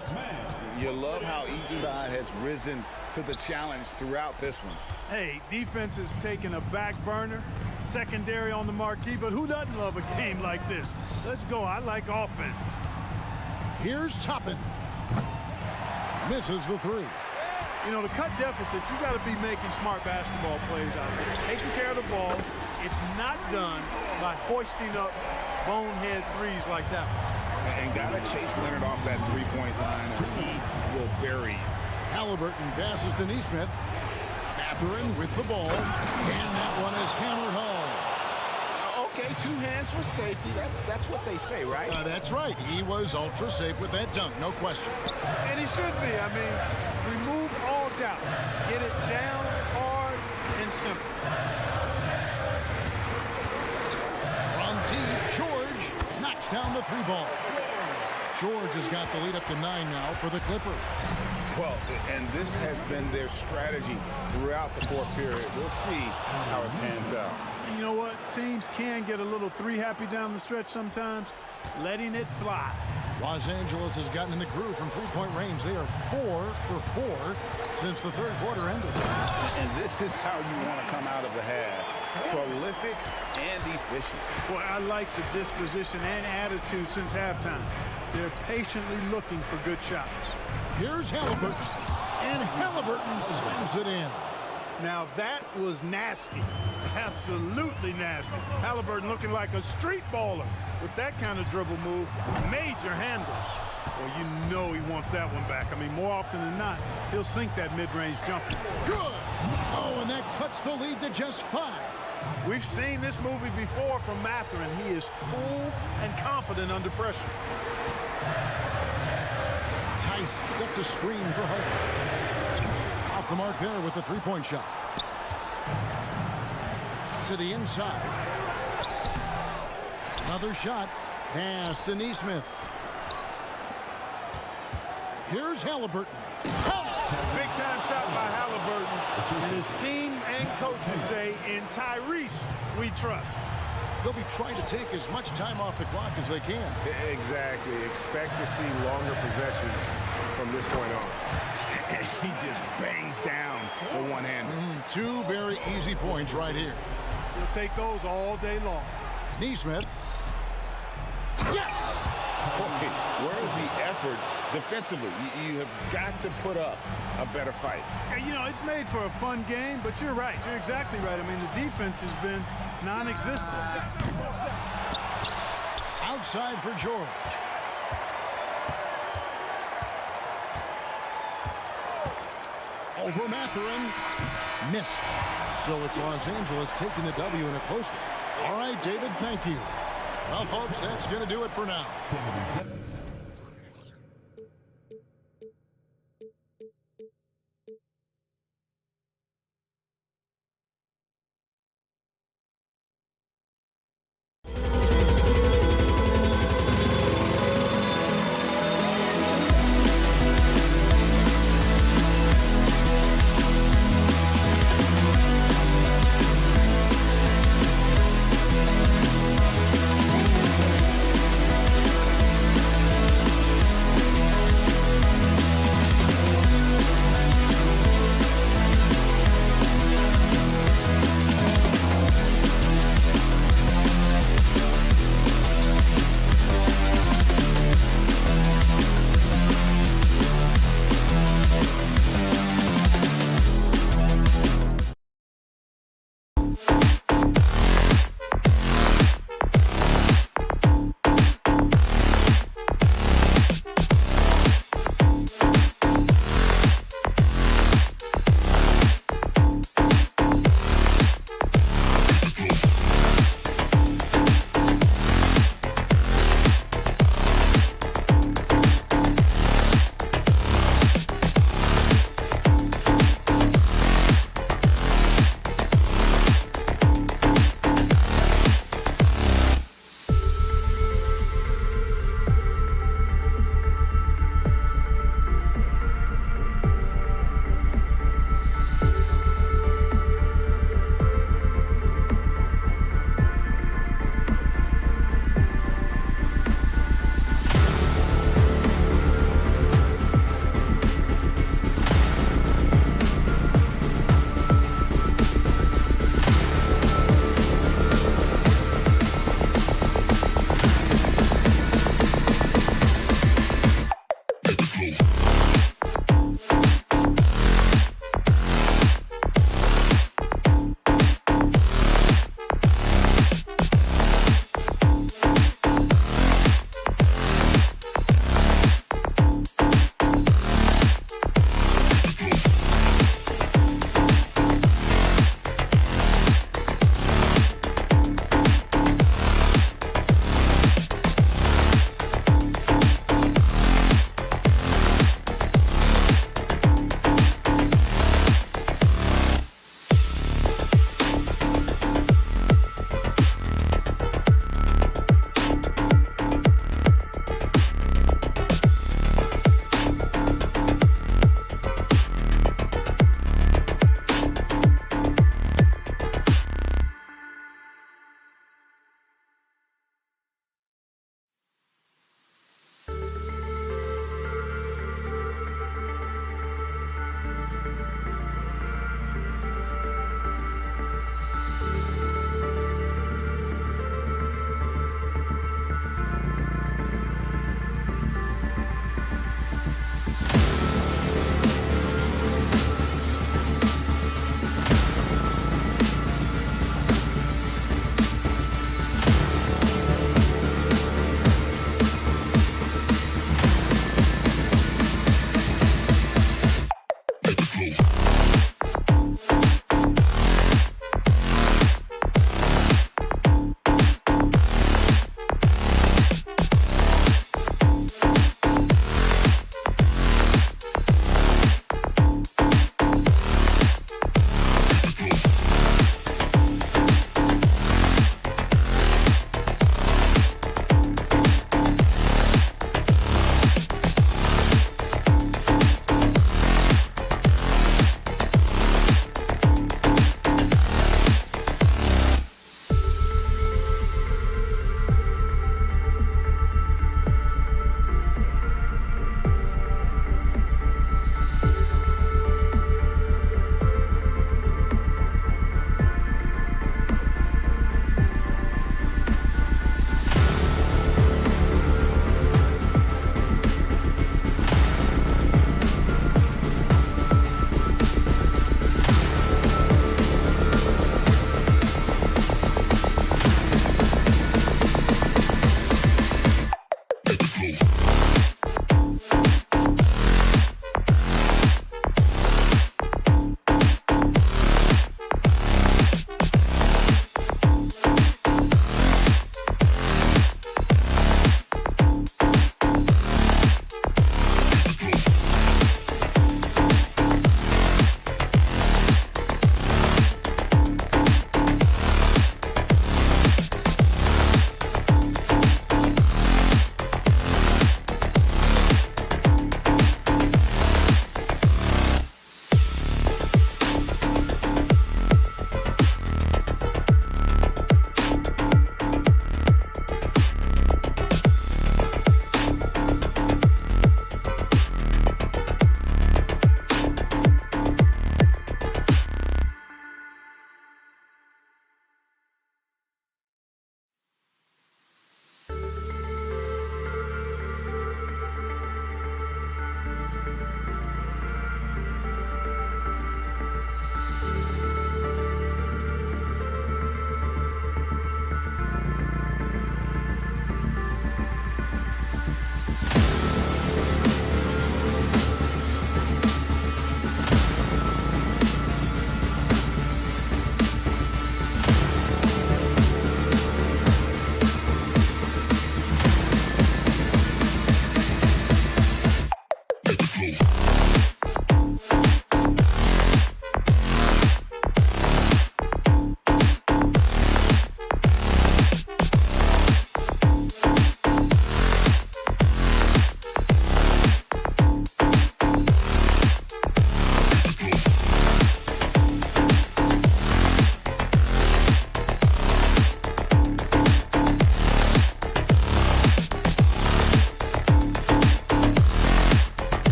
You love how each side has risen to the challenge throughout this one. Hey, defense is taking a back burner, secondary on the marquee, but who doesn't love a game like this? Let's go. I like offense. Here's Toppin. Misses the 3. You know, to cut deficits, you got to be making smart basketball plays out there. Taking care of the ball. It's not done by hoisting up bonehead threes like that one. And got to chase Leonard off that 3-point line or he will bury you. Halliburton passes to Nesmith. Mathurin with the ball. And that one is hammered home. Okay, 2 hands for safety. That's what they say, right? That's right. He was ultra safe with that dunk, no question. And he should be. I mean, remove all doubt. Get it down hard and simple. From deep, George knocks down the 3 ball. George has got the lead up to 9 now for the Clippers. Well, and this has been their strategy throughout the 4th period. We'll see how it pans out. And you know what? Teams can get a little 3-happy down the stretch sometimes, letting it fly. Los Angeles has gotten in the groove from 3-point range. They are 4 for 4 since the 3rd quarter ended. And this is how you want to come out of the half. Prolific and efficient. Boy, I like the disposition and attitude since halftime. They're patiently looking for good shots. Here's Halliburton. And Halliburton slams it in. Now that was nasty. Absolutely nasty. Halliburton looking like a street baller with that kind of dribble move. Major handles. Well, you know he wants that one back. I mean, more often than not, he'll sink that mid-range jumper. Good. Oh, and that cuts the lead to just 5. We've seen this movie before from Mathurin. He is cool and confident under pressure. Tice sets a screen for Harden. Off the mark there with the 3-point shot. To the inside. Another shot. Pass to Nesmith. Here's Halliburton. Big-time shot by Halliburton. And his team and coaches say, in Tyrese, we trust. They'll be trying to take as much time off the clock as they can. Exactly. Expect to see longer possessions from this point on. And he just bangs down the one-hander. 2 very easy points right here. He'll take those all day long. Nesmith. Yes! Boy, where's the effort defensively? You have got to put up a better fight. You know, it's made for a fun game, but you're right. You're exactly right. I mean, the defense has been non-existent. Outside for George. Over Mathurin. Missed. So it's Los Angeles taking the W in a close one. All right, David, thank you. Well, folks, that's going to do it for now.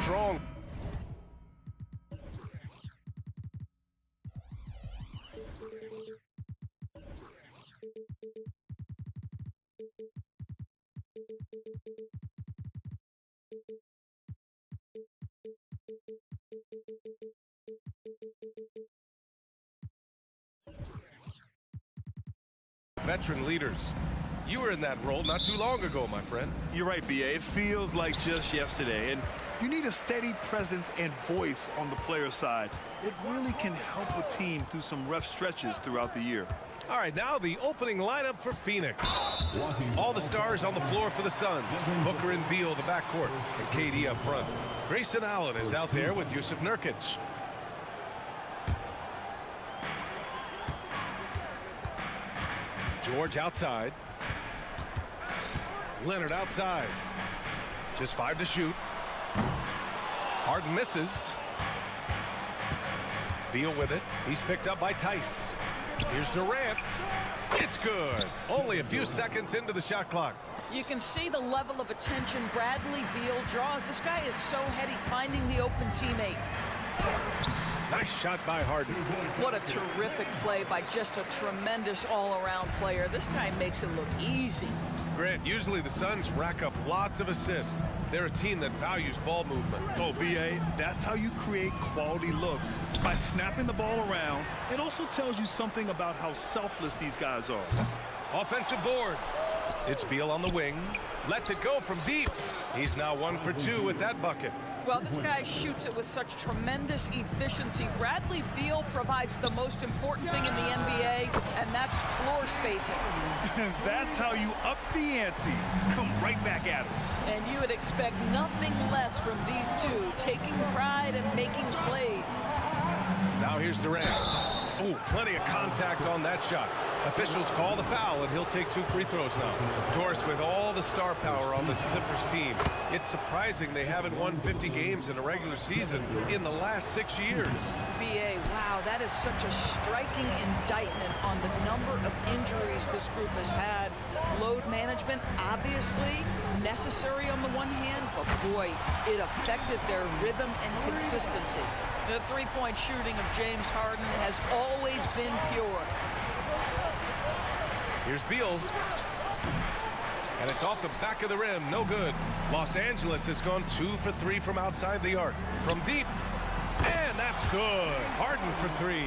strong. Veteran leaders. You were in that role not too long ago, my friend. You're right, B.A. It feels like just yesterday. And you need a steady presence and voice on the player side. It really can help a team through some rough stretches throughout the year. All right, now the opening lineup for Phoenix. All the stars on the floor for the Suns. Booker and Beal, the backcourt, and KD up front. Grayson Allen is out there with Jusuf Nurkic. George outside. Leonard outside. Just 5 to shoot. Harden misses. Beal with it. He's picked up by Tice. Here's Durant. It's good. Only a few seconds into the shot clock. You can see the level of attention Bradley Beal draws. This guy is so heady finding the open teammate. Nice shot by Harden. What a terrific play by just a tremendous all-around player. This guy makes it look easy. Grant, usually the Suns rack up lots of assists. They're a team that values ball movement. Oh, B.A., that's how you create quality looks. By snapping the ball around, it also tells you something about how selfless these guys are. Offensive board. It's Beal on the wing. Lets it go from deep. He's now 1 for 2 with that bucket. Well, this guy shoots it with such tremendous efficiency. Bradley Beal provides the most important thing in the NBA, and that's floor spacing. And that's how you up the ante. Come right back at it. And you would expect nothing less from these two, taking pride and making plays. Now here's Durant. Oh, plenty of contact on that shot. Officials call the foul, and he'll take 2 free throws now. Doris, with all the star power on this Clippers team, it's surprising they haven't won 50 games in a regular season in the last 6 years. B.A., wow, that is such a striking indictment on the number of injuries this group has had. Load management, obviously, necessary on the one hand, but boy, it affected their rhythm and consistency. The three-point shooting of James Harden has always been pure. Here's Beal. And it's off the back of the rim. No good. Los Angeles has gone 2 for 3 from outside the arc. From deep. And that's good. Harden for 3.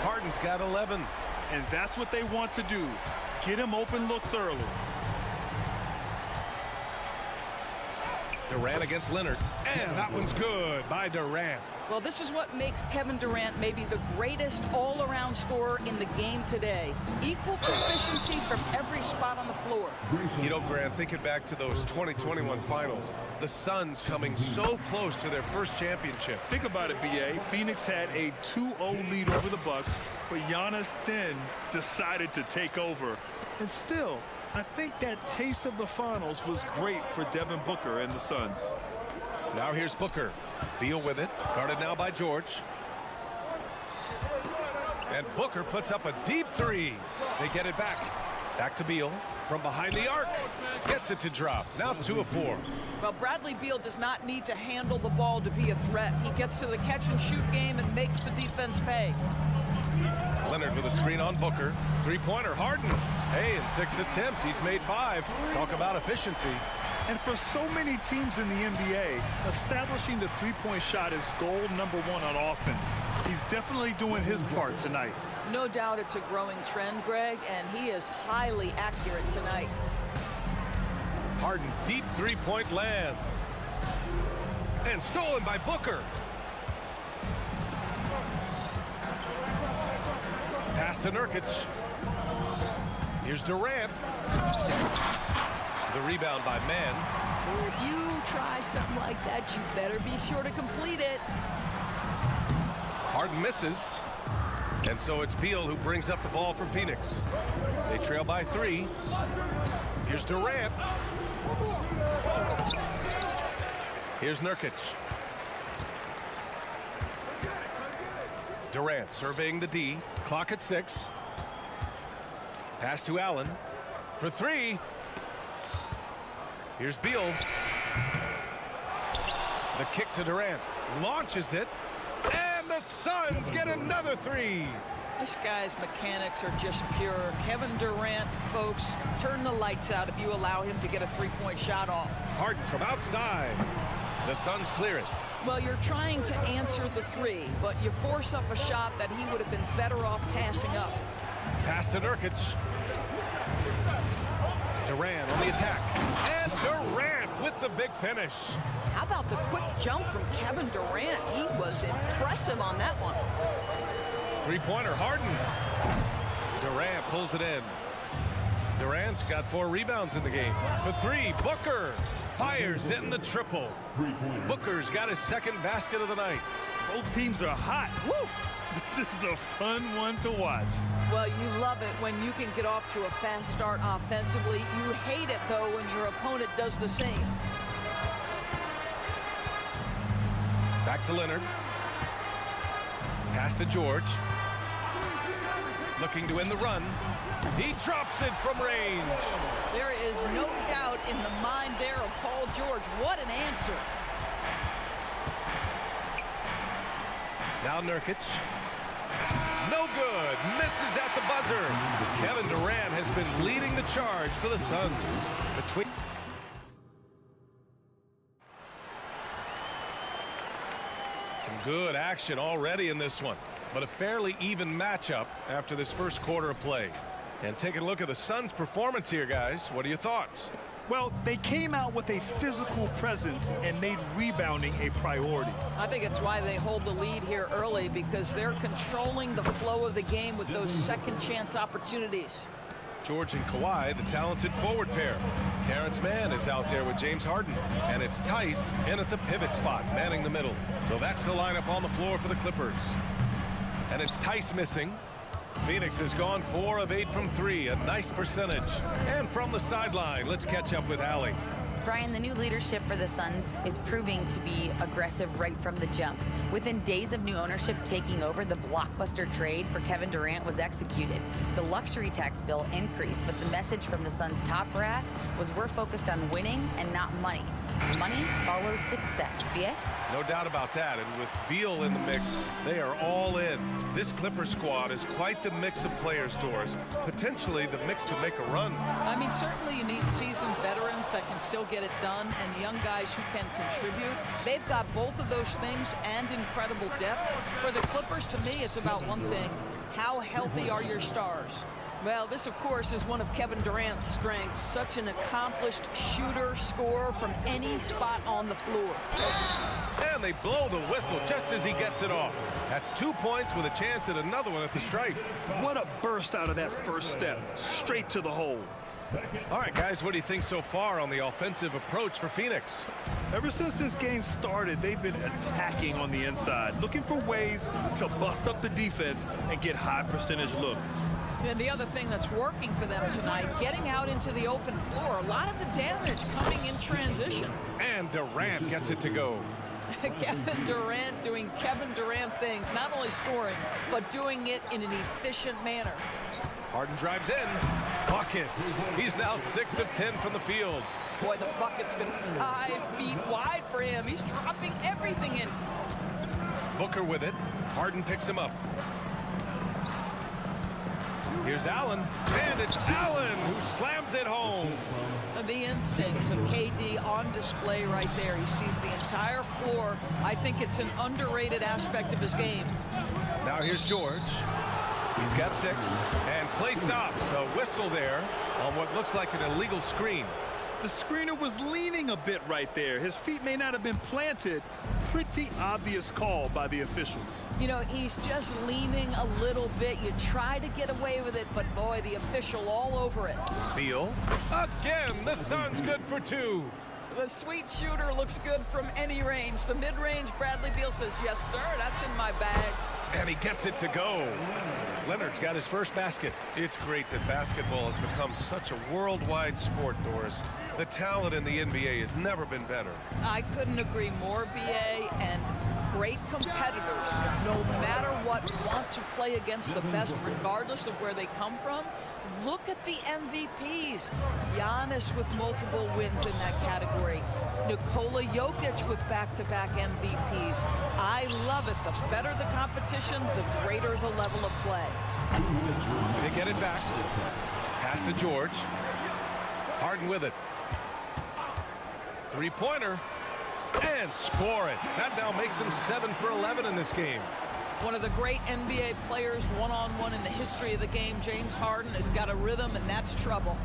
Harden's got 11. And that's what they want to do. Get him open looks early. Durant against Leonard. And that one's good by Durant. Well, this is what makes Kevin Durant maybe the greatest all-around scorer in the game today. Equal proficiency from every spot on the floor. You know, Grant, thinking back to those 2021 finals, the Suns coming so close to their first championship. Think about it, B.A. Phoenix had a 2-0 lead over the Bucks, but Giannis then decided to take over. And still, I think that taste of the finals was great for Devin Booker and the Suns. Now here's Booker. Beal with it. Guarded now by George. And Booker puts up a deep 3. They get it back. Back to Beal. From behind the arc. Gets it to drop. Now 2 of 4. Well, Bradley Beal does not need to handle the ball to be a threat. He gets to the catch-and-shoot game and makes the defense pay. Leonard with a screen on Booker. Three-pointer, Harden. Hey, in 6 attempts, he's made 5. Talk about efficiency. And for so many teams in the NBA, establishing the three-point shot is goal number 1 on offense. He's definitely doing his part tonight. No doubt it's a growing trend, Greg, and he is highly accurate tonight. Harden, deep three-point land. And stolen by Booker. Pass to Nurkic. Here's Durant. The rebound by Mann. Well, if you try something like that, you better be sure to complete it. Harden misses. And so it's Beal who brings up the ball for Phoenix. They trail by 3. Here's Durant. Here's Nurkic. Durant surveying the D. Clock at 6. Pass to Allen. For 3. Here's Beal. The kick to Durant. Launches it. And the Suns get another three. This guy's mechanics are just pure. Kevin Durant, folks, turn the lights out if you allow him to get a three-point shot off. Harden from outside. The Suns clear it. Well, you're trying to answer the three, but you force up a shot that he would have been better off passing up. Pass to Nurkic. Durant on the attack. And Durant with the big finish. How about the quick jump from Kevin Durant? He was impressive on that one. Three-pointer, Harden. Durant pulls it in. Durant's got 4 rebounds in the game. For 3, Booker fires in the triple. Booker's got his second basket of the night. Both teams are hot. Woo! This is a fun one to watch. Well, you love it when you can get off to a fast start offensively. You hate it, though, when your opponent does the same. Back to Leonard. Pass to George. Looking to win the run. He drops it from range. There is no doubt in the mind there of Paul George. What an answer. Now Nurkic. No good. Misses at the buzzer. Kevin Durant has been leading the charge for the Suns. Some good action already in this one, but a fairly even matchup after this first quarter of play. And taking a look at the Suns' performance here, guys. What are your thoughts? Well, they came out with a physical presence and made rebounding a priority. I think it's why they hold the lead here early, because they're controlling the flow of the game with those second chance opportunities. George and Kawhi, the talented forward pair. Terrence Mann is out there with James Harden. And it's Tice in at the pivot spot, manning the middle. So that's the lineup on the floor for the Clippers. And it's Tice missing. Phoenix has gone 4 of 8 from 3, a nice percentage. And from the sideline, let's catch up with Allie. Brian, the new leadership for the Suns is proving to be aggressive right from the jump. Within days of new ownership taking over, the blockbuster trade for Kevin Durant was executed. The luxury tax bill increased, but the message from the Suns' top brass was we're focused on winning and not money. Money follows success. BA? No doubt about that. And with Beal in the mix, they are all in. This Clipper squad is quite the mix of players, Doris. Potentially the mix to make a run. I mean, certainly you need seasoned veterans that can still get it done and young guys who can contribute. They've got both of those things and incredible depth. For the Clippers, to me, it's about one thing. How healthy are your stars? Well, this, of course, is one of Kevin Durant's strengths. Such an accomplished shooter, scorer from any spot on the floor. And they blow the whistle just as he gets it off. That's 2 points with a chance at another one at the stripe. What a burst out of that first step. Straight to the hole. All right, guys, what do you think so far on the offensive approach for Phoenix? Ever since this game started, they've been attacking on the inside, looking for ways to bust up the defense and get high percentage looks. And the other thing that's working for them tonight, getting out into the open floor. A lot of the damage coming in transition. And Durant gets it to go. Kevin Durant doing Kevin Durant things, not only scoring, but doing it in an efficient manner. Harden drives in. Buckets. He's now 6 of 10 from the field. Boy, the bucket's been 5 feet wide for him. He's dropping everything in. Booker with it. Harden picks him up. Here's Allen, and it's Allen who slams it home. The instincts of KD on display right there. He sees the entire floor. I think it's an underrated aspect of his game. Now here's George. He's got 6, and play stops. A whistle there on what looks like an illegal screen. The screener was leaning a bit right there. His feet may not have been planted. Pretty obvious call by the officials. You know, he's just leaning a little bit. You try to get away with it, but boy, the official all over it. Beal. Again, the Suns good for 2. The sweet shooter looks good from any range. The mid-range, Bradley Beal says, yes, sir, that's in my bag. And he gets it to go. Leonard's got his first basket. It's great that basketball has become such a worldwide sport, Doris. The talent in the NBA has never been better. I couldn't agree more, BA, and great competitors, no matter what, want to play against the best regardless of where they come from. Look at the MVPs. Giannis with multiple wins in that category. Nikola Jokic with back-to-back MVPs. I love it. The better the competition, the greater the level of play. They get it back. Pass to George. Harden with it. Three-pointer. And score it. That now makes him 7 for 11 in this game. One of the great NBA players one-on-one in the history of the game, James Harden, has got a rhythm, and that's trouble.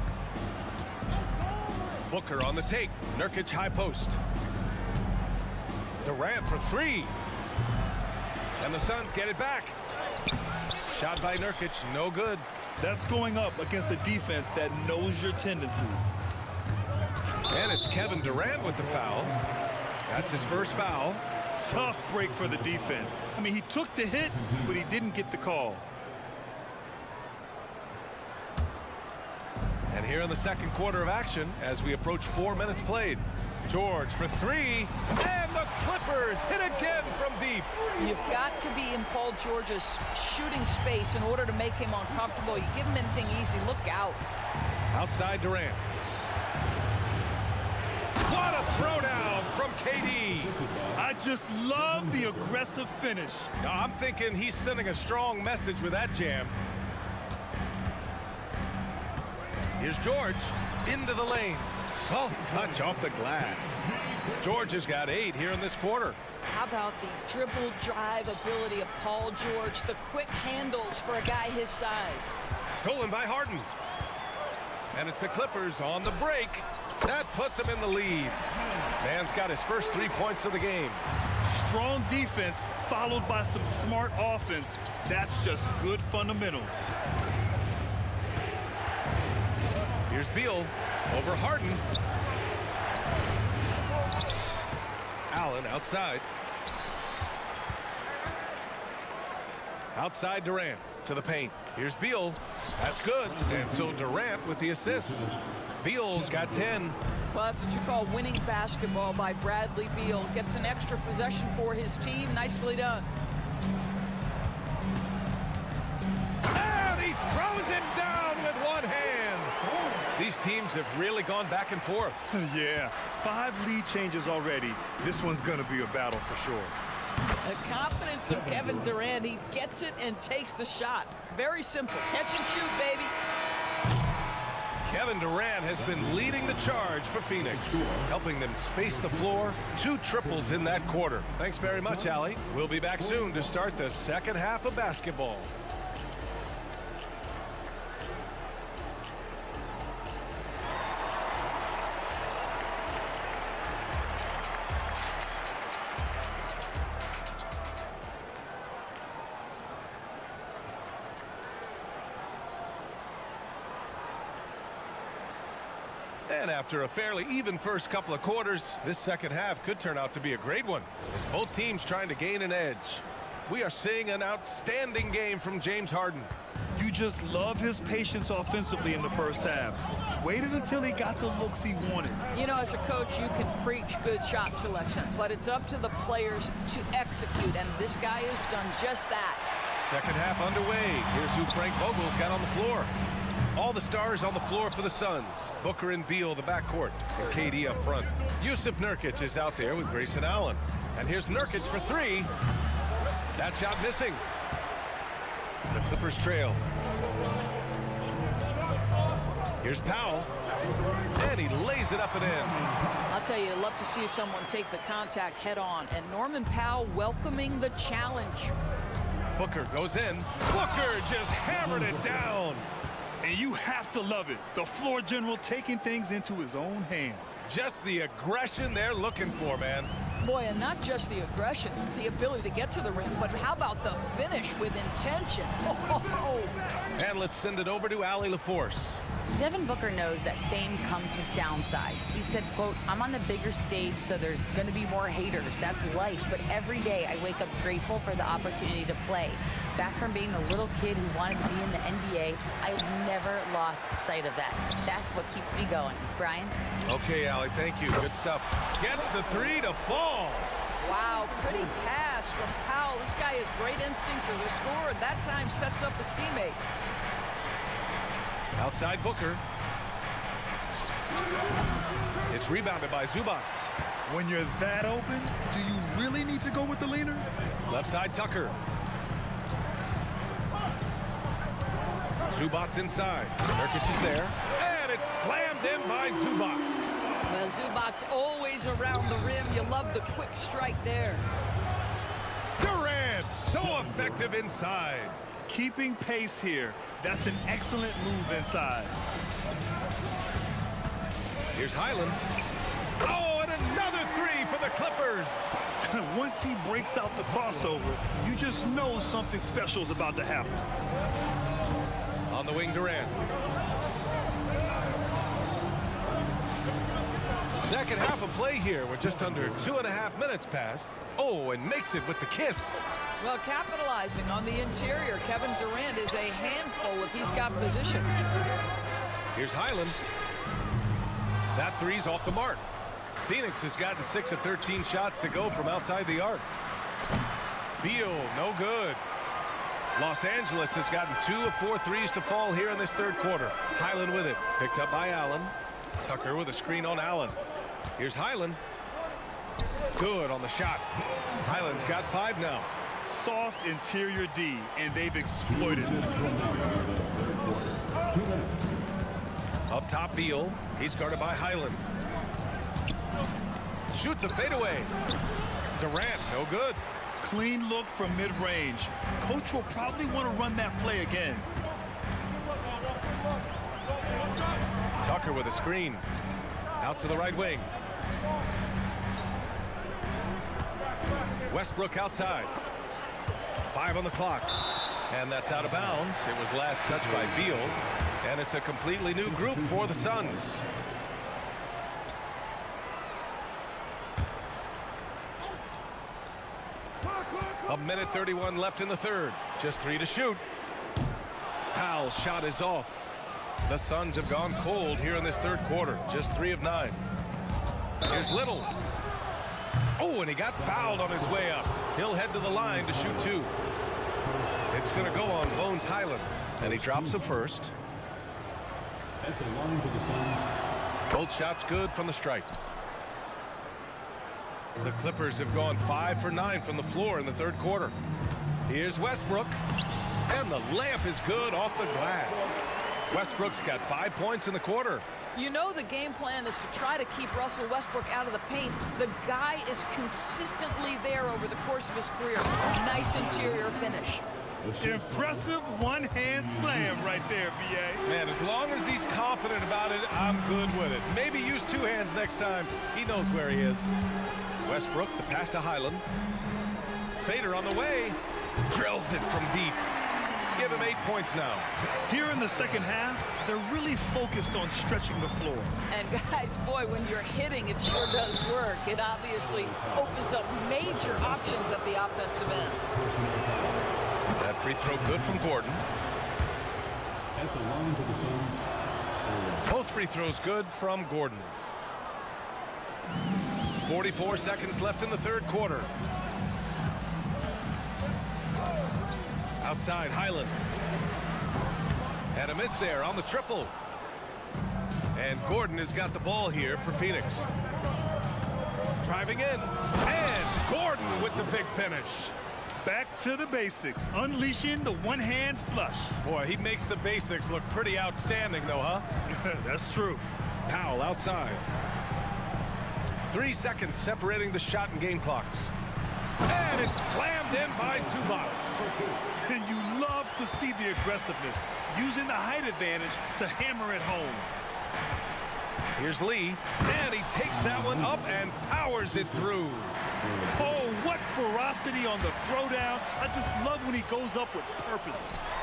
Booker on the take. Nurkic high post. Durant for three. And the Suns get it back. Shot by Nurkic, no good. That's going up against a defense that knows your tendencies. And it's Kevin Durant with the foul. That's his first foul. Tough break for the defense. I mean, he took the hit, but he didn't get the call. And here in the second quarter of action, as we approach 4 minutes played, George for three, and the Clippers hit again from deep. You've got to be in Paul George's shooting space in order to make him uncomfortable. You give him anything easy, look out. Outside Durant. What a throwdown from KD. I just love the aggressive finish. I'm thinking he's sending a strong message with that jam. Here's George into the lane. Soft touch off the glass. George has got 8 here in this quarter. How about the dribble drive ability of Paul George, the quick handles for a guy his size. Stolen by Harden. And it's the Clippers on the break. That puts him in the lead. Man's got his first 3 points of the game. Strong defense followed by some smart offense. That's just good fundamentals. Here's Beal over Harden. Allen outside. Outside Durant to the paint. Here's Beal. That's good. And so Durant with the assist. Beal's got 10. Well, that's what you call winning basketball by Bradley Beal. Gets an extra possession for his team. Nicely done. And he throws it down with one hand. These teams have really gone back and forth. Yeah, 5 lead changes already. This one's going to be a battle for sure. The confidence of Kevin Durant. He gets it and takes the shot. Very simple. Catch and shoot, baby. Kevin Durant has been leading the charge for Phoenix, helping them space the floor. 2 triples in that quarter. Thanks very much, Allie. We'll be back soon to start the second half of basketball. And after a fairly even first couple of quarters, this second half could turn out to be a great one, as both teams trying to gain an edge. We are seeing an outstanding game from James Harden. You just love his patience offensively in the first half. Waited until he got the looks he wanted. You know, as a coach, you can preach good shot selection, but it's up to the players to execute, and this guy has done just that. Second half underway. Here's who Frank Vogel's got on the floor. All the stars on the floor for the Suns. Booker and Beal, the backcourt, and KD up front. Yusuf Nurkic is out there with Grayson Allen. And here's Nurkic for 3. That shot missing. The Clippers trail. Here's Powell. And he lays it up and in. I'll tell you, I'd love to see someone take the contact head on. And Norman Powell welcoming the challenge. Booker goes in. Booker just hammered it down. And you have to love it. The floor general taking things into his own hands. Just the aggression they're looking for, man. Boy, and not just the aggression, the ability to get to the rim, but how about the finish with intention? And let's send it over to Allie LaForce. Devin Booker knows that fame comes with downsides. He said, quote, "I'm on the bigger stage, so there's going to be more haters. That's life. But every day I wake up grateful for the opportunity to play. Back from being a little kid who wanted to be in the NBA, I've never lost sight of that. That's what keeps me going." Brian? Okay, Allie, thank you. Good stuff. Gets the 3 to fall. Wow, pretty pass from Powell. This guy has great instincts as a scorer, and that time sets up his teammate. Outside Booker. It's rebounded by Zubats. When you're that open, do you really need to go with the leaner? Left side Tucker. Zubats inside. Nurkic is there. And it's slammed in by Zubats. Well, Zubats always around the rim. You love the quick strike there. Durant, so effective inside. Keeping pace here. That's an excellent move inside. Here's Highland. Oh, and another three for the Clippers. Once he breaks out the crossover, you just know something special is about to happen. On the wing, Durant. Second half of play here. We're just under 2.5 minutes past. Oh, and makes it with the kiss. Well, capitalizing on the interior, Kevin Durant is a handful if he's got position. Here's Highland. That three's off the mark. Phoenix has gotten 6 of 13 shots to go from outside the arc. Beal, no good. Los Angeles has gotten 2 of 4 threes to fall here in this third quarter. Highland with it. Picked up by Allen. Tucker with a screen on Allen. Here's Highland. Good on the shot. Highland's got 5 now. Soft interior D, and they've exploited it. Up top, Beal. He's guarded by Highland. Shoots a fadeaway. Durant, no good. Clean look from mid-range. Coach will probably want to run that play again. Tucker with a screen. Out to the right wing. Westbrook outside. 5 on the clock. And that's out of bounds. It was last touched by Beal. And it's a completely new group for the Suns. A minute 31 left in the third. Just 3 to shoot. Powell's shot is off. The Suns have gone cold here in this third quarter. Just 3 of 9. Here's Little. Oh, and he got fouled on his way up. He'll head to the line to shoot 2. It's going to go on Bones Highland. And he drops the first. At the line for the Suns. Both shots good from the stripe. The Clippers have gone 5 for 9 from the floor in the third quarter. Here's Westbrook. And the layup is good off the glass. Westbrook's got 5 points in the quarter. You know the game plan is to try to keep Russell Westbrook out of the paint. The guy is consistently there over the course of his career. Nice interior finish. Impressive one-hand slam right there, B.A. Man, as long as he's confident about it, I'm good with it. Maybe use 2 hands next time. He knows where he is. Westbrook, the pass to Highland. Fader on the way. Drills it from deep. Give him 8 points now. Here in the second half, they're really focused on stretching the floor. And guys, boy, when you're hitting, it sure does work. It obviously opens up major options at the offensive end. That free throw good from Gordon. At the line for the Suns. Both free throws good from Gordon. 44 seconds left in the third quarter. Outside, Highland. And a miss there on the triple. And Gordon has got the ball here for Phoenix. Driving in. And Gordon with the big finish. Back to the basics, unleashing the one-hand flush. Boy, he makes the basics look pretty outstanding, though, huh? That's true. Powell outside. 3 seconds separating the shot and game clocks. And it's slammed in by Zubats. And you love to see the aggressiveness, using the height advantage to hammer it home. Here's Lee, and he takes that one up and powers it through. Oh, what ferocity on the throwdown. I just love when he goes up with purpose.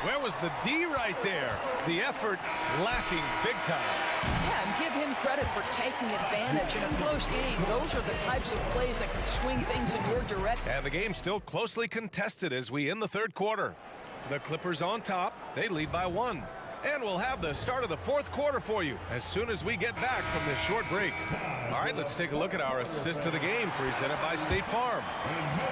Where was the D right there? The effort lacking big time. Yeah, and give him credit for taking advantage in a close game. Those are the types of plays that can swing things in your direction. And the game's still closely contested as we end the third quarter. The Clippers on top. They lead by 1. And we'll have the start of the fourth quarter for you as soon as we get back from this short break. All right, let's take a look at our assist of the game presented by State Farm.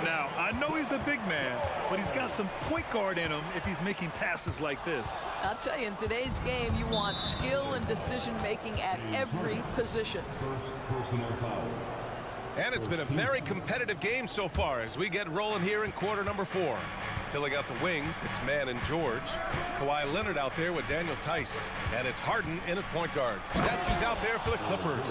Now, I know he's a big man, but he's got some point guard in him if he's making passes like this. I'll tell you, in today's game, you want skill and decision-making at every position. First personal foul. And it's been a very competitive game so far as we get rolling here in quarter number 4. Filling out the wings, it's Mann and George. Kawhi Leonard out there with Daniel Tice. And it's Harden in at point guard. That's who's out there for the Clippers.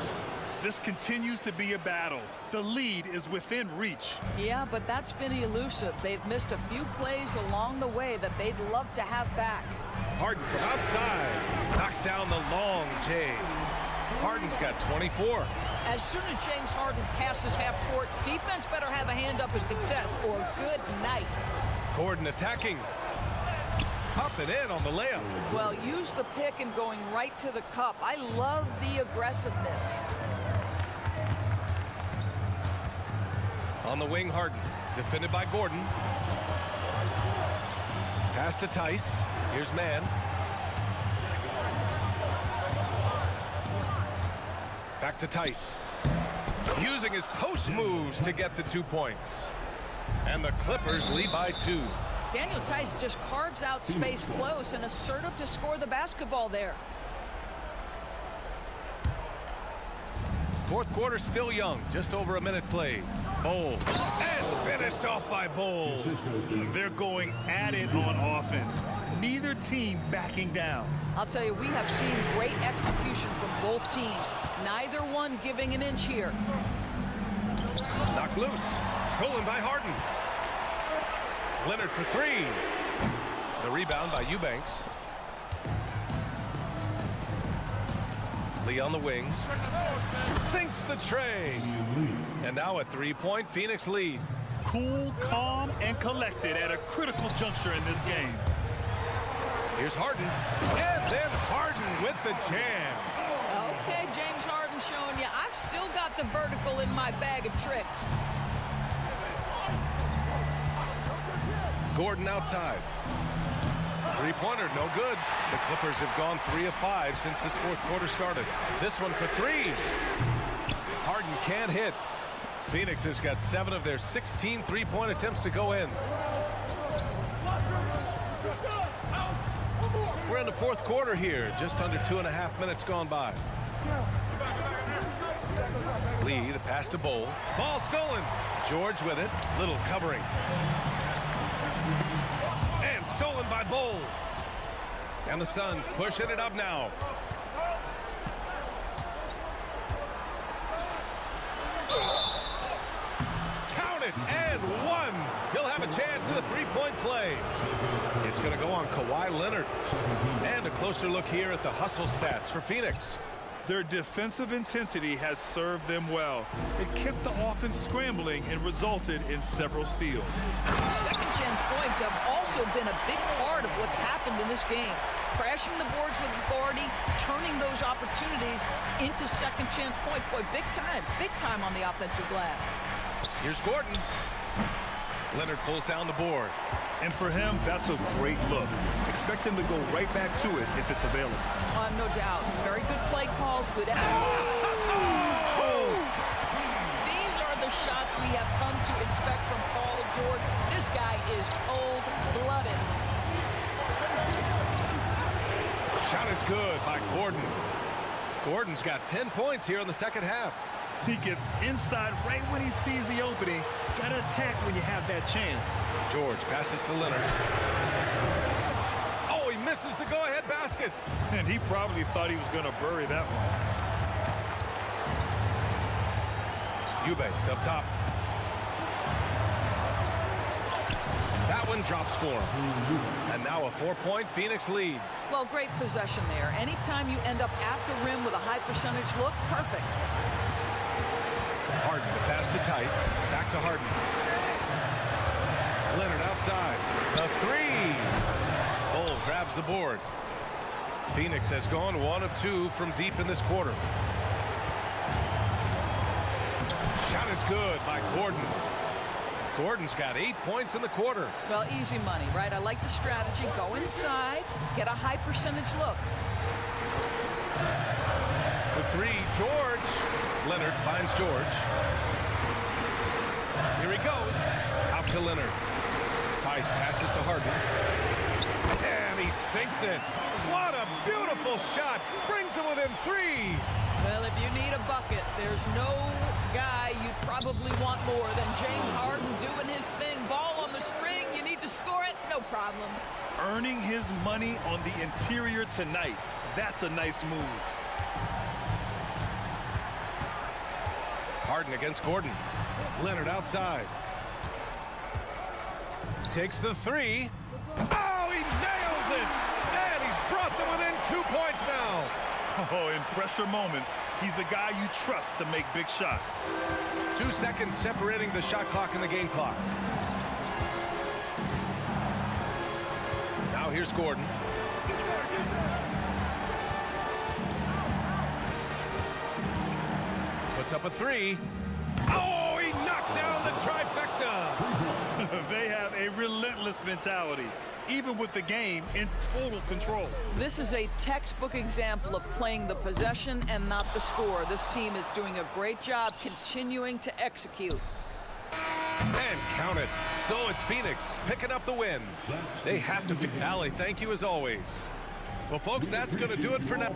This continues to be a battle. The lead is within reach. Yeah, but that's been elusive. They've missed a few plays along the way that they'd love to have back. Harden from outside. Knocks down the long J. Harden's got 24. As soon as James Harden passes half court, defense better have a hand up and contest, or good night. Gordon attacking. Up and in on the layup. Well, use the pick and going right to the cup. I love the aggressiveness. On the wing, Harden. Defended by Gordon. Pass to Tice. Here's Mann. Back to Tice. Using his post moves to get the 2 points. And the Clippers lead by 2. Daniel Tice just carves out space close and assertive to score the basketball there. Fourth quarter still young. Just over a minute played. Bol. And finished off by Bol. They're going at it on offense. Neither team backing down. I'll tell you, we have seen great execution from both teams. Neither one giving an inch here. Knocked loose. Stolen by Harden. Leonard for 3. The rebound by Eubanks. Lee on the wings. Sinks the tray. And now a 3-point Phoenix lead. Cool, calm, and collected at a critical juncture in this game. Here's Harden. And then Harden with the jam. Okay, James Harden showing you I've still got the vertical in my bag of tricks. Gordon outside. Three-pointer, no good. The Clippers have gone 3 of 5 since this fourth quarter started. This one for 3. Harden can't hit. Phoenix has got 7 of their 16 three-point attempts to go in. We're in the fourth quarter here, just under 2.5 minutes gone by. Lee, the pass to Bol. Ball stolen. George with it. Little covering. And stolen by Bol. And the Suns pushing it up now. Count it, and 1. He'll have a chance at a three-point play. It's going to go on Kawhi Leonard. And a closer look here at the hustle stats for Phoenix. Their defensive intensity has served them well. It kept the offense scrambling and resulted in several steals. Second chance points have also been a big part of what's happened in this game. Crashing the boards with authority, turning those opportunities into second chance points. Boy, big time on the offensive glass. Here's Gordon. Leonard pulls down the board. And for him, that's a great look. Expect him to go right back to it if it's available. No doubt. Very good play call. Good These are the shots we have come to expect from Paul George. This guy is cold-blooded. Shot is good by Gordon. Gordon's got 10 points here in the second half. He gets inside right when he sees the opening. Gotta attack when you have that chance. George passes to Leonard. Oh, he misses the go-ahead basket. And he probably thought he was going to bury that one. Eubanks up top. That one drops for him. And now a 4-point Phoenix lead. Well, great possession there. Anytime you end up at the rim with a high percentage look, perfect. Harden, the pass to Tice. Back to Harden. Leonard outside. The 3. Bol grabs the board. Phoenix has gone 1 of 2 from deep in this quarter. Shot is good by Gordon. Gordon's got 8 points in the quarter. Well, easy money, right? I like the strategy. Go inside, get a high percentage look. For three, George. Leonard finds George. Here he goes. Out to Leonard. Tice passes to Harden. And he sinks it. What a beautiful shot. Brings them within 3. Well, if you need a bucket, there's no guy you probably want more than James Harden doing his thing. Ball on the string, you need to score it, no problem. Earning his money on the interior tonight. That's a nice move. Harden against Gordon. Leonard outside. Takes the 3. Oh, he nails it! And he's brought them within 2 points now. Oh, in pressure moments, he's a guy you trust to make big shots. 2 seconds separating the shot clock and the game clock. Now here's Gordon. Puts up a 3. Oh, he knocked down the trifecta. They have a relentless mentality, even with the game in total control. This is a textbook example of playing the possession and not the score. This team is doing a great job continuing to execute. And count it. So it's Phoenix picking up the win. They have to. Allie, thank you as always. Well, folks, that's going to do it for now.